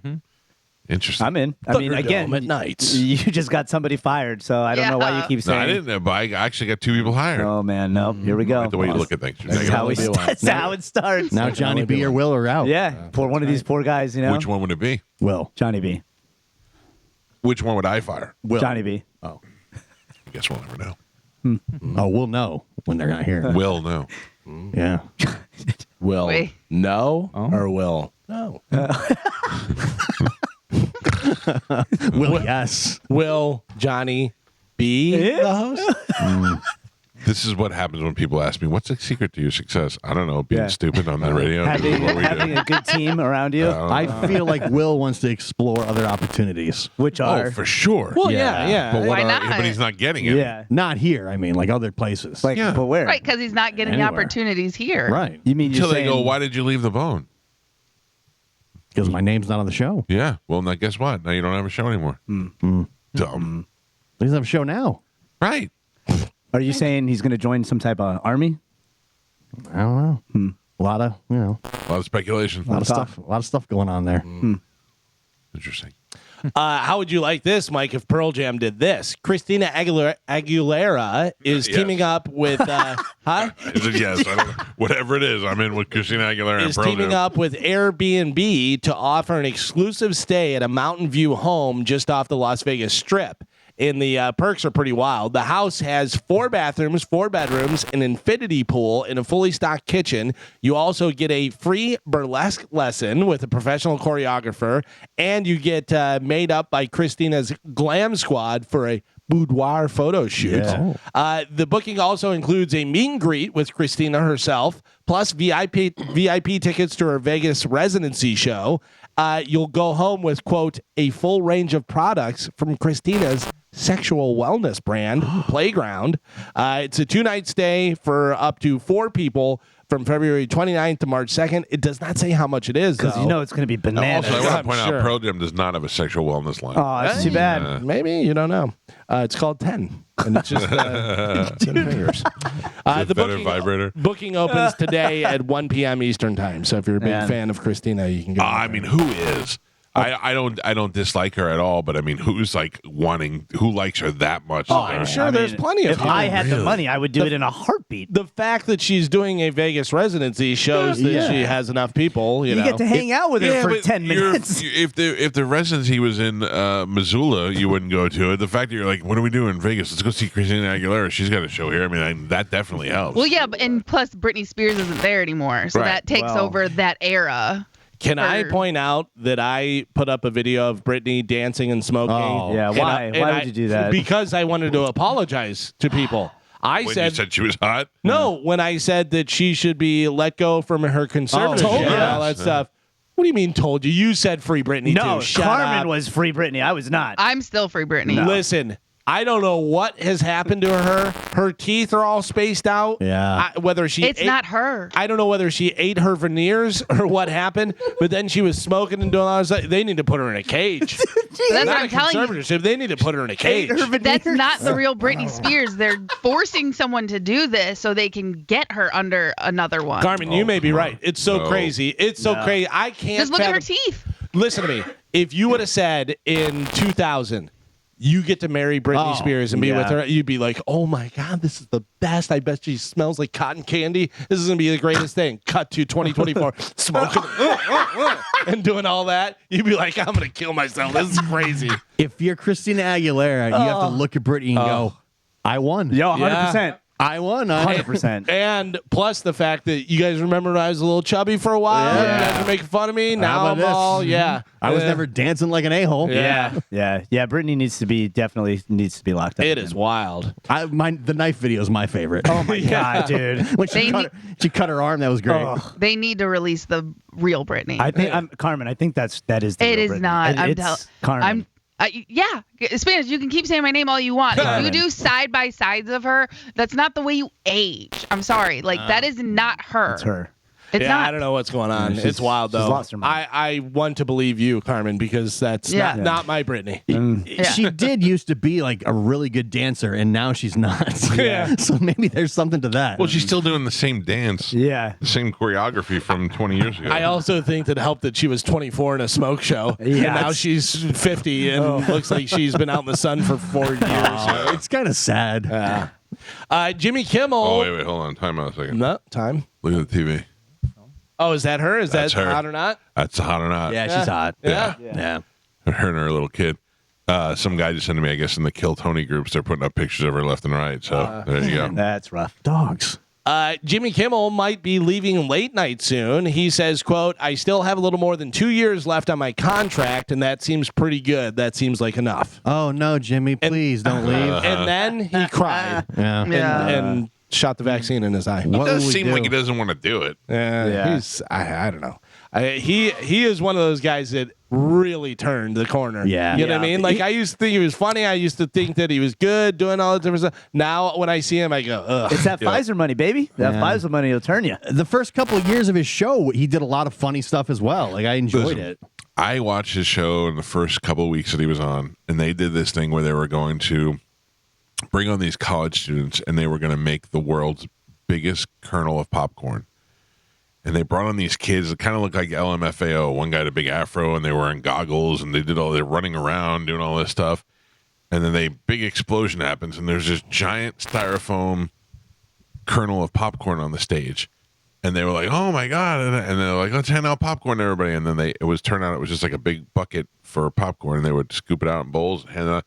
Interesting. I'm in. I mean, Thunderdome again, at nights. you just got somebody fired, so I don't know why you Yeah. keep No, I saying. didn't. But I actually got 2 people hired. Oh man, no. Here we go. Like the way you look at things. That's how, that's how it starts. Now Johnny B or Will are out. Yeah, poor one of these poor guys. You know, Which one would it be? Will. Johnny B. Which one would I fire? Will. Johnny B. I guess we'll never know. Oh, we'll know when they're not here. Will no. Yeah. Will Wait. no or will no? Will, yes. Will Johnny be the host? This is what happens when people ask me, "What's the secret to your success?" I don't know. Being stupid on the radio. Having, What we do. having a good team around you, I feel like Will wants to explore other opportunities. which are Oh, for sure. Well, yeah. But Why not? But he's not getting it. yeah, Not here. I mean, like other places. like Yeah. but where? Right, because he's not getting the Anywhere. opportunities here. Right. You mean Until you're they saying go, "Why did you leave the bone?" Because my name's not on the show. Yeah. Well, now guess what? Now you don't have a show anymore. Dumb. He doesn't have a show now. Right. Are you saying he's going to join some type of army? I don't know. A lot of, A lot of speculation. a lot of stuff. A lot of stuff going on there. Interesting. How would you like this, Mike, if Pearl Jam did this? Christina Aguilera is Yes. teaming up with, huh? Is it yes? I don't know. Whatever it is, I'm in with Christina Aguilera and Is Pearl teaming Jam. up with Airbnb to offer an exclusive stay at a Mountain View home just off the Las Vegas Strip. And the perks are pretty wild. The house has 4 bathrooms, 4 bedrooms, an infinity pool, and a fully stocked kitchen. You also get a free burlesque lesson with a professional choreographer, and you get made up by Christina's glam squad for a boudoir photo shoot. The booking also includes a meet and greet with Christina herself, plus VIP tickets to her Vegas residency show. You'll go home with, quote, a full range of products from Christina's sexual wellness brand, Playground. It's a 2-night stay for up to 4 people from February 29th to March 2nd. It does not say how much it is, Because though. you know it's going to be bananas. Also, I want I'm to point sure. out Pearl Jam does not have a sexual wellness line. Oh, that's too bad. Maybe, you don't know. It's called 10, and it's just 10 fingers. The better vibrator? booking opens today at 1 p.m. Eastern time. So if you're a big Man. fan of Christina, you can go. I mean, who is? I don't dislike her at all, but I mean, who likes her that much? Oh, I'm sure there's plenty of If I people. had the money, I would do it in a heartbeat. The fact that she's doing a Vegas residency shows that she has enough people. You know, get to hang out with her for but 10 minutes. If the residency was in Missoula, you wouldn't go to it. The fact that you're like, what are we doing in Vegas? Let's go see Christina Aguilera. She's got a show here. I mean, that definitely helps. Well, yeah, and plus Britney Spears isn't there anymore, so Right. that takes Wow. over that era. Can I Or- point out that I put up a video of Britney dancing and smoking? Oh. Yeah, And why? and Why would you do that? Because I wanted to apologize to people. I when said, you said she was hot. no, when I said that she should be let go from her conservatorship told and you. all that stuff. What do you mean told you? You said free Britney No, too. Shut Carmen up. was free Britney. I was not. I'm still free Britney. Listen, I don't know what has happened to her. Her teeth are all spaced out. Yeah. Whether she It's ate- not her. I don't know whether she ate her veneers or what happened, but then she was smoking and doing all this. They need to put her in a cage. That's what Not I'm a telling you. conservatorship. They need to put her in a cage. That's not the real Britney Spears. They're forcing someone to do this so they can get her under another one. Carmen, you may be come right. on. It's so No. crazy. It's so crazy. I can't. Just look at her fathom- teeth. Listen to me. If you would have said in 2000, you get to marry Britney Spears and be with her, you'd be like, oh my God, this is the best. I bet she smells like cotton candy. This is going to be the greatest thing. Cut to 2024, smoking and doing all that. You'd be like, I'm going to kill myself. This is crazy. If you're Christina Aguilera, you have to look at Britney and go, I won. Yo, 100%. I won. 100%. And plus the fact that you guys remember when I was a little chubby for a while. Yeah. You guys were making fun of me. Now about I'm this? all, yeah. I was Yeah. never dancing like an a-hole. Yeah. Yeah. Britney needs to be locked up. It is wild. The knife video is my favorite. Oh my God, dude. When They she cut her arm, that was great. They need to release the real Britney. I think Carmen. I think that is. The It real is Britney. not. It's Carmen. Yeah, Spanish. You can keep saying my name all you want. If you do side by sides of her, that's not the way you age. I'm sorry. Like that is not her. It's her. It's yeah, not. I don't know what's going on. she's- It's wild she's though. lost her mind. I want to believe you, Carmen, because that's Yeah. not my Britney. Yeah. She did used to be like a really good dancer, and now she's not. Yeah. So maybe there's something to that. Well, she's still doing the same dance, Yeah. the same choreography from 20 years ago. I also think that helped that she was 24 in a smoke show, and Yeah, now it's- she's 50 and looks like she's been out in the sun for 4 years. It's kind of sad. Jimmy Kimmel. Oh, wait, hold on. Time out a second. No time. Look at the TV. Oh, is that her? Is That's that her. hot or not? That's hot or not. Yeah, she's hot. Yeah. Yeah. Her and her little kid. Some guy just sent to me, I guess, in the Kill Tony groups, they're putting up pictures of her left and right. So there you go. That's rough. Dogs. Jimmy Kimmel might be leaving late night soon. He says, quote, I still have a little more than 2 years left on my contract, and that seems pretty good. That seems like enough. Oh, no, Jimmy, please don't leave. And then he cried Yeah. and shot the vaccine in his eye. It does seem like he doesn't want to do it. Yeah. He's, I don't know. He is one of those guys that really turned the corner. Yeah. You know what I Yeah. mean? Like, I used to think he was funny. I used to think that he was good doing all the different stuff. Now, when I see him, I go, ugh. It's that Pfizer money, baby. That Yeah. Pfizer money will turn you. The first couple of years of his show, he did a lot of funny stuff as well. Like, I enjoyed Listen, it. I watched his show in the first couple of weeks that he was on, and they did this thing where they were going to bring on these college students, and they were going to make the world's biggest kernel of popcorn. And they brought on these kids that kind of looked like LMFAO. One guy had a big afro, and they were wearing goggles, and they're running around doing all this stuff. And then big explosion happens, and there's this giant styrofoam kernel of popcorn on the stage. And they were like, "Oh my god!" And they're like, "Let's hand out popcorn to everybody." And then it was just like a big bucket for popcorn, and they would scoop it out in bowls and hand it out.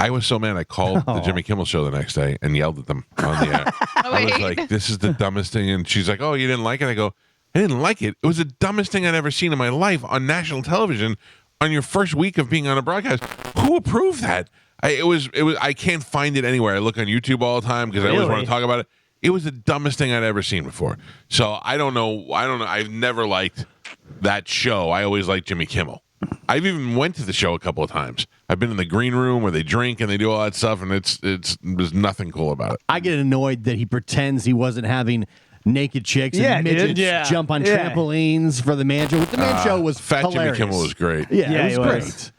I was so mad. I called the Jimmy Kimmel Show the next day and yelled at them on the air. I was like, "This is the dumbest thing." And she's like, "Oh, you didn't like it?" I go, "I didn't like it. It was the dumbest thing I'd ever seen in my life on national television on your first week of being on a broadcast. Who approved that?" It was. I can't find it anywhere. I look on YouTube all the time because I always want to talk about it. It was the dumbest thing I'd ever seen before. So I don't know. I've never liked that show. I always liked Jimmy Kimmel. I've even went to the show a couple of times. I've been in the green room where they drink and they do all that stuff, and there's nothing cool about it. I get annoyed that he pretends he wasn't having naked chicks and midgets jump on trampolines for the man show. The man show was Fat hilarious. Jimmy Kimmel was great. Yeah, it was was. great.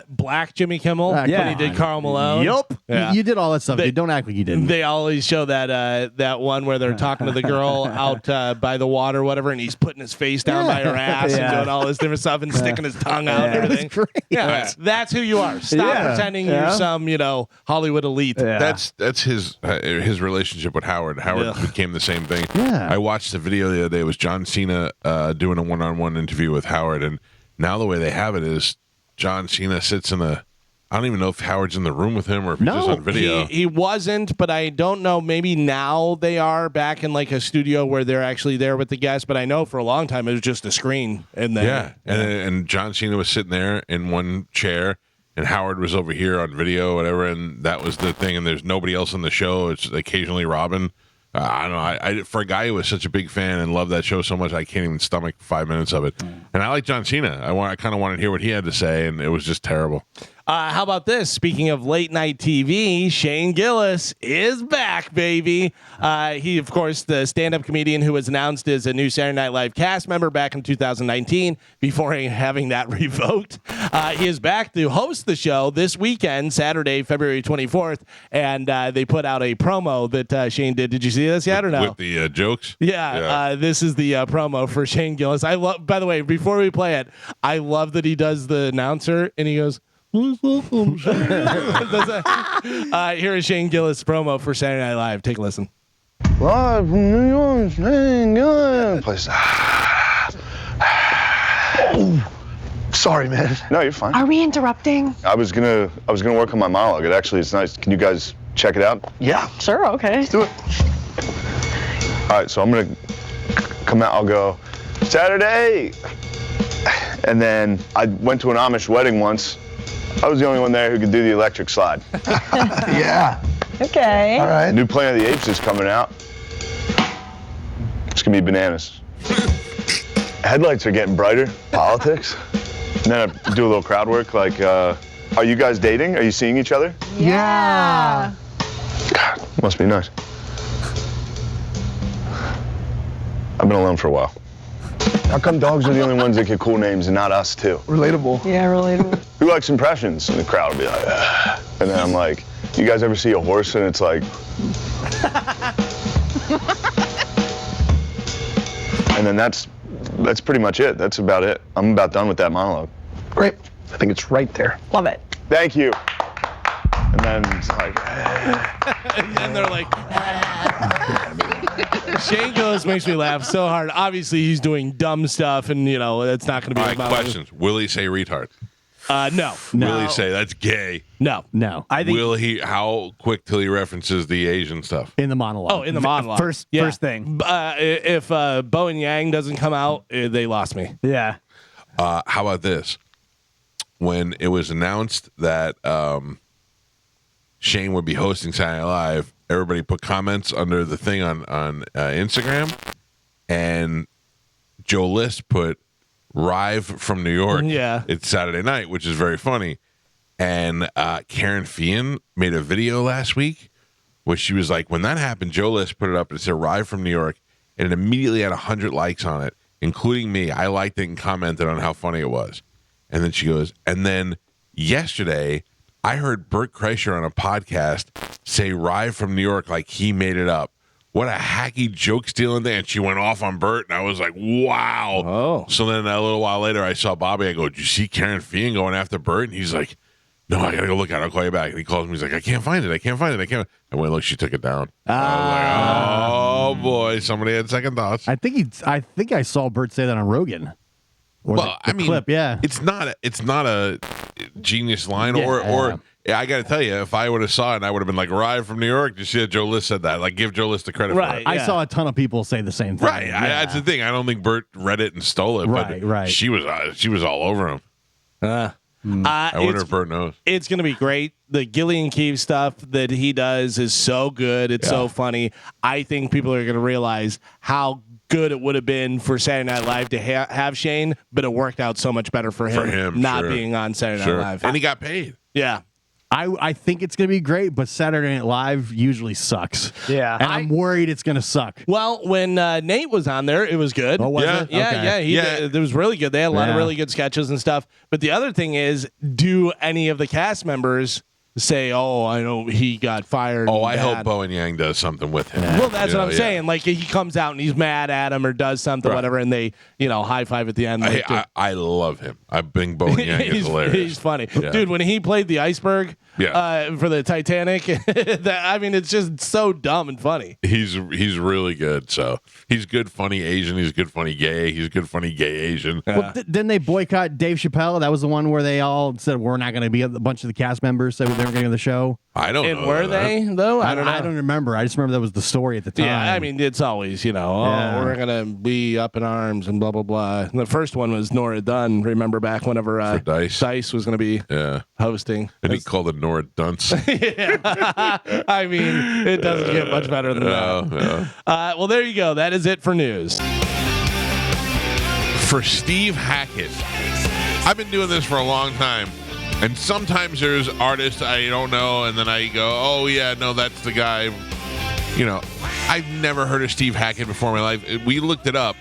Black Jimmy Kimmel when yeah. he did Karl Malone. Yup. Yeah. You did all that stuff. Dude. Don't act like you didn't. They always show that one where they're talking to the girl out by the water, or whatever, and he's putting his face down by her ass and doing all this different stuff and sticking his tongue out and It was everything. great. Yeah, that's who you are. Stop pretending you're some Hollywood elite. That's his relationship with Howard. Howard became the same thing. Yeah. I watched the video the other day. It was John Cena doing a one-on-one interview with Howard, and now the way they have it is John Cena sits in I don't even know if Howard's in the room with him or if he's just on video. He wasn't, but I don't know. Maybe now they are back in like a studio where they're actually there with the guests. But I know for a long time it was just a screen. And then, and John Cena was sitting there in one chair, and Howard was over here on video, whatever, and that was the thing. And there's nobody else in the show. It's occasionally Robin. I don't know. I for a guy who was such a big fan and loved that show so much, I can't even stomach 5 minutes of it. And I like John Cena. I kind of wanted to hear what he had to say, and it was just terrible. How about this? Speaking of late night TV, Shane Gillis is back, baby. He, of course, the stand-up comedian who was announced as a new Saturday Night Live cast member back in 2019 before having that revoked. He is back to host the show this weekend, Saturday, February 24th, and they put out a promo that Shane did. Did you see this yet or no? With the jokes? Yeah. This is the promo for Shane Gillis. I love. By the way, before we play it, I love that he does the announcer and he goes, here is Shane Gillis' promo for Saturday Night Live. Take a listen. Live from New York, Shane Gillis. Place. Sorry, man. No, you're fine. Are we interrupting? I was gonna work on my monologue. It's nice. Can you guys check it out? Yeah. Sure, okay. Let's do it. All right, so I'm gonna come out. I'll go Saturday, and then I went to an Amish wedding once. I was the only one there who could do the electric slide. Yeah. Okay. All right. New Planet of the Apes is coming out. It's gonna be bananas. Headlights are getting brighter. Politics. And then I do a little crowd work. Like, are you guys dating? Are you seeing each other? Yeah. God, must be nice. I've been alone for a while. How come dogs are the only ones that get cool names and not us too? Relatable. Yeah, relatable. Who likes impressions? And the crowd will be like, ah. And then I'm like, you guys ever see a horse and it's like, and then that's pretty much it. That's about it. I'm about done with that monologue. Great. I think it's right there. Love it. Thank you. And then it's like, And they're like, Shane Gillis makes me laugh so hard. Obviously, he's doing dumb stuff, and it's not going to be All right, about questions. Will he say retard? No. Will he say that's gay? No. I think Will he? How quick till he references the Asian stuff? In the monologue. Oh, in the monologue. first thing. If Bo and Yang doesn't come out, they lost me. Yeah. How about this? When it was announced that Shane would be hosting Saturday Night Live, everybody put comments under the thing on Instagram, and Joe List put "Rive from New York." Yeah. It's Saturday night, which is very funny. And Karen Fian made a video last week where she was like, when that happened, Joe List put it up and it said "Rive from New York," and it immediately had 100 likes on it, including me. I liked it and commented on how funny it was. And then she goes, and then yesterday, I heard Bert Kreischer on a podcast say "Rive from New York" like he made it up. What a hacky joke stealing thing. And she went off on Bert, and I was like, wow. Oh. So then a little while later, I saw Bobby. I go, did you see Karen Fian going after Bert? And he's like, no, I got to go look at it. I'll call you back. And he calls me. He's like, I can't find it. I can't find it. I can't. I went, look, she took it down. I was like, oh, boy. Somebody had second thoughts. I think I saw Bert say that on Rogan. Or Well, the I mean, clip, yeah. it's not a genius line, or I got to tell you, if I would have saw it, I would have been like, "Rive from New York." You see that Joe List said that? Like, give Joe List the credit for it. I saw a ton of people say the same thing. Right, that's the thing. I don't think Bert read it and stole it, but Right. she was all over him. I wonder if Bert knows. It's going to be great. The Gillian Keefe stuff that he does is so good. It's so funny. I think people are going to realize how good it would have been for Saturday Night Live to have Shane, but it worked out so much better for him, not sure. being on Saturday Night Live. And he got paid. Yeah. I think it's going to be great, but Saturday Night Live usually sucks. Yeah. And I'm worried it's going to suck. Well, when Nate was on there, it was good. Oh, was Yeah. it? Yeah, Okay. it was really good. They had a lot of Yeah. really good sketches and stuff. But the other thing is, do any of the cast members say, "Oh, I know he got fired"? Oh, and I bad. hope Bo and Yang does something with him. Well, that's You what know, I'm saying. Like he comes out and he's mad at him or does something, whatever, and they, high five at the end. Like, I love him. I think Bo and Yang is hilarious. He's funny, Yeah. dude. When he played the iceberg, for the Titanic, it's just so dumb and funny. He's really good. So he's good, funny Asian. He's good, funny gay. He's good, funny gay Asian. Well, didn't they boycott Dave Chappelle? That was the one where they all said we're not going to be a bunch of the cast members said they weren't going to the show. I don't know. And were they though? I don't know. I don't remember. I just remember that was the story at the time. Yeah, I mean, it's always, we're going to be up in arms and blah, blah, blah. And the first one was Nora Dunn. Remember back whenever For Dice was going to be Yeah. hosting. And he called it Nora Dunce. I mean, it doesn't get much better than that. No. Well, there you go. That is it for news. For Steve Hackett, I've been doing this for a long time. And sometimes there's artists I don't know, and then I go, oh, yeah, no, that's the guy. I've never heard of Steve Hackett before in my life. We looked it up.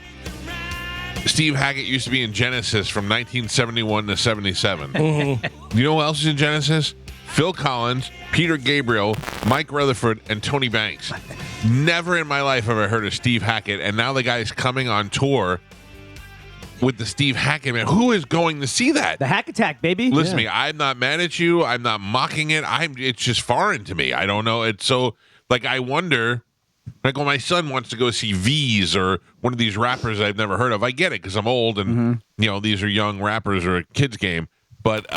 Steve Hackett used to be in Genesis from 1971 to 77. You know who else is in Genesis? Phil Collins, Peter Gabriel, Mike Rutherford, and Tony Banks. Never in my life have I heard of Steve Hackett, and now the guy's coming on tour with the Steve Hackett man. Who is going to see that? The Hack Attack, baby. Listen to me. I'm not mad at you. I'm not mocking it. It's just foreign to me. I don't know. It's so I wonder. Like when my son wants to go see V's or one of these rappers I've never heard of. I get it because I'm old and these are young rappers or a kid's game. But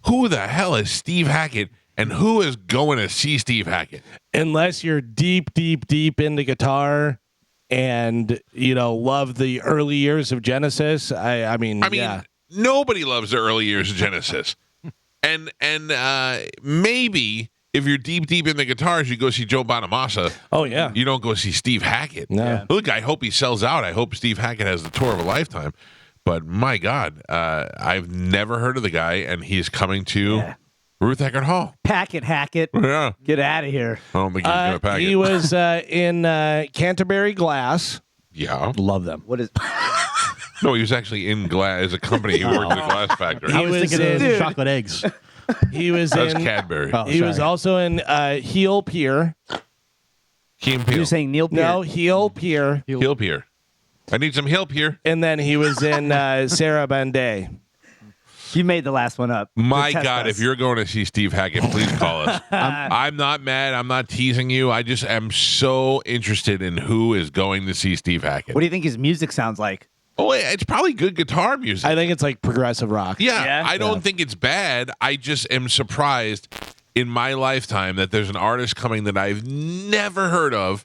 who the hell is Steve Hackett? And who is going to see Steve Hackett? Unless you're deep, deep, deep into guitar and love the early years of Genesis. I mean, yeah. Nobody loves the early years of Genesis. and maybe if you're deep in the guitars, you go see Joe Bonamassa. Oh yeah. You don't go see Steve Hackett. No. Look, I hope he sells out. I hope Steve Hackett has the tour of a lifetime. But my God, I've never heard of the guy, and he's coming to Ruth Eckerd Hall. Pack it, Hackett. Yeah. Get out of here. I don't think he's going to pack He it. was in Canterbury Glass. Yeah. Love them. What is? No, he was actually in glass as a company. He worked in a glass factory. I was thinking in- of chocolate eggs. He was That was in. Cadbury. Oh, He was sorry. also in Heel Pier. Key and Peele. You're saying Neil Peart? No, Heel Pier. Heel Pier. I need some help here. And then he was in Sarah Banday. You made the last one up. My To test God, us. if you're going to see Steve Hackett, please call us. I'm not mad. I'm not teasing you. I just am so interested in who is going to see Steve Hackett. What do you think his music sounds like? Oh, it's probably good guitar music. I think it's like progressive rock. Yeah, I don't think it's bad. I just am surprised in my lifetime that there's an artist coming that I've never heard of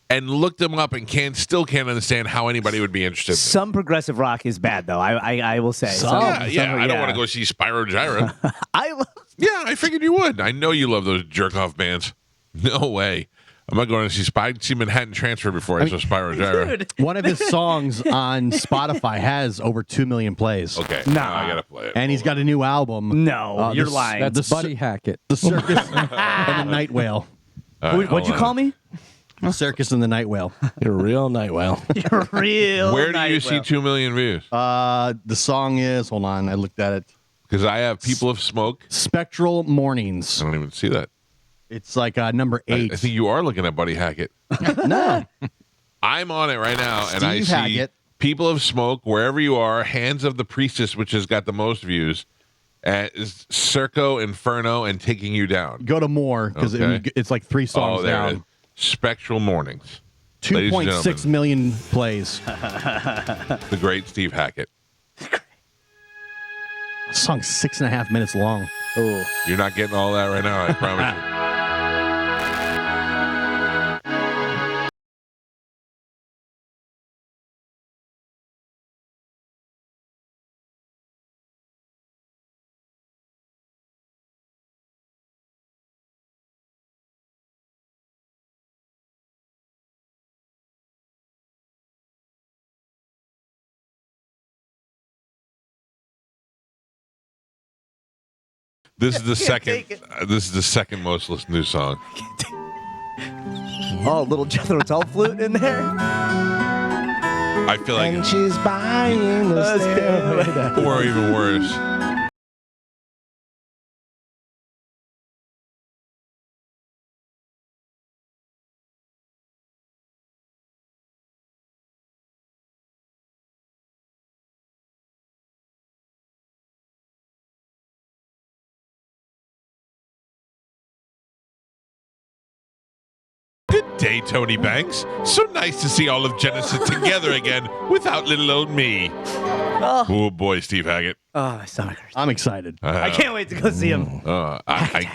and looked them up and still can't understand how anybody would be interested in it. Some progressive rock is bad, though. I will say. I don't want to go see Spyro Gyra. I figured you would. I know you love those jerk-off bands. No way. I'm not going to see Manhattan Transfer before I saw Spyro Gyra. One of his songs on Spotify has over 2 million plays. Okay. Now I got to play it. And he's got a new album. No, you're lying. That's Buddy Hackett. The Circus and the Night Whale. What'd you call me? The Circus and the Night Whale. You're a real night whale. You're real. Where do you see 2 million views? The song is, hold on, I looked at it. Because I have People of Smoke. Spectral Mornings. I don't even see that. It's like number 8. I think you are looking at Buddy Hackett. No. I'm on it right now, and I Steve see Hackett. People of Smoke, Wherever You Are, Hands of the Priestess, which has got the most views, Circo, Inferno, and Taking You Down. Go to more, because it's like 3 songs there it is. down. Spectral Mornings. 2.6 million plays. The great Steve Hackett. The song's 6.5 minutes long. Oh, You're not getting all that right now, I promise you. This is the second. This is the second most listened to song. Oh, little Jethro Tull flute in there. I feel like, And she's buying the stairway. or even worse. Good day, Tony Banks. So nice to see all of Genesis together again without little old me. Oh boy, Steve Hackett. Oh, my stomach hurts. I'm excited. I can't wait to go see him. I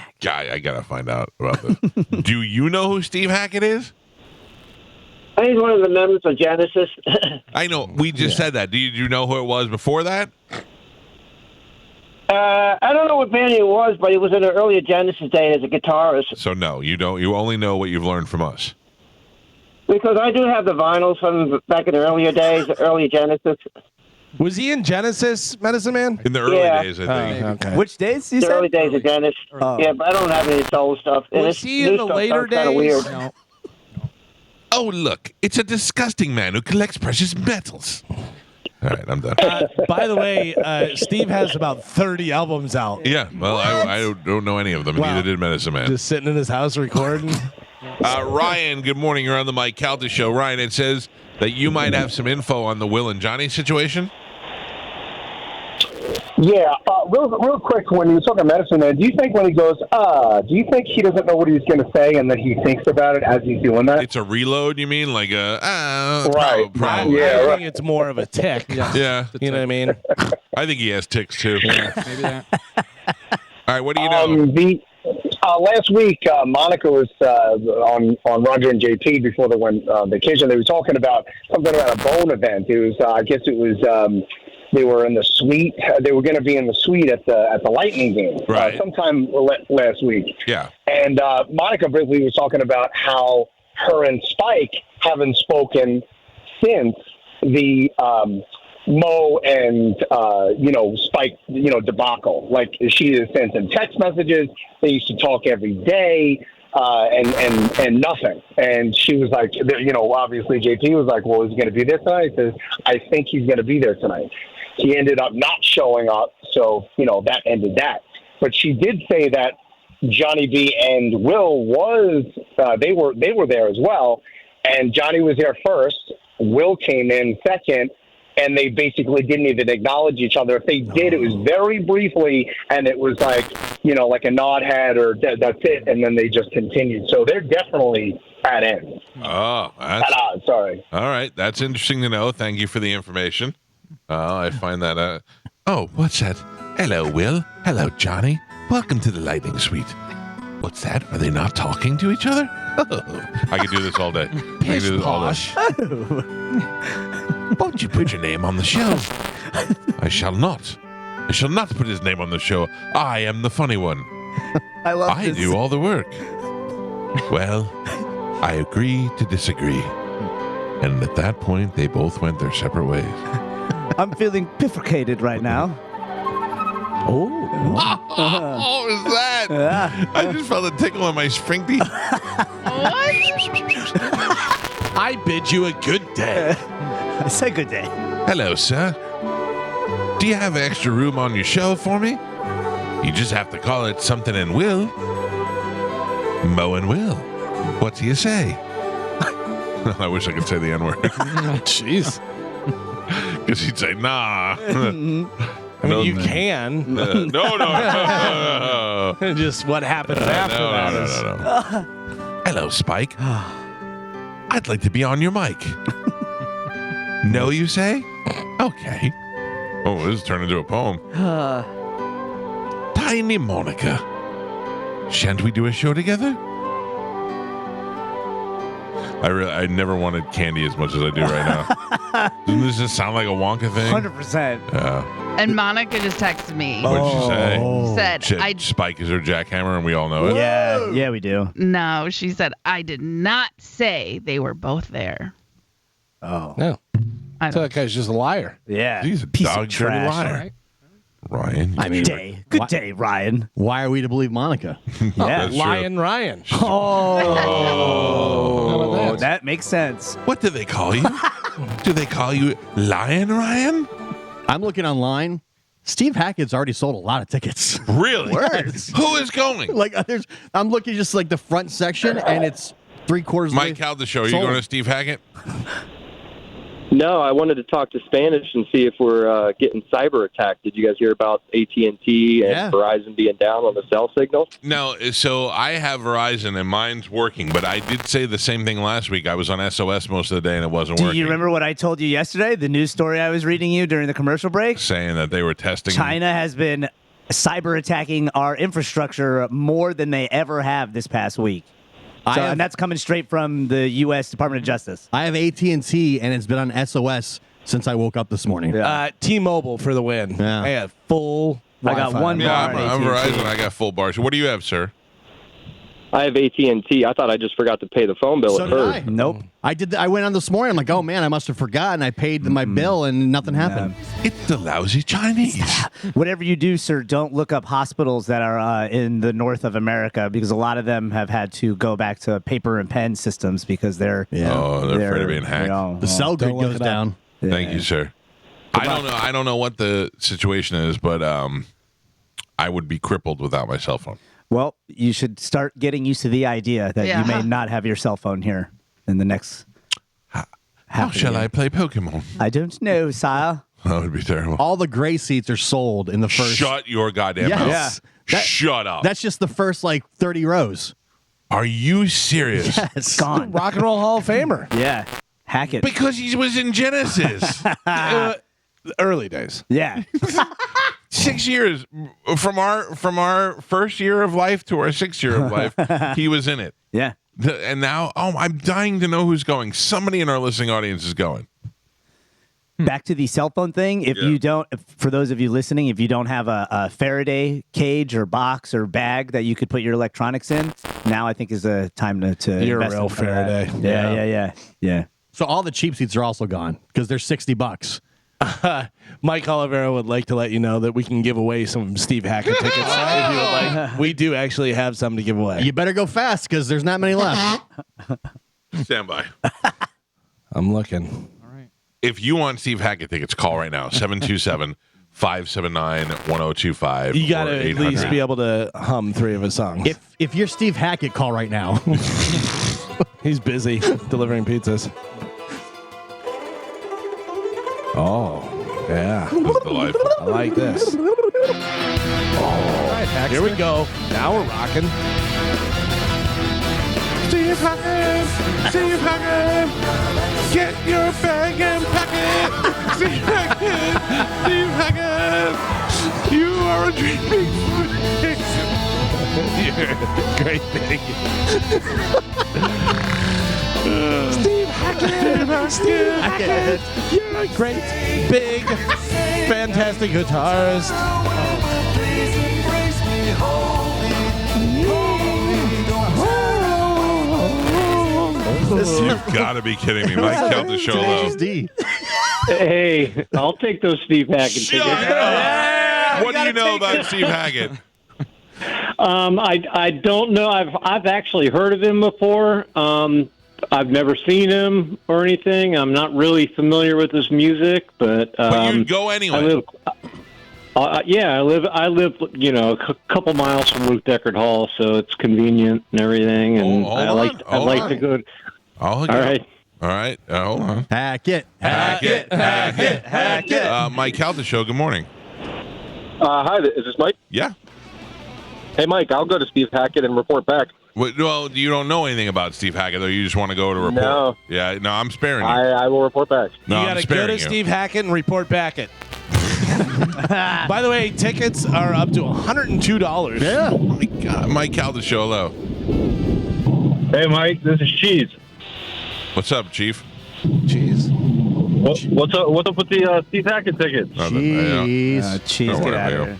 gotta find out about this. Do you know who Steve Hackett is? He's one of the members of Genesis. I know. We just said that. Do you know who it was before that? I don't know what band he was, but he was in an earlier Genesis day as a guitarist. So no, you don't. You only know what you've learned from us. Because I do have the vinyls from back in the earlier days, early Genesis. Was he in Genesis, Medicine Man? In the early days, I think. Okay. Which days you The said? early days of Genesis. Oh. Yeah, but I don't have any soul stuff. And Was this he new in the stuff later sounds kinda days? weird. Oh, look. It's a disgusting man who collects precious metals. All right, I'm done. By the way, Steve has about 30 albums out. Yeah, well, I don't know any of them. Wow. Neither did Medicine Man. Just sitting in his house recording. Ryan, good morning. You're on the Mike Calta Show. Ryan, it says that you might have some info on the Will and Johnny situation. Yeah, real quick, when he was talking Medicine Man, do you think when he goes, do you think he doesn't know what he's going to say and that he thinks about it as he's doing that? It's a reload, you mean? Like a, Right. probably. I think it's more of a tick. Yeah. You know what I mean? I think he has ticks, too. Maybe that. All right, what do you know? Last week, Monica was on Roger and JP before they went on vacation. They were talking about something about a bone event. It was, I guess it was, they were in the suite. They were going to be in the suite at the Lightning game sometime last week. Yeah. And Monica briefly was talking about how her and Spike haven't spoken since the Mo and Spike debacle. Like she has sent him text messages. They used to talk every day. And nothing. And she was like, obviously JP was like, well, is he going to be there tonight? He says, I think he's going to be there tonight. He ended up not showing up. So, that ended that. But she did say that Johnny B and Will they were there as well. And Johnny was there first. Will came in second. And they basically didn't even acknowledge each other. If they did, it was very briefly, and it was like, like a nod head or that's it, and then they just continued. So they're definitely at ends. Oh, that's At odds, sorry. all right. That's interesting to know. Thank you for the information. I find that. Oh, what's that? Hello, Will. Hello, Johnny. Welcome to the Lightning Suite. What's that? Are they not talking to each other? Oh, I could do this all day. I could do this all day. Won't you put your name on the show? I shall not. I shall not put his name on the show. I am the funny one. I love I this. do all the work. Well, I agree to disagree. And at that point, they both went their separate ways. I'm feeling bifurcated right now. Oh, is that? I just felt a tickle in my sphincter. I bid you a good day. I say good day. Hello, sir. Do you have extra room on your show for me? You just have to call it something and Will. Mo and Will. What do you say? I wish I could say the N-word. Jeez. Because he'd say, nah. I mean, you can. No. Just what happens after that is. No. Hello, Spike. I'd like to be on your mic. No, you say? Okay. Oh, this has turned into a poem. Tiny Monica. Shan't we do a show together? I never wanted candy as much as I do right now. Doesn't this just sound like a Wonka thing? 100%. And Monica just texted me. What did she say? Said, Spike is her jackhammer, and we all know it. Yeah, we do. No, she said, I did not say they were both there. Oh. No. I So that guy's just a liar. Yeah. He's a Piece of dog dirty trash. liar. Ryan. I mean, Good day, Ryan. why are we to believe Monica? Yeah. That's true. Lion Ryan. Oh, that makes sense. What do they call you? Do they call you Lion Ryan? I'm looking online. Steve Hackett's already sold a lot of tickets. Really? Words. Who is going? Like I'm looking just like the front section, and it's 3/4. Mike Calta Show. Are you Sold. going to Steve Hackett? No, I wanted to talk to Spanish and see if we're getting cyber attacked. Did you guys hear about AT&T and Verizon being down on the cell signal? No. So I have Verizon, and mine's working. But I did say the same thing last week. I was on SOS most of the day, and it wasn't Do working. you remember what I told you yesterday? The news story I was reading you during the commercial break? Saying that they were testing. China has been cyber attacking our infrastructure more than they ever have this past week. And that's coming straight from the U.S. Department of Justice. I have AT&T, and it's been on SOS since I woke up this morning. T-Mobile for the win. Yeah. I had full I got Wi-Fi. one Yeah, bar. I'm at Verizon. I got full bars. What do you have, sir? I have AT&T. I thought I just forgot to pay the phone bill So at did first. I. Nope. I did. I went on this morning. I'm like, oh man, I must have forgotten. I paid my bill, and nothing happened. It's the lousy Chinese. Whatever you do, sir, don't look up hospitals that are in the north of America because a lot of them have had to go back to paper and pen systems because they're Oh, they're afraid of being hacked. The cell grid look goes it up. down. Thank you, sir. I don't know what the situation is, but I would be crippled without my cell phone. Well, you should start getting used to the idea that Yeah. you may not have your cell phone here in the next. How shall I play Pokemon? I don't know, sire. That would be terrible. All the gray seats are sold in the first. Shut your goddamn Yes. mouth. Yeah. That- Shut up. That's just the first like 30 rows. Are you serious? Yes. Gone. Rock and Roll Hall of Famer. Yeah. Hack it. Because he was in Genesis. The early days. Yeah. 6 years from our first year of life to our 6th year of life, he was in it. Yeah. And now, I'm dying to know who's going. Somebody in our listening audience is going. Back to the cell phone thing. If you don't, for those of you listening, if you don't have a Faraday cage or box or bag that you could put your electronics in, now I think is a time to You're a invest real in some of that. Faraday. Yeah. So all the cheap seats are also gone because they're $60. Mike Olivero would like to let you know that we can give away some Steve Hackett tickets if you would like. We do actually have some to give away. You better go fast because there's not many left. Stand by. I'm looking. If you want Steve Hackett tickets, call right now. 727-579-1025. You got to or at 800. least be able to hum 3 of his songs. If you're Steve Hackett, call right now. He's busy delivering pizzas. Oh, yeah. This is delightful. I like this. Oh, here we go. Now we're rocking. Steve Hackett. Steve Hackett. Get your bag and pack it. Steve Hackett. Steve Hackett. You are a dreaming. You're a great thing. Steve Hackett. Steve Hackett. You're a great, big, fantastic guitarist. You've got to be kidding me. Mike Calta Show low. Hey, I'll take those Steve Hackett tickets. What do you know about Steve Hackett? I don't know. I've actually heard of him before. I've never seen him or anything. I'm not really familiar with his music, but you'd go anyway. I live, I live, a couple miles from Ruth Deckard Hall, so it's convenient and everything. And I like to go. All right. Hold on. Hackett. Mike Calta Show. Good morning. Hi, is this Mike? Yeah. Hey, Mike, I'll go to Steve Hackett and report back. Well, you don't know anything about Steve Hackett, though. You just want to go to report. No. Yeah, no, I'm sparing you. I will report back. No, You got to go to Steve Hackett and report back it. By the way, tickets are up to $102. Yeah. Oh my God. Mike Calta Show, hello. Hey, Mike, this is Cheese. What's up, Chief? Cheese. What's up with the Steve Hackett tickets? Cheese. Cheese, Don't get worry, out of Mayo. here.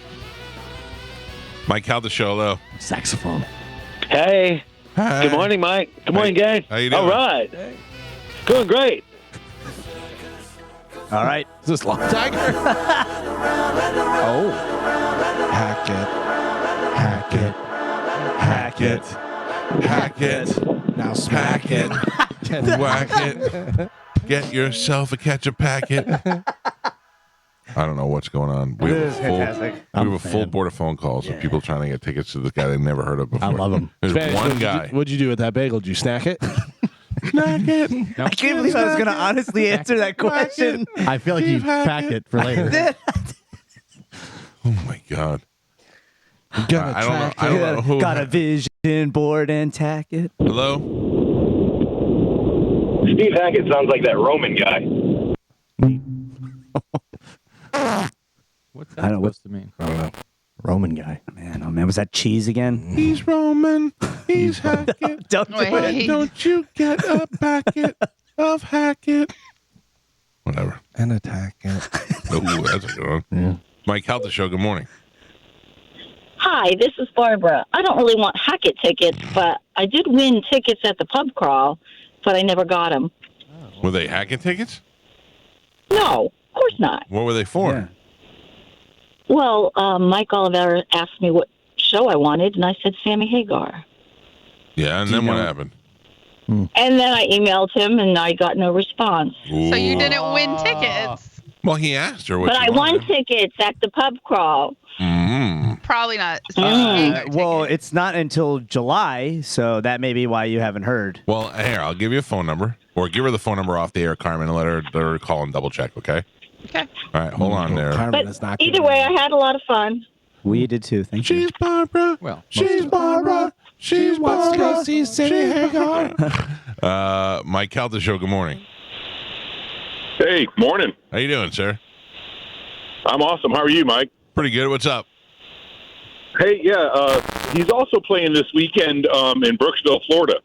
Mike Calta Show, hello. Saxophone. Hey. Hi. Good morning, Mike. Good morning, guys. How you doing? All right. Doing great. All right. Is this Long Tiger? Oh. Hackett. Now smack it. Whack it. Get yourself a ketchup packet. I don't know what's going on. We This have is a fantastic. we have a full board of phone calls of people trying to get tickets to this guy they never heard of before. I love him. There's Spanish, one guy. What'd you do with that bagel? Did you snack it? Snack it. I can't believe I was going to honestly answer that question. I feel like you pack it for later. Oh my God. I don't know. I don't know who. Got a vision board and tack it. Hello. Steve Hackett sounds like that Roman guy. What's I that don't know. supposed to mean? I don't know. Roman guy. Oh man, was that cheese again? He's Roman. He's Hackett. Don't do Wait. it. Don't you get a packet of Hackett? Whatever. And attack it. Oh, that's a good one. Yeah. Mike Calta Show. Good morning. Hi, this is Barbara. I don't really want Hackett tickets, but I did win tickets at the pub crawl, but I never got them. Were they Hackett tickets? No, of course not. What were they for? Yeah. Well, Mike Oliver asked me what show I wanted, and I said Sammy Hagar. Yeah, and then what happened? And then I emailed him, and I got no response. So you didn't win tickets. Well, he asked her what But she I won wanted. tickets at the pub crawl. Probably not. Well, it's not until July, so that may be why you haven't heard. Well, here, I'll give you a phone number, or give her the phone number off the air, Carmen, and let her call and double check, okay? Okay. All right, hold on there. Carmen But is not either way, I had a lot of fun. We did too. Thank you. She's Barbara. Well, She's Barbara. She's wants to go Barbara. see Sammy Hagar. Mike Calta Show, good morning. Hey, morning. How you doing, sir? I'm awesome. How are you, Mike? Pretty good. What's up? Hey, yeah, he's also playing this weekend in Brooksville, Florida.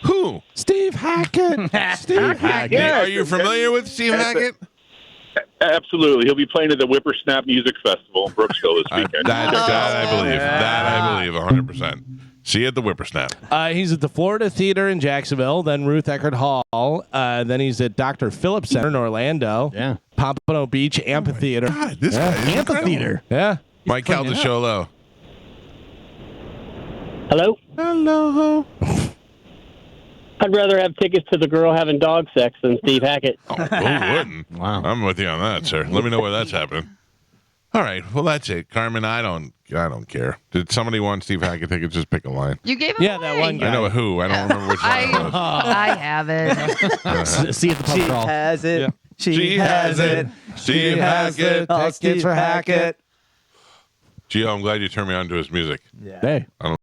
Who? Steve Hackett. Steve Hackett. Yeah, Are you familiar with Steve Hackett? Absolutely. He'll be playing at the Whippersnap Music Festival in Brooksville this weekend. That I believe. That I believe 100%. See you at the Whippersnap. He's at the Florida Theater in Jacksonville, then Ruth Eckerd Hall. Then he's at Dr. Phillips Center in Orlando. Yeah. Pompano Beach Amphitheater. God, this guy is Amphitheater. Yeah. Mike Calta Show, low. Hello? Hello. I'd rather have tickets to the girl having dog sex than Steve Hackett. Oh, who wouldn't? Wow. I'm with you on that, sir. Let me know where that's happening. All right. Well, that's it. Carmen, I don't care. Did somebody want Steve Hackett tickets? Just pick a line. You gave him Yeah, that one guy. I know who. I don't remember which one it was. I have it. See you at the pub She crawl. has it. Yeah. She has it. Steve Hackett. Oh, Steve for Hackett. Gio, I'm glad you turned me on to his music. Yeah. Hey. I don't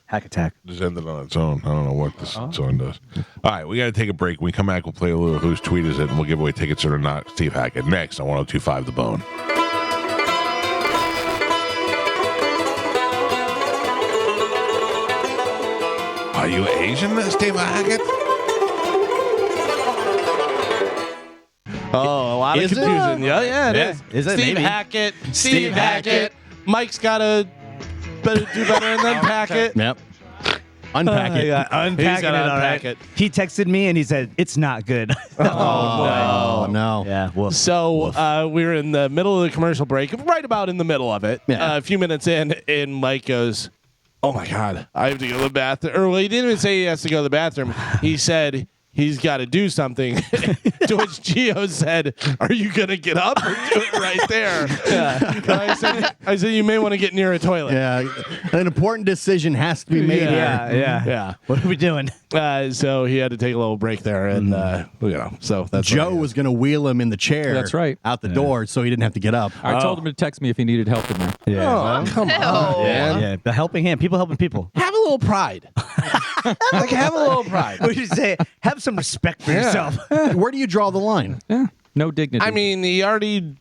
Hack attack. Just ended on its own. I don't know what this song does. All right, we got to take a break. When we come back, we'll play a little Whose Tweet Is It, and we'll give away tickets or not. Steve Hackett next on 102.5 The Bone. Are you Asian, Steve Hackett? Oh, a lot of Is it? confusion. Yeah, it is. Is it? Steve Maybe. Hackett. Steve Hackett. Mike's got to do better and then pack it. Yep. Unpack it. Unpacking He's it, gotta all unpack right. it. He texted me and he said, it's not good. Oh, no. Yeah, well, So we were in the middle of the commercial break, right about in the middle of it. Yeah. A few minutes in, and Mike goes, "Oh my God, I have to go to the bathroom." Or well, he didn't even say he has to go to the bathroom. He said he's got to do something. To which Gio said, "Are you gonna get up or do it right there?" Yeah. I said, "You may want to get near a toilet." Yeah. An important decision has to be made here. Yeah. What are we doing? So he had to take a little break there, and so that's Joe what he was going to wheel him in the chair. That's right. Out the door so he didn't have to get up. I told him to text me if he needed help in there. Oh, come on, man. Yeah, the helping hand. People helping people. Have a little pride. Like, have a little pride. What did you say? Have some respect for yourself. Where do you draw the line? Yeah. No dignity. I mean, he already,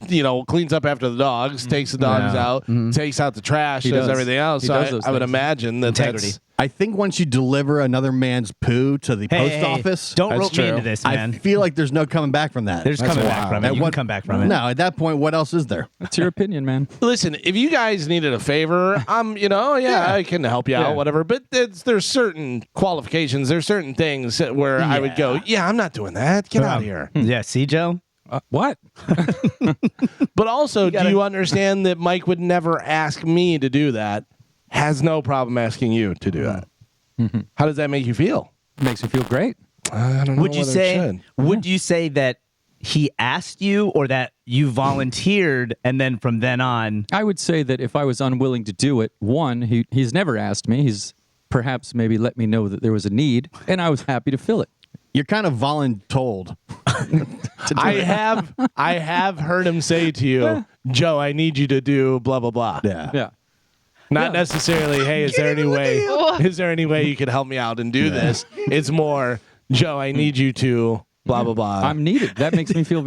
cleans up after the dogs, takes the dogs out, takes out the trash, He does does. everything else. He So does those I would things. imagine that Integrity. that's I think once you deliver another man's poo to the post office, Don't That's rope true. me into this, I man. feel like there's no coming back from that. There's coming back from it. At You what- can come back from it. No, at that point, what else is there? That's your opinion, man. Listen, if you guys needed a favor, I can help you out, Yeah. whatever. But there's certain qualifications. There's certain things where I would go, I'm not doing that. Get out of here. Yeah, see, Joe? What? But also, do you understand that Mike would never ask me to do that? Has no problem asking you to do that. How does that make you feel? Makes me feel great. I don't know. Would you whether it say? should. Would you say that he asked you, or that you volunteered, and then from then on? I would say that if I was unwilling to do it, one, he's never asked me. He's perhaps maybe let me know that there was a need, and I was happy to fill it. You're kind of voluntold. I have heard him say to you, Joe, I need you to do blah blah blah. Yeah. Not necessarily, hey, is there any way you could help me out and do this? It's more, Joe, I need you to blah blah blah. I'm needed. That makes me feel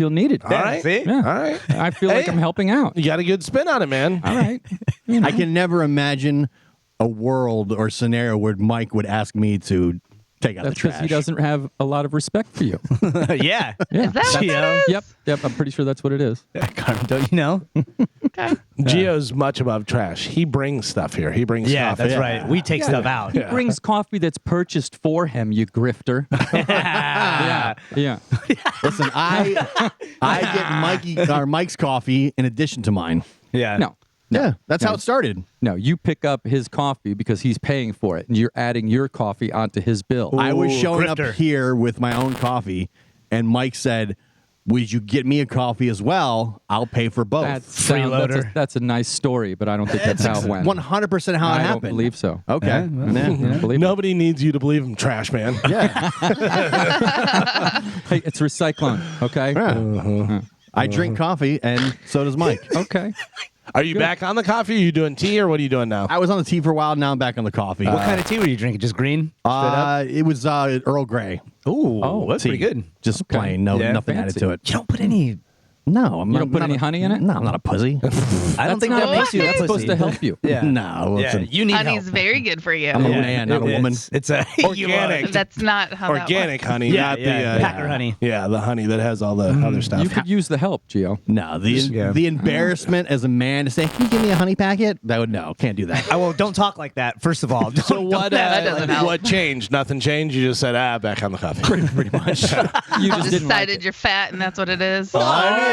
needed. All right. See? Yeah. All right. I feel like Hey. I'm helping out. You got a good spin on it, man. All right. I can never imagine a world or scenario where Mike would ask me to take out That's the because trash. he doesn't have a lot of respect for you. Yeah. Yeah. Is that what that is? Yep. I'm pretty sure that's what it is. Carmen, don't you know? Gio's much above trash. He brings stuff here. He brings Yeah, stuff. that's right. We take stuff out. He brings coffee that's purchased for him, you grifter. Yeah. Listen, I get Mike's coffee in addition to mine. Yeah. No. Yeah, that's how it started. No, you pick up his coffee because he's paying for it, and you're adding your coffee onto his bill. I was Ooh, showing grifter. up here with my own coffee, and Mike said, "Would you get me a coffee as well? I'll pay for both." Freeloader. That's a nice story, but I don't think that's how it went. 100% how it I happened. don't believe so. Okay. I don't believe it. Nobody needs you to believe him, trash man. Yeah. Hey, it's recycling, okay? Yeah. I drink coffee, and so does Mike. Okay. Are you back on the coffee? Are you doing tea, or what are you doing now? I was on the tea for a while. Now I'm back on the coffee. What kind of tea were you drinking? Just green? Straight up? It was Earl Grey. Ooh, Oh, that's pretty good. Just plain, no Yeah, nothing fancy. added to it. You don't put any. No, I'm You not, don't put not any a- honey in it? No, I'm not a pussy. I don't think not that makes you a That's supposed pussy. to help you. Yeah. No, Yeah, listen. you need Honey's help. very good for you. I'm a man, not a woman. It's a Organic. That's not how Organic honey, Yeah, not yeah, the Packer honey. Yeah, the honey that has all the other stuff. You could use the help, Gio. No, the embarrassment as a man to say, "Can you give me a honey packet?" That would can't do that. Well, don't talk like that. First of all, So what? that doesn't help. What changed? Nothing changed. You just said, back on the coffee. Pretty much. You just didn't like Decided it. you're fat, and that's what it is.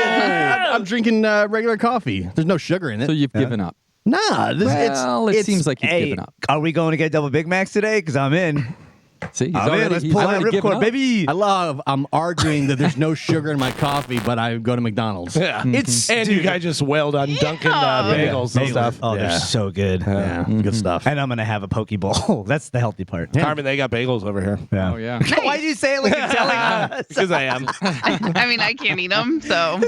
I'm drinking regular coffee. There's no sugar in it. So you've given up. Nah, Well, it seems like you've Hey, given up. are we going to get double Big Macs today? Because I'm in. See, he's I'm in. already, Let's he's pull that already given ripcord, up. baby. I'm arguing that there's no sugar in my coffee, but I go to McDonald's. Yeah, It's and you guys just wailed on Dunkin' bagels and stuff. Oh, they're so good. Yeah, good stuff. And I'm going to have a poke bowl. That's the healthy part. Carmen, they got bagels over here. Oh, yeah. Why do you say it like you're telling us? Because I am. I mean, I can't eat them, so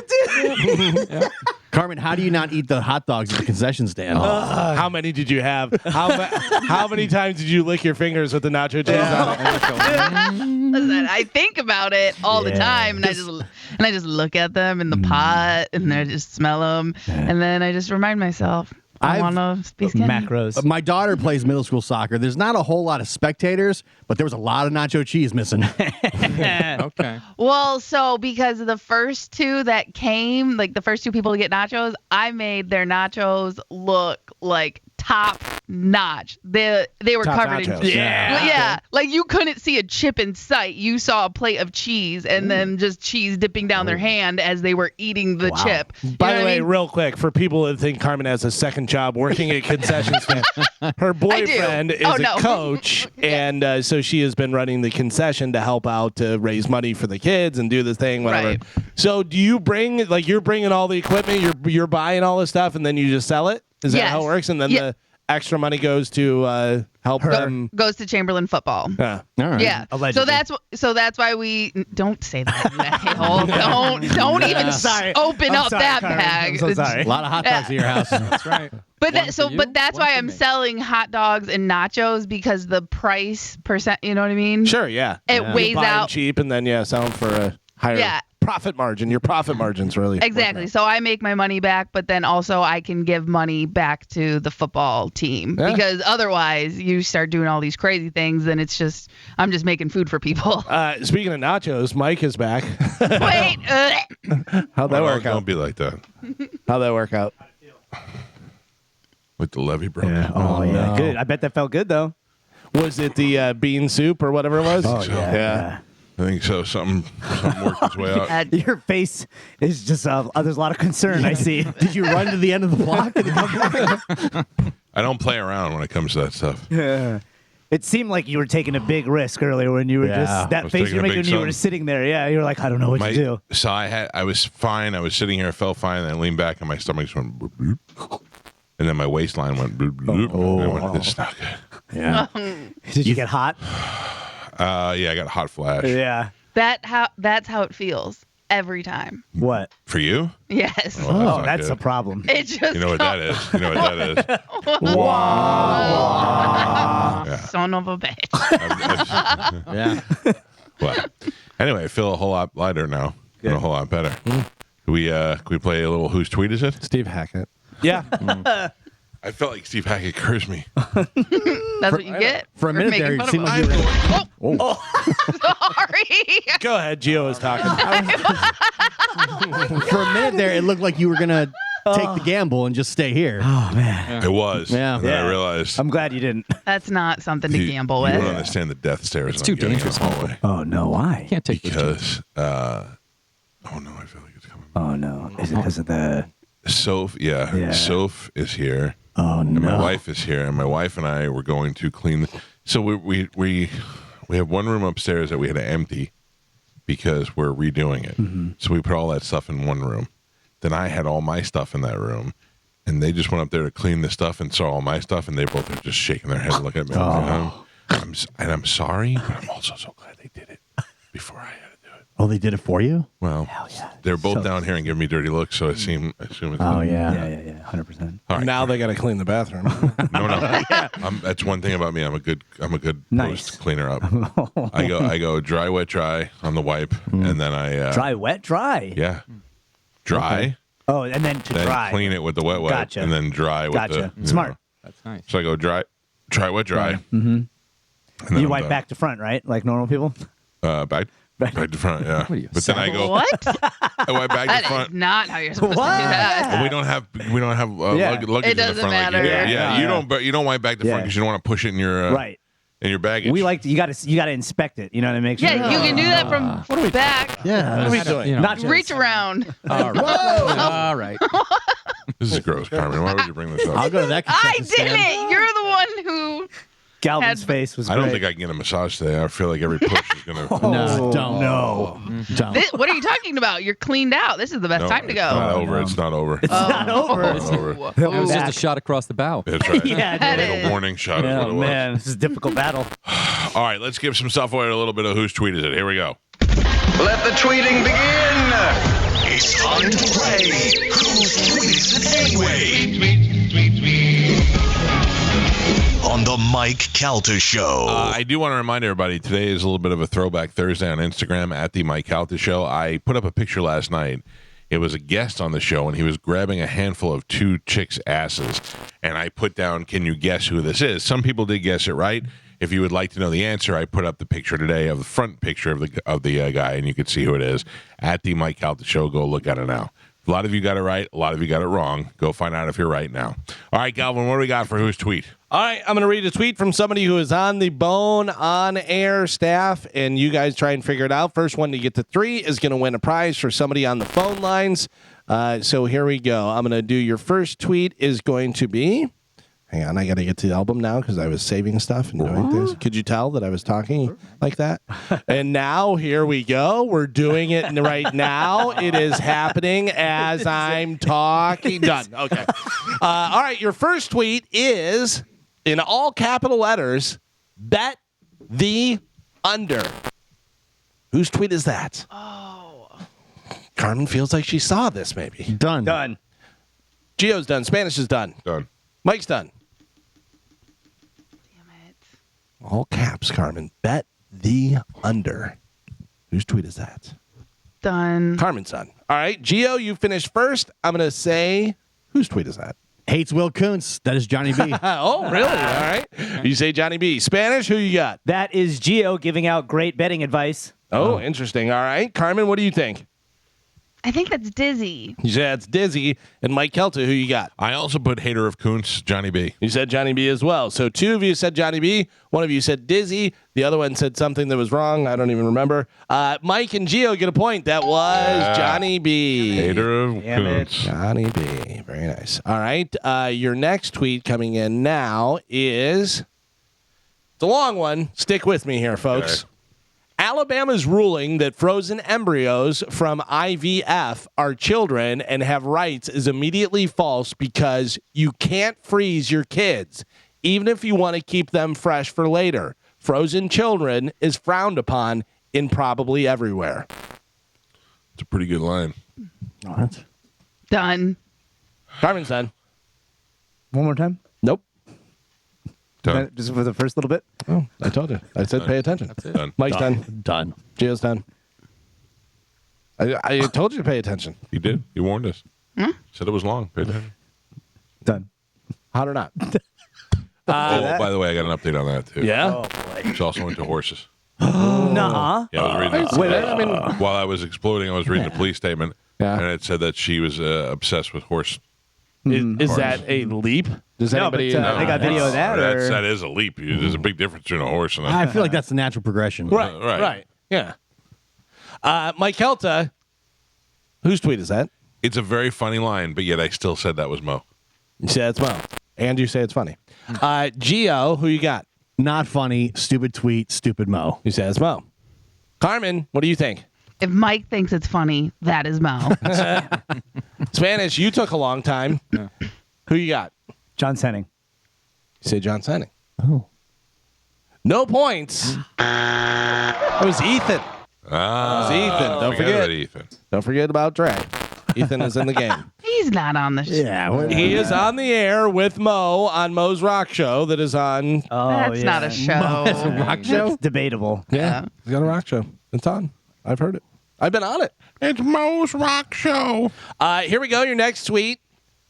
Carmen, how do you not eat the hot dogs at the concession stand? How many did you have? How many times did you lick your fingers with the nacho cheese on it? Listen, I think about it all the time, and I just look at them in the pot, and I just smell them, and then I just remind myself. I want to be skinny. Macros. My daughter plays middle school soccer. There's not a whole lot of spectators, but there was a lot of nacho cheese missing. Okay. Well, so because the first two that came, like the first two people to get nachos, I made their nachos look like top notch. They were Top covered nachos. in Yeah. Like you couldn't see a chip in sight. You saw a plate of cheese and then just cheese dipping down their hand as they were eating the chip. You By know the what I way, mean? real quick, for people that think Carmen has a second job working at concession stand, her boyfriend is a coach, and so she has been running the concession to help out to raise money for the kids and do this thing, whatever. Right. So do you bring, like, you're bringing all the equipment, you're buying all this stuff, and then you just sell it? Is that how it works? And then the extra money goes to help them. Goes to Chamberlain football. Yeah. All right. Yeah. Allegedly. So that's why we don't say that. Don't even open up that Carmen. bag. I'm so sorry. A lot of hot dogs at your house. That's right. But One for you, that's one why for I'm me. selling hot dogs and nachos because the price percent. You know what I mean? Sure, yeah. It You weighs buy 'em out. cheap and then sell them for a higher profit margin. Your profit margin's really Exactly. So I make my money back, but then also I can give money back to the football team because otherwise you start doing all these crazy things and it's just I'm just making food for people. Speaking of nachos, Mike is back. Wait. How'd that work out? Don't be like that. How'd that work out? With the levee broke. Yeah. Oh, yeah. Good. I bet that felt good, though. Was it the bean soup or whatever it was? Oh, yeah. I think so. Something worked its way out. Your face is just, there's a lot of concern, I see. Did you run to the end of the block? I don't play around when it comes to that stuff. Yeah. It seemed like you were taking a big risk earlier when you were I just, that was face taking you're a making big when you were something. sitting there. Yeah. You were like, I don't know what to do. So I was fine. I was sitting here, I felt fine, and I leaned back, and my stomach just went boop, boop. And then my waistline went boop, boop, and I went, this is not good. Yeah. Did you get hot? Yeah, I got a hot flash. Yeah. That's how it feels every time. What? For you? Yes. Oh, that's a problem. It just You know what that is? You know what that is? Son of a bitch. Yeah. Well, anyway, I feel a whole lot lighter now. And a whole lot better. Can we play a little Whose Tweet Is It? Steve Hackett. Yeah. I felt like Steve Hackett cursed me. That's what you get. For a minute making there, it fun seemed of like us. you were. Sorry. Go ahead. Gio is talking. For a minute there, it looked like you were going to take the gamble and just stay here. Oh, man. It was. Yeah. And then I realized I'm glad you didn't. That's not something to gamble you with. don't understand the death stares. It's I'm too getting in dangerous, the hallway. Oh, no. Why? Can't take Because, oh no, I feel like it's coming. Oh, no. Is it because of the. Soph, Yeah. Soph is here. Oh, And my no. wife is here, and my wife and I were going to clean. So we have one room upstairs that we had to empty because we're redoing it. Mm-hmm. So we put all that stuff in one room. Then I had all my stuff in that room, and they just went up there to clean the stuff and saw all my stuff, and they both were just shaking their head and looking at me. I'm sorry, but I'm also so glad they did it before I had to do it. Oh, they did it for you? Well, they're both down here and giving me dirty looks, so I assume it's Oh, yeah. Yeah. 100%. All right. Now they got to clean the bathroom. No. That's one thing about me. I'm a good Nice. post cleaner up. I go dry, wet, dry on the wipe, and then I Dry, wet, dry. Yeah, dry. Okay. Oh, and then to Then dry. clean it with the wet wipe, Gotcha. and then dry with Gotcha. the Smart. That's nice. So I go dry, wet, dry. Mm-hmm. And then You I'm wipe done. back to front, right? Like normal people? Back to front, yeah. What are you, But then I go. What? I wipe back That to front. is not how you're supposed to do What? that. But we don't have Yeah. luggage It doesn't in the front matter. like you do. Yeah. Yeah, you don't wipe back to front Yeah. because you don't want to push it in your Right. in your baggage. We like to, you got to inspect it. You know what I mean? Make sure. Yeah, you can do that from back. Yeah. What are we doing? You know. Not just Reach around. All right. All right. This is gross, Carmen. Why would you bring this up? I'll go to that I concession stand. didn't. You're the one who. Galvin's face was I great. don't think I can get a massage today. I feel like every push is gonna. No, don't. No. Don't. What are you talking about? You're cleaned out. This is the best No, time to It's not go. over. It's not over. It's not over. It's not over. It was just a shot across the bow. That's right. Yeah, That Like is. a warning shot is what Oh, it was. man. This is a difficult battle. All right, let's give some stuff away. A little bit of Whose Tweet Is It? Here we go. Let the tweeting begin. It's time to play Whose Tweet Mike Calta Show. I do want to remind everybody, today is a little bit of a throwback Thursday on Instagram at the Mike Calta Show. I put up a picture last night. It was a guest on the show, and he was grabbing a handful of two chicks' asses. And I put down, can you guess who this is? Some people did guess it right. If you would like to know the answer, I put up the picture today of the front picture of the guy, and you can see who it is at the Mike Calta Show. Go look at it now. A lot of you got it right. A lot of you got it wrong. Go find out if you're right now. All right, Galvin, what do we got for whose tweet? All right, I'm going to read a tweet from somebody who is on the Bone On Air staff, and you guys try and figure it out. First one to get to 3 is going to win a prize for somebody on the phone lines. So here we go. I'm going to do your first tweet is going to be... Hang on, I got to get to the album now because I was saving stuff and doing things. Could you tell that I was talking like that? And now, here we go. We're doing it right now. It is happening as I'm talking. Done. Okay. All right, your first tweet is, in all capital letters, bet the under. Whose tweet is that? Oh. Carmen feels like she saw this, maybe. Done. Gio's done. Spanish is done. Done. Mike's done. All caps, Carmen. Bet the under. Whose tweet is that? Done. Carmen's done. All right. Gio, you finished first. I'm going to say, whose tweet is that? Hates Will Kuntz. That is Johnny B. Oh, really? All right. You say Johnny B. Spanish, who you got? That is Gio giving out great betting advice. Oh, interesting. All right. Carmen, what do you think? I think that's Dizzy. You said it's Dizzy. And Mike Kelta, who you got? I also put hater of Kuntz, Johnny B. You said Johnny B as well. So 2 of you said Johnny B. 1 of you said Dizzy. The other one said something that was wrong. I don't even remember. Mike and Gio get a point. That was Johnny B. Hater of Kuntz. Johnny B. Very nice. All right. Your next tweet coming in now is, it's a long one. Stick with me here, folks. Okay. Alabama's ruling that frozen embryos from IVF are children and have rights is immediately false because you can't freeze your kids, even if you want to keep them fresh for later. Frozen children is frowned upon in probably everywhere. It's a pretty good line. What? Done. Carmen's done. One more time. Nope. Done. Just for the first little bit. Oh, I told you. I said pay attention. That's it. Done. Mike's done. Done. Gio's done. I told you to pay attention. You did. You warned us. Said it was long. Pay attention. Done. Hot or not? By the way, I got an update on that, too. Yeah? Oh, boy. It's also into horses. Nuh-uh. Yeah, I was reading Wait, I mean, while I was exploding, I was reading the police statement, and it said that she was obsessed with horse. is that a leap? Does No, anybody? but, they got video of that? Or? That is a leap. There's a big difference between a horse and a... I feel like that's the natural progression. Right. Yeah. Mike Kelta, whose tweet is that? It's a very funny line, but yet I still said that was Mo. You say it's Mo. And you say it's funny. Gio, who you got? Not funny. Stupid tweet. Stupid Mo. You say it's Mo. Carmen, what do you think? If Mike thinks it's funny, that is Mo. Spanish, you took a long time. Who you got? John Senning. You say John Senning. Oh. No points. It was Ethan. Ah, Ethan. Don't forget. about Ethan. Don't forget about Dre. Ethan is in the game. He's not on the show. Yeah. He is on the air with Mo on Mo's Rock Show that is on. Oh, That's not a show. That's a rock show? That's debatable. Yeah. He's got a rock show. It's on. I've heard it. I've been on it. It's Mo's Rock Show. Here we go. Your next tweet.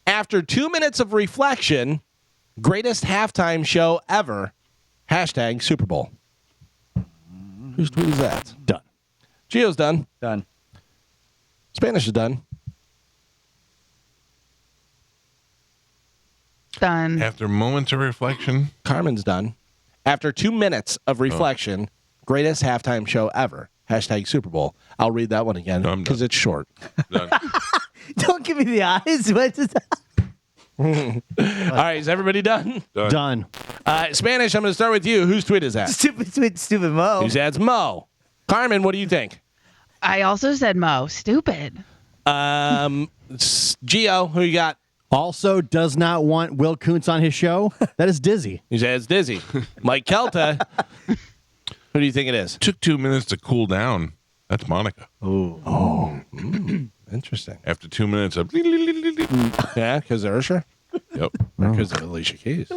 After 2 minutes of reflection, greatest halftime show ever. Hashtag Super Bowl. Whose tweet is that? Done. Gio's done. Done. Spanish is done. Done. After moments of reflection, Carmen's done. After 2 minutes of reflection, greatest halftime show ever. Hashtag Super Bowl. I'll read that one again because it's short. done. Don't give me the eyes. What is that? All right, is everybody done? Done. Spanish, I'm going to start with you. Whose tweet is that? Stupid Mo. Who says Mo? Carmen, what do you think? I also said Mo. Stupid. Gio, who you got? Also does not want Will Kuntz on his show. That is Dizzy. He says Dizzy. Mike Kelta. Who do you think it is? Took 2 minutes to cool down. That's Monica. Oh. Interesting. After 2 minutes of... Yeah, because of Ursher? Yep. Because of Alicia Keys.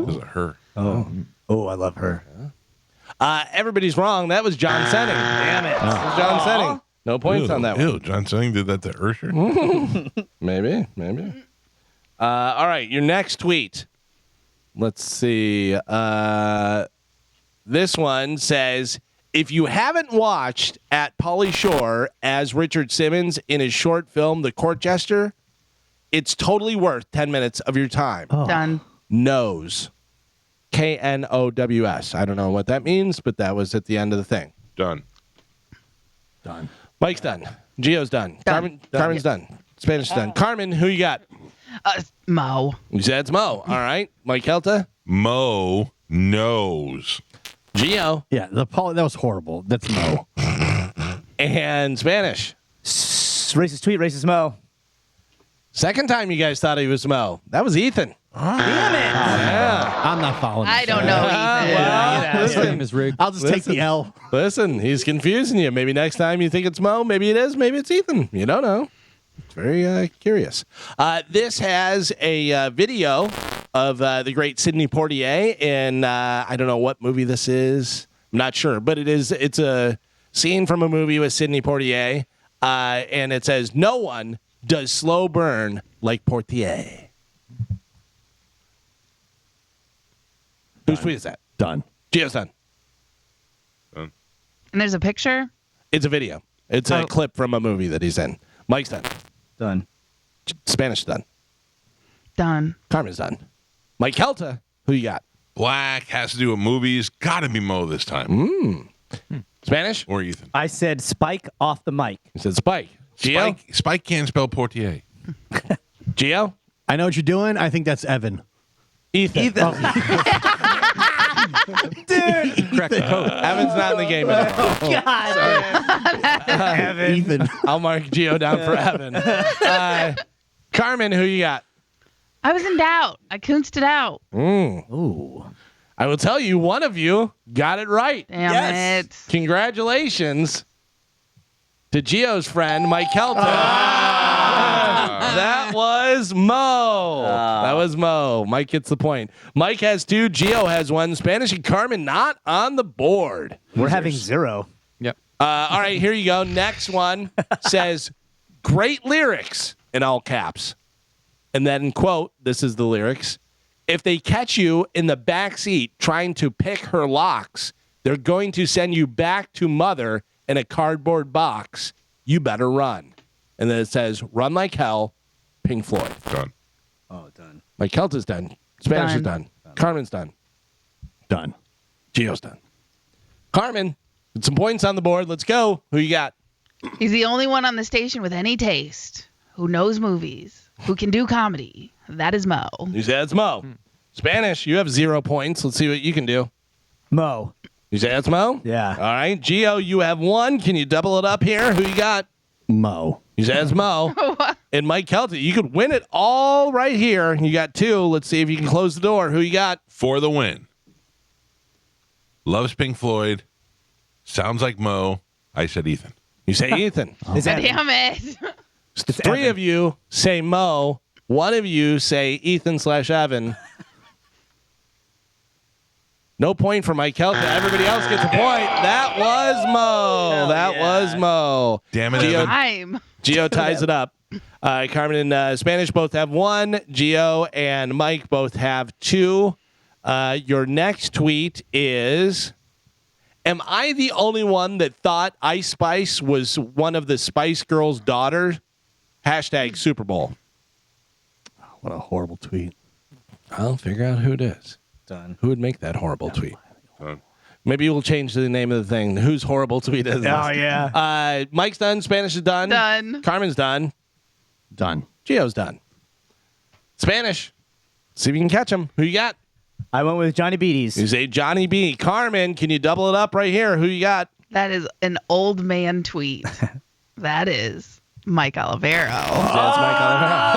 Is it her? Oh, I love her. Everybody's wrong. That was John Senning. Damn it. That was John Senning. No points on that one. John Senning did that to Ursher? Maybe. All right, your next tweet. Let's see. This one says, if you haven't watched at Pauly Shore as Richard Simmons in his short film, The Court Jester, it's totally worth 10 minutes of your time. Done. Knows. Knows. I don't know what that means, but that was at the end of the thing. Done. Mike's done. Gio's done. Carmen's done. Spanish is done. Carmen, who you got? Mo. You said it's Mo. All right. Mike Calta? Mo knows. Gio? Yeah, that was horrible. That's Mo. And Spanish? Racist tweet, racist Mo. Second time you guys thought he was Mo. That was Ethan. Damn it. Yeah. I'm not following. I don't know, Ethan. Well, This game is rigged. I'll just take the L. Listen, he's confusing you. Maybe next time you think it's Mo. Maybe it is. Maybe it's Ethan. You don't know. It's very curious. This has a video of the great Sidney Poitier in I don't know what movie this is. I'm not sure, but it's a scene from a movie with Sidney Poitier, and it says, "No one does slow burn like Poitier." Whose tweet is that? Done. Gio's done. And there's a picture? It's a video. It's a clip from a movie that he's in. Mike's done. Done. Spanish is done. Done. Carmen's done. Mike Calta, who you got? Black has to do with movies. Gotta be Mo this time. Spanish? Or Ethan. I said Spike off the mic. He said Spike. Gio? Spike can't spell Portier. Gio? I know what you're doing. I think that's Evan. Ethan. Dude. Crack the code. Evan's not in the game anymore. Evan. Ethan. I'll mark Gio down for Evan. Carmen, who you got? I was in doubt. I counsed it out. Ooh. I will tell you, one of you got it right. Damn it. Congratulations to Gio's friend, Mike Calta. That was Mo. That was Mo. Mike gets the point. Mike has 2. Gio has 1. Spanish and Carmen not on the board. We're having 0. Yep. All right, here you go. Next one says, great lyrics in all caps. And then, quote, this is the lyrics. If they catch you in the back seat trying to pick her locks, they're going to send you back to mother in a cardboard box. You better run. And then it says, run like hell, Pink Floyd. Done. Oh, done. Mike Kelta's done. Spanish is done. Carmen's done. Done. Gio's done. Carmen, with some points on the board. Let's go. Who you got? He's the only one on the station with any taste, who knows movies, who can do comedy. That is Mo. You said it's Mo. Spanish, you have 0 points. Let's see what you can do. Mo. You say that's Mo? Yeah. All right. Gio, you have 1. Can you double it up here? Who you got? Mo. You said it's Mo. And Mike Kelty, you could win it all right here. You got 2. Let's see if you can close the door. Who you got? For the win. Loves Pink Floyd. Sounds like Mo. I said Ethan. You say Ethan. Damn it. 3 of you say Mo. 1 of you say Ethan/Evan. No point for Mike Kelty. Everybody else gets a point. That was Mo. That was Mo. Damn it, Gio, Gio ties it up. Carmen and Spanish both have 1. Gio and Mike both have 2. Your next tweet is, am I the only one that thought Ice Spice was one of the Spice Girls' daughters? # Super Bowl. What a horrible tweet. I'll figure out who it is. Done. Who would make that horrible tweet? Maybe we'll change the name of the thing. Whose horrible tweet is this? Oh, yeah. Mike's done. Spanish is done. Done. Carmen's done. Done. Gio's done. Spanish. See if you can catch him. Who you got? I went with Johnny Beatties. You say Johnny B. Carmen, can you double it up right here? Who you got? That is an old man tweet. That is Mike Olivero. That's Mike Olivero.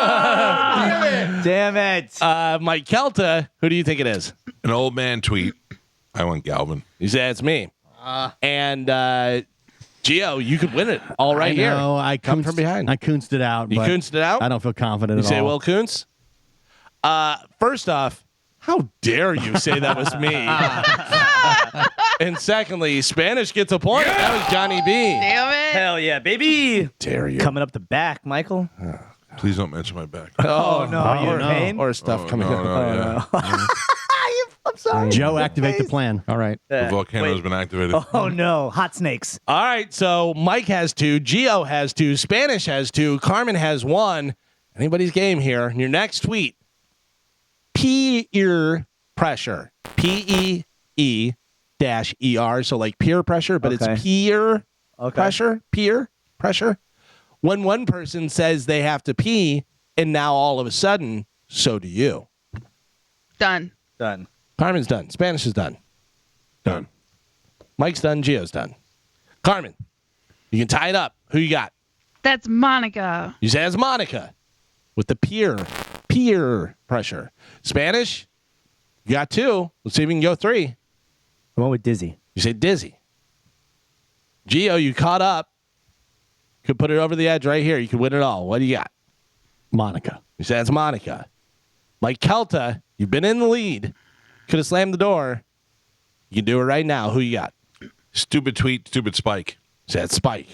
Damn it. Mike Kelta, who do you think it is? An old man tweet. I want Galvin. You say it's me. And Gio, you could win it all right here. No, I come from behind. I counsed it out. You but counsed it out? I don't feel confident You at say all. Will Kuntz? First off, How dare you say that was me? And secondly, Spanish gets a point. That was Johnny B. Damn it. Hell yeah, baby. Dare you? Coming up the back, Michael. Please don't mention my back. Oh, no. You're in pain? Or stuff coming up. Yeah. I'm sorry. Joe, activate the plan. All right. The volcano has been activated. Oh, no. Hot snakes. All right, so Mike has 2, Gio has 2, Spanish has 2, Carmen has 1. Anybody's game here. Your next tweet, peer pressure. P-E-E--E-R. So like peer pressure, but it's peer pressure. Peer pressure. When one person says they have to pee, and now all of a sudden, so do you. Done. Done. Carmen's done. Spanish is done. Done. Mike's done. Gio's done. Carmen, you can tie it up. Who you got? That's Monica. You say it's Monica with the peer pressure. Spanish, you got 2. Let's see if we can go 3. I went with Dizzy. You say Dizzy. Gio, you caught up. Could put it over the edge right here. You could win it all. What do you got? Monica. You say it's Monica. Mike Calta, you've been in the lead. Could have slammed the door. You can do it right now. Who you got? Stupid tweet, stupid Spike. Say it's Spike.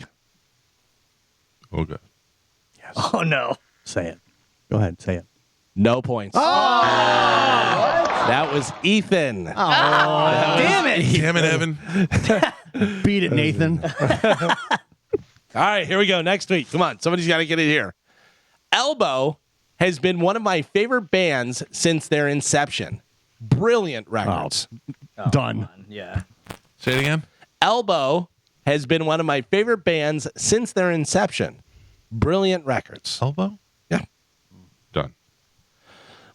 Okay. Yes. Oh, no. Say it. Go ahead. Say it. No points. That was Ethan. Damn it. Damn it, Evan. Beat it, Nathan. All right, here we go. Next week. Come on. Somebody's got to get it here. Elbow has been one of my favorite bands since their inception. Brilliant records. Done. Yeah. Say it again. Elbow has been one of my favorite bands since their inception. Brilliant records. Elbow? Yeah. Done.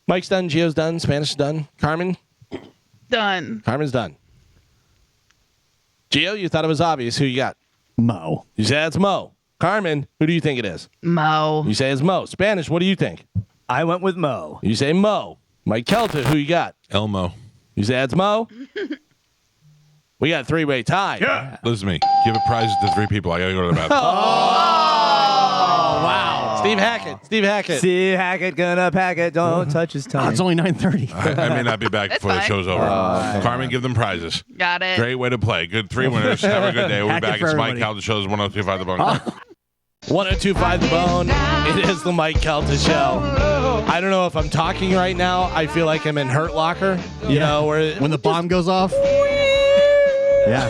Mike's done. Gio's done. Spanish is done. Carmen? Done. Carmen's done. Gio, you thought it was obvious. Who you got? Mo. You say it's Mo. Carmen, who do you think it is? Mo. You say it's Mo. Spanish, what do you think? I went with Mo. You say Mo. Mike Calta, who you got? Elmo. You say it's Mo? We got a 3-way tie. Yeah. Listen to me. Give a prize to 3 people. I got to go to the bathroom. Oh, wow. Steve Hackett. Steve Hackett. Steve Hackett gonna pack it. Don't touch his tongue. It's only 9:30. I may not be back That's before the fine. show's over. Carmen, give them prizes. Got it. Great way to play. Good 3 winners. Have a good day. We'll be Hack it back. for It's Mike everybody. Calta Show's 102.5 The Bone. 1025 The Bone. It is the Mike Calta Show. I don't know if I'm talking right now. I feel like I'm in Hurt Locker. You know, where When the bomb goes off. Yeah.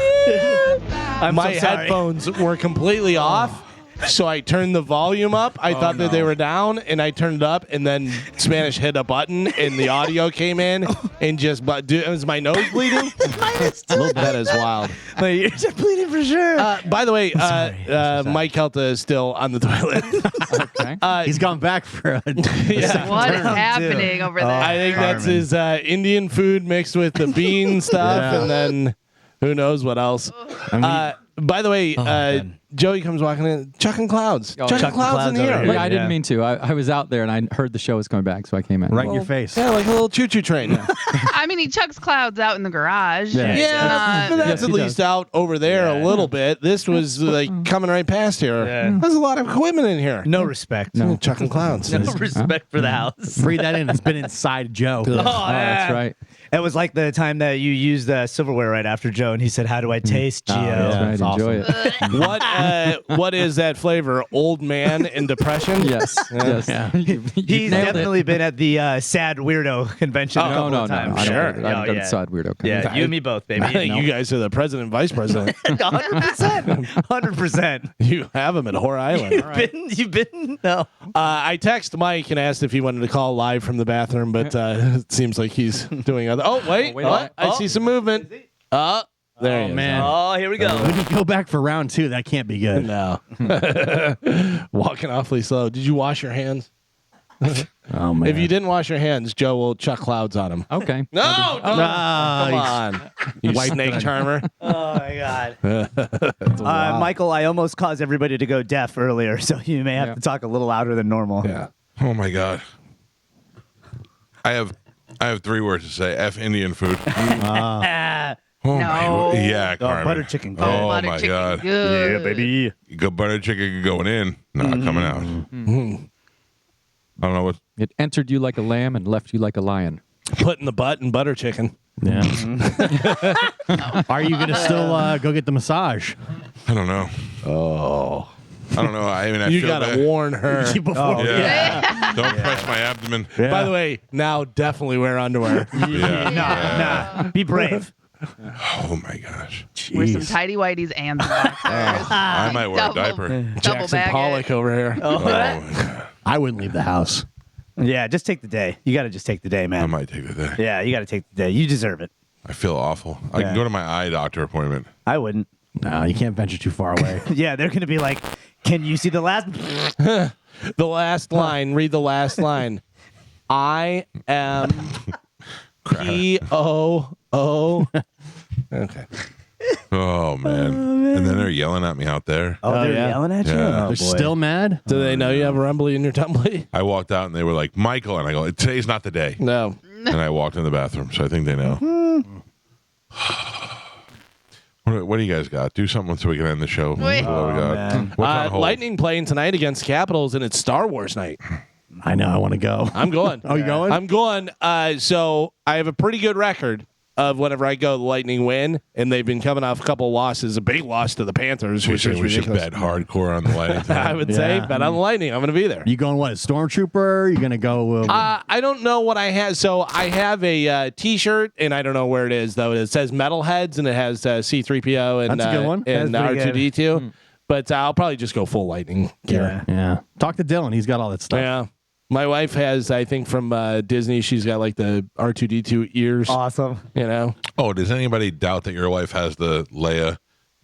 my so sorry. headphones were completely off. So I turned the volume up. I thought that they were down, and I turned it up, and then Spanish hit a button, and the audio came in, and just was my nose bleeding? That is wild. My ears are bleeding for sure. By the way, Mike Calta is still on the toilet. Okay. He's gone back for a Yeah. What is happening over there? I think that's his Indian food mixed with the bean stuff, Yeah. and then who knows what else. By the way, Joey comes walking in, chucking clouds. Oh, chucking clouds in the air. Yeah, I didn't mean to. I was out there and I heard the show was coming back, so I came in. right in your face. Yeah, like a little choo-choo train. I mean, he chucks clouds out in the garage. Yeah. It's Yeah, not- but that's Yes, at he least does. out over there a little bit. This was like coming right past here. Yeah. There's a lot of equipment in here. No respect. No. Chucking clouds. No respect for the house. Breathe that in. It's been inside Joe. Oh, That's right. It was like the time that you used silverware right after Joe, and he said, "How do I taste, Gio?" That's right. Enjoy it. What is that flavor? Old man and depression? Yes. Yes. Yeah. You He's nailed it. definitely been at the sad weirdo convention a No, couple no, of no. times. I don't Sure. go there. I Oh, don't yeah. decide weirdo. Yeah, you and me both, baby. I think you guys are the president and vice president. 100%. 100%. You have them at Whore Island. You've been? No. I texted Mike and asked if he wanted to call live from the bathroom, but it seems like he's doing other. Oh, wait. wait, What? I oh. see some movement. There he is. man. Oh, here we go. When you go back for round 2, that can't be good. No. Walking awfully slow. Did you wash your hands? Oh, man. If you didn't wash your hands, Joe will chuck clouds on him. Okay. No! Come Ah, on. You snake charmer. Oh, my God. Michael, I almost caused everybody to go deaf earlier, so you may have to talk a little louder than normal. Yeah. Oh my God. I have 3 words to say. F Indian food. Oh No. my, yeah, Carmen. butter chicken. Oh Butter my chicken, God. Good. Yeah, baby. Good butter chicken going in, not coming out. I don't know what. It entered you like a lamb and left you like a lion. Put in the butt and butter chicken. Yeah. Are you going to still go get the massage? I don't know. Oh. I don't know. I mean, I You feel gotta bad. warn her. Yeah. Don't press my abdomen. By the way, now definitely wear underwear. Nah. Be brave. Oh my gosh. Wear some tidy whities and some boxers. I might wear a diaper. Double Jackson bag Pollock it. over here. Oh my God. I wouldn't leave the house. Yeah, just take the day. You got to just take the day, man. I might take the day. Yeah, you got to take the day. You deserve it. I feel awful. I can go to my eye doctor appointment. I wouldn't. No, you can't venture too far away. Yeah, they're going to be like, can you see the last? The last line. Read the last line. I am P-O-O. Okay. Oh man. And then they're yelling at me out there. Oh, they're yelling at you? Yeah. Oh, They're still mad? Do they know you have a rumbly in your tumbly? I walked out and they were like, Michael, and I go, today's not the day. No. And I walked in the bathroom, so I think they know. What do you guys got? Do something so we can end the show. Wait. What do we got? man. What's on hold? Lightning playing tonight against Capitals, and it's Star Wars night. I know. I want to go. I'm going. Oh, you going? I'm going. So I have a pretty good record of whenever I go, the Lightning win, and they've been coming off a couple of losses. A big loss to the Panthers, So which is we should ridiculous. bet hardcore on the Lightning tonight. I would say bet on the Lightning. I'm going to be there. You going what? A stormtrooper? You going to go? I don't know what I have. So I have a T-shirt, and I don't know where it is though. It says Metalheads, and it has C-3PO and That's a good one. and That's pretty R2D2. But I'll probably just go full Lightning gear. Yeah. Talk to Dylan. He's got all that stuff. Yeah. My wife has, I think, from Disney. She's got like the R2D2 ears. Awesome. You know. Oh, does anybody doubt that your wife has the Leia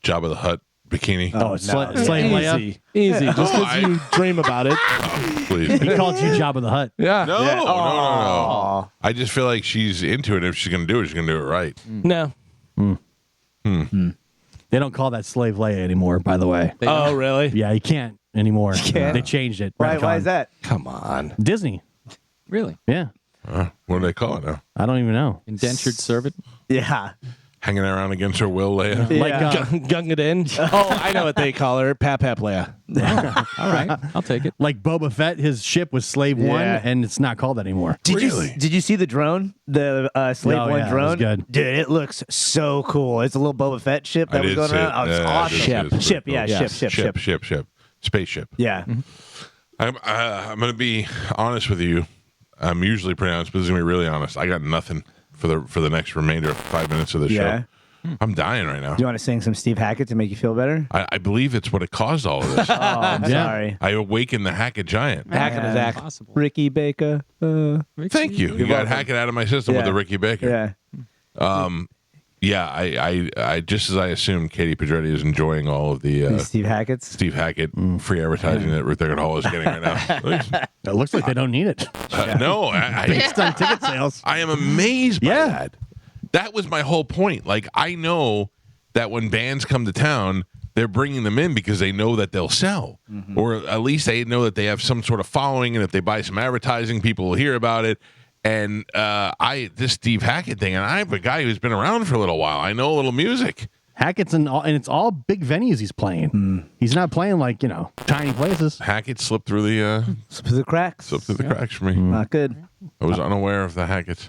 Jabba the Hutt bikini? Oh, Slave Leia. Easy. Just because you dream about it. Oh, please. He called you Jabba the Hutt. Yeah. No, Yeah. no. I just feel like she's into it. If she's going to do it, she's going to do it right. No. They don't call that Slave Leia anymore, by the way. Oh, really? Yeah, you can't anymore. can't? They changed it. Why Retcon. is that? Come on. Disney. Really? Yeah. What do they call it now? I don't even know. Indentured servant? Yeah. Hanging around against her will, Leia? Yeah. Like gung it in. Oh, I know what they call her. Pap Leia. All right. I'll take it. Like Boba Fett, his ship was Slave One, Yeah. and it's not called that anymore. Did you see the drone? The Slave Oh, One yeah, it drone? was good. Dude, it looks so cool. It's a little Boba Fett ship that I was did going see around. it. Oh, it's Yeah, awesome. it is Ship, pretty yeah, cool. ship. Spaceship. Yeah. I'm going to be honest with you. I'm usually pretty honest, but this is going to be really honest. I got nothing for the next remainder of 5 minutes of the Yeah. show. I'm dying right now. Do you want to sing some Steve Hackett to make you feel better? I believe it's what it caused all of this. Oh, I'm Yeah. sorry. I awakened the Hackett giant. Hackett is Zach. Possible. Ricky Baker. Thank you. You got Hackett out of my system with Yeah. the Ricky Baker. Yeah. Yeah, I just as I assumed, Katie Pedretti is enjoying all of the Steve Hackett's. Steve Hackett free advertising that Ruth Eckerd Hall is getting right now. It looks like they don't need it. No, Based on ticket sales. I am amazed by Yeah. that. That was my whole point. Like, I know that when bands come to town, they're bringing them in because they know that they'll sell, or at least they know that they have some sort of following, and if they buy some advertising, people will hear about it. And this Steve Hackett thing, and I'm a guy who's been around for a little while. I know a little music. Hackett's and it's all big venues he's playing. He's not playing like, tiny places. Hackett slipped through the Through the cracks. cracks for me. Not good. I was unaware of the Hacketts.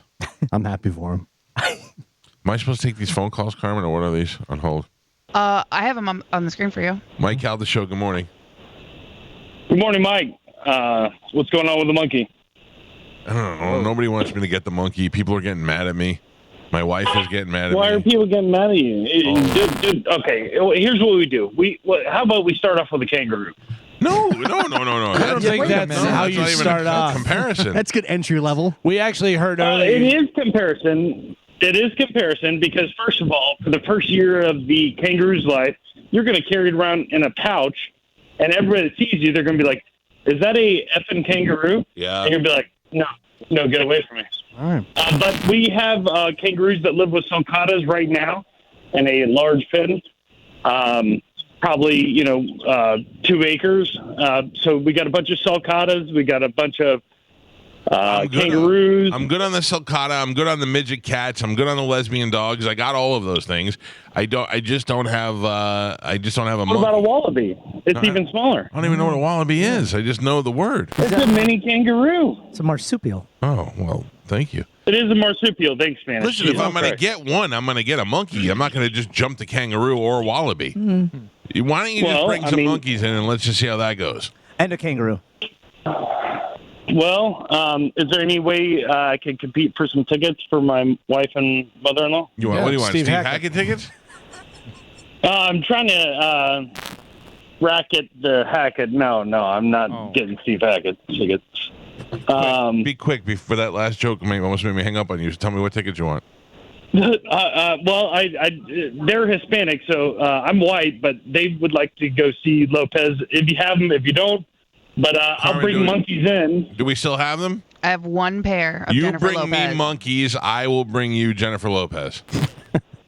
I'm happy for him. Am I supposed to take these phone calls, Carmen, or what are these on hold? I have them on the screen for you. Mike Calta Show, good morning. Good morning, Mike. What's going on with the monkey? I don't know. Nobody wants me to get the monkey. People are getting mad at me. My wife is getting mad at Why me. are people getting mad at you? Dude, okay, here's what we do. How about we start off with a kangaroo? No. I don't think that's how you start off. Comparison. That's good entry level. We actually heard earlier. It is comparison. It is comparison because, first of all, for the first year of the kangaroo's life, you're going to carry it around in a pouch, and everybody that sees you, they're going to be like, is that a effing kangaroo? Yeah. And you're going to be like, no, get away from me. All right. But we have kangaroos that live with sulcatas right now in a large pen, probably, 2 acres. So we got a bunch of sulcatas. We got a bunch of kangaroos. I'm good on the sulcata. I'm good on the midget cats. I'm good on the lesbian dogs. I got all of those things. I just don't have a What about a wallaby? It's even smaller. I don't even know what a wallaby is. I just know the word. It's a mini kangaroo. It's a marsupial. Oh, well, thank you. It is a marsupial. Thanks, man. Listen, if I'm going to get one, I'm going to get a monkey. I'm not going to just jump to kangaroo or wallaby. Why don't you just bring some monkeys in and let's just see how that goes? And a kangaroo. Well, is there any way I can compete for some tickets for my wife and mother-in-law? What do you want, Steve Hackett tickets? I'm trying to racket the Hackett. No, I'm not getting Steve Hackett tickets. Be quick before that last joke almost made me hang up on you. So tell me what tickets you want. Well, they're Hispanic, so I'm white, but they would like to go see Lopez. If you have them, if you don't, but I'll bring monkeys in. Do we still have them? I have one pair of Jennifer Lopez. You bring me monkeys, I will bring you Jennifer Lopez.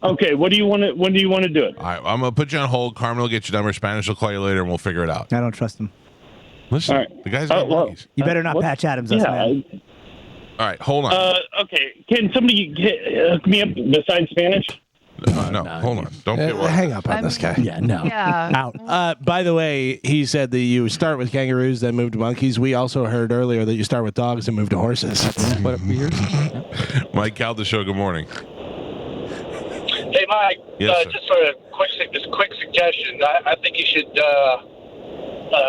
Okay, when do you want to do it? All right, I'm going to put you on hold. Carmen will get your number. Spanish will call you later, and we'll figure it out. I don't trust him. Listen, the guy's got monkeys. You better not Patch Adams us, man. All right, hold on. Okay, can somebody hook me up besides Spanish? No, hold on. Don't get worried. Hang up on this guy. Yeah, no. Yeah. Out. By the way, he said that you start with kangaroos, then move to monkeys. We also heard earlier that you start with dogs and move to horses. That's what we heard. Mike Calta Show, good morning. Hey, Mike. Yes, sir. Just a quick suggestion. I think you should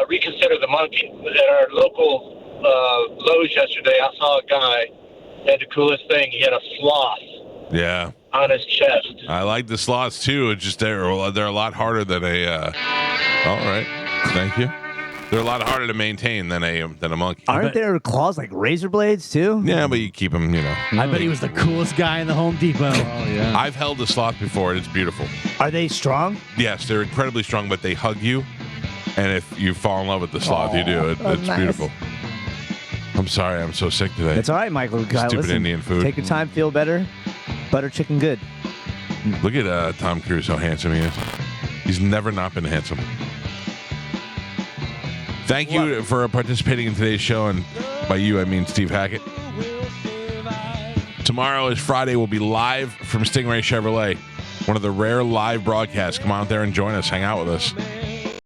reconsider the monkey. At our local Lowe's yesterday, I saw a guy had the coolest thing. He had a sloth. Yeah. On his chest. I like the sloths too. It's just they're a lot harder than a. All right, thank you. They're a lot harder to maintain than a monkey. Aren't there claws like razor blades too? Yeah, but you keep them. I bet he was the coolest guy in the Home Depot. Oh yeah. I've held a sloth before. It's beautiful. Are they strong? Yes, they're incredibly strong, but they hug you, and if you fall in love with the sloth, you do. It's nice. beautiful. I'm sorry, I'm so sick today. It's all right, Michael. Stupid Listen, Indian food. Take your time, feel better. Butter chicken good. Look at Tom Cruise, how handsome he is. He's never not been handsome. Thank you for participating in today's show, and by you, I mean Steve Hackett. Tomorrow is Friday. We'll be live from Stingray Chevrolet, one of the rare live broadcasts. Come out there and join us. Hang out with us.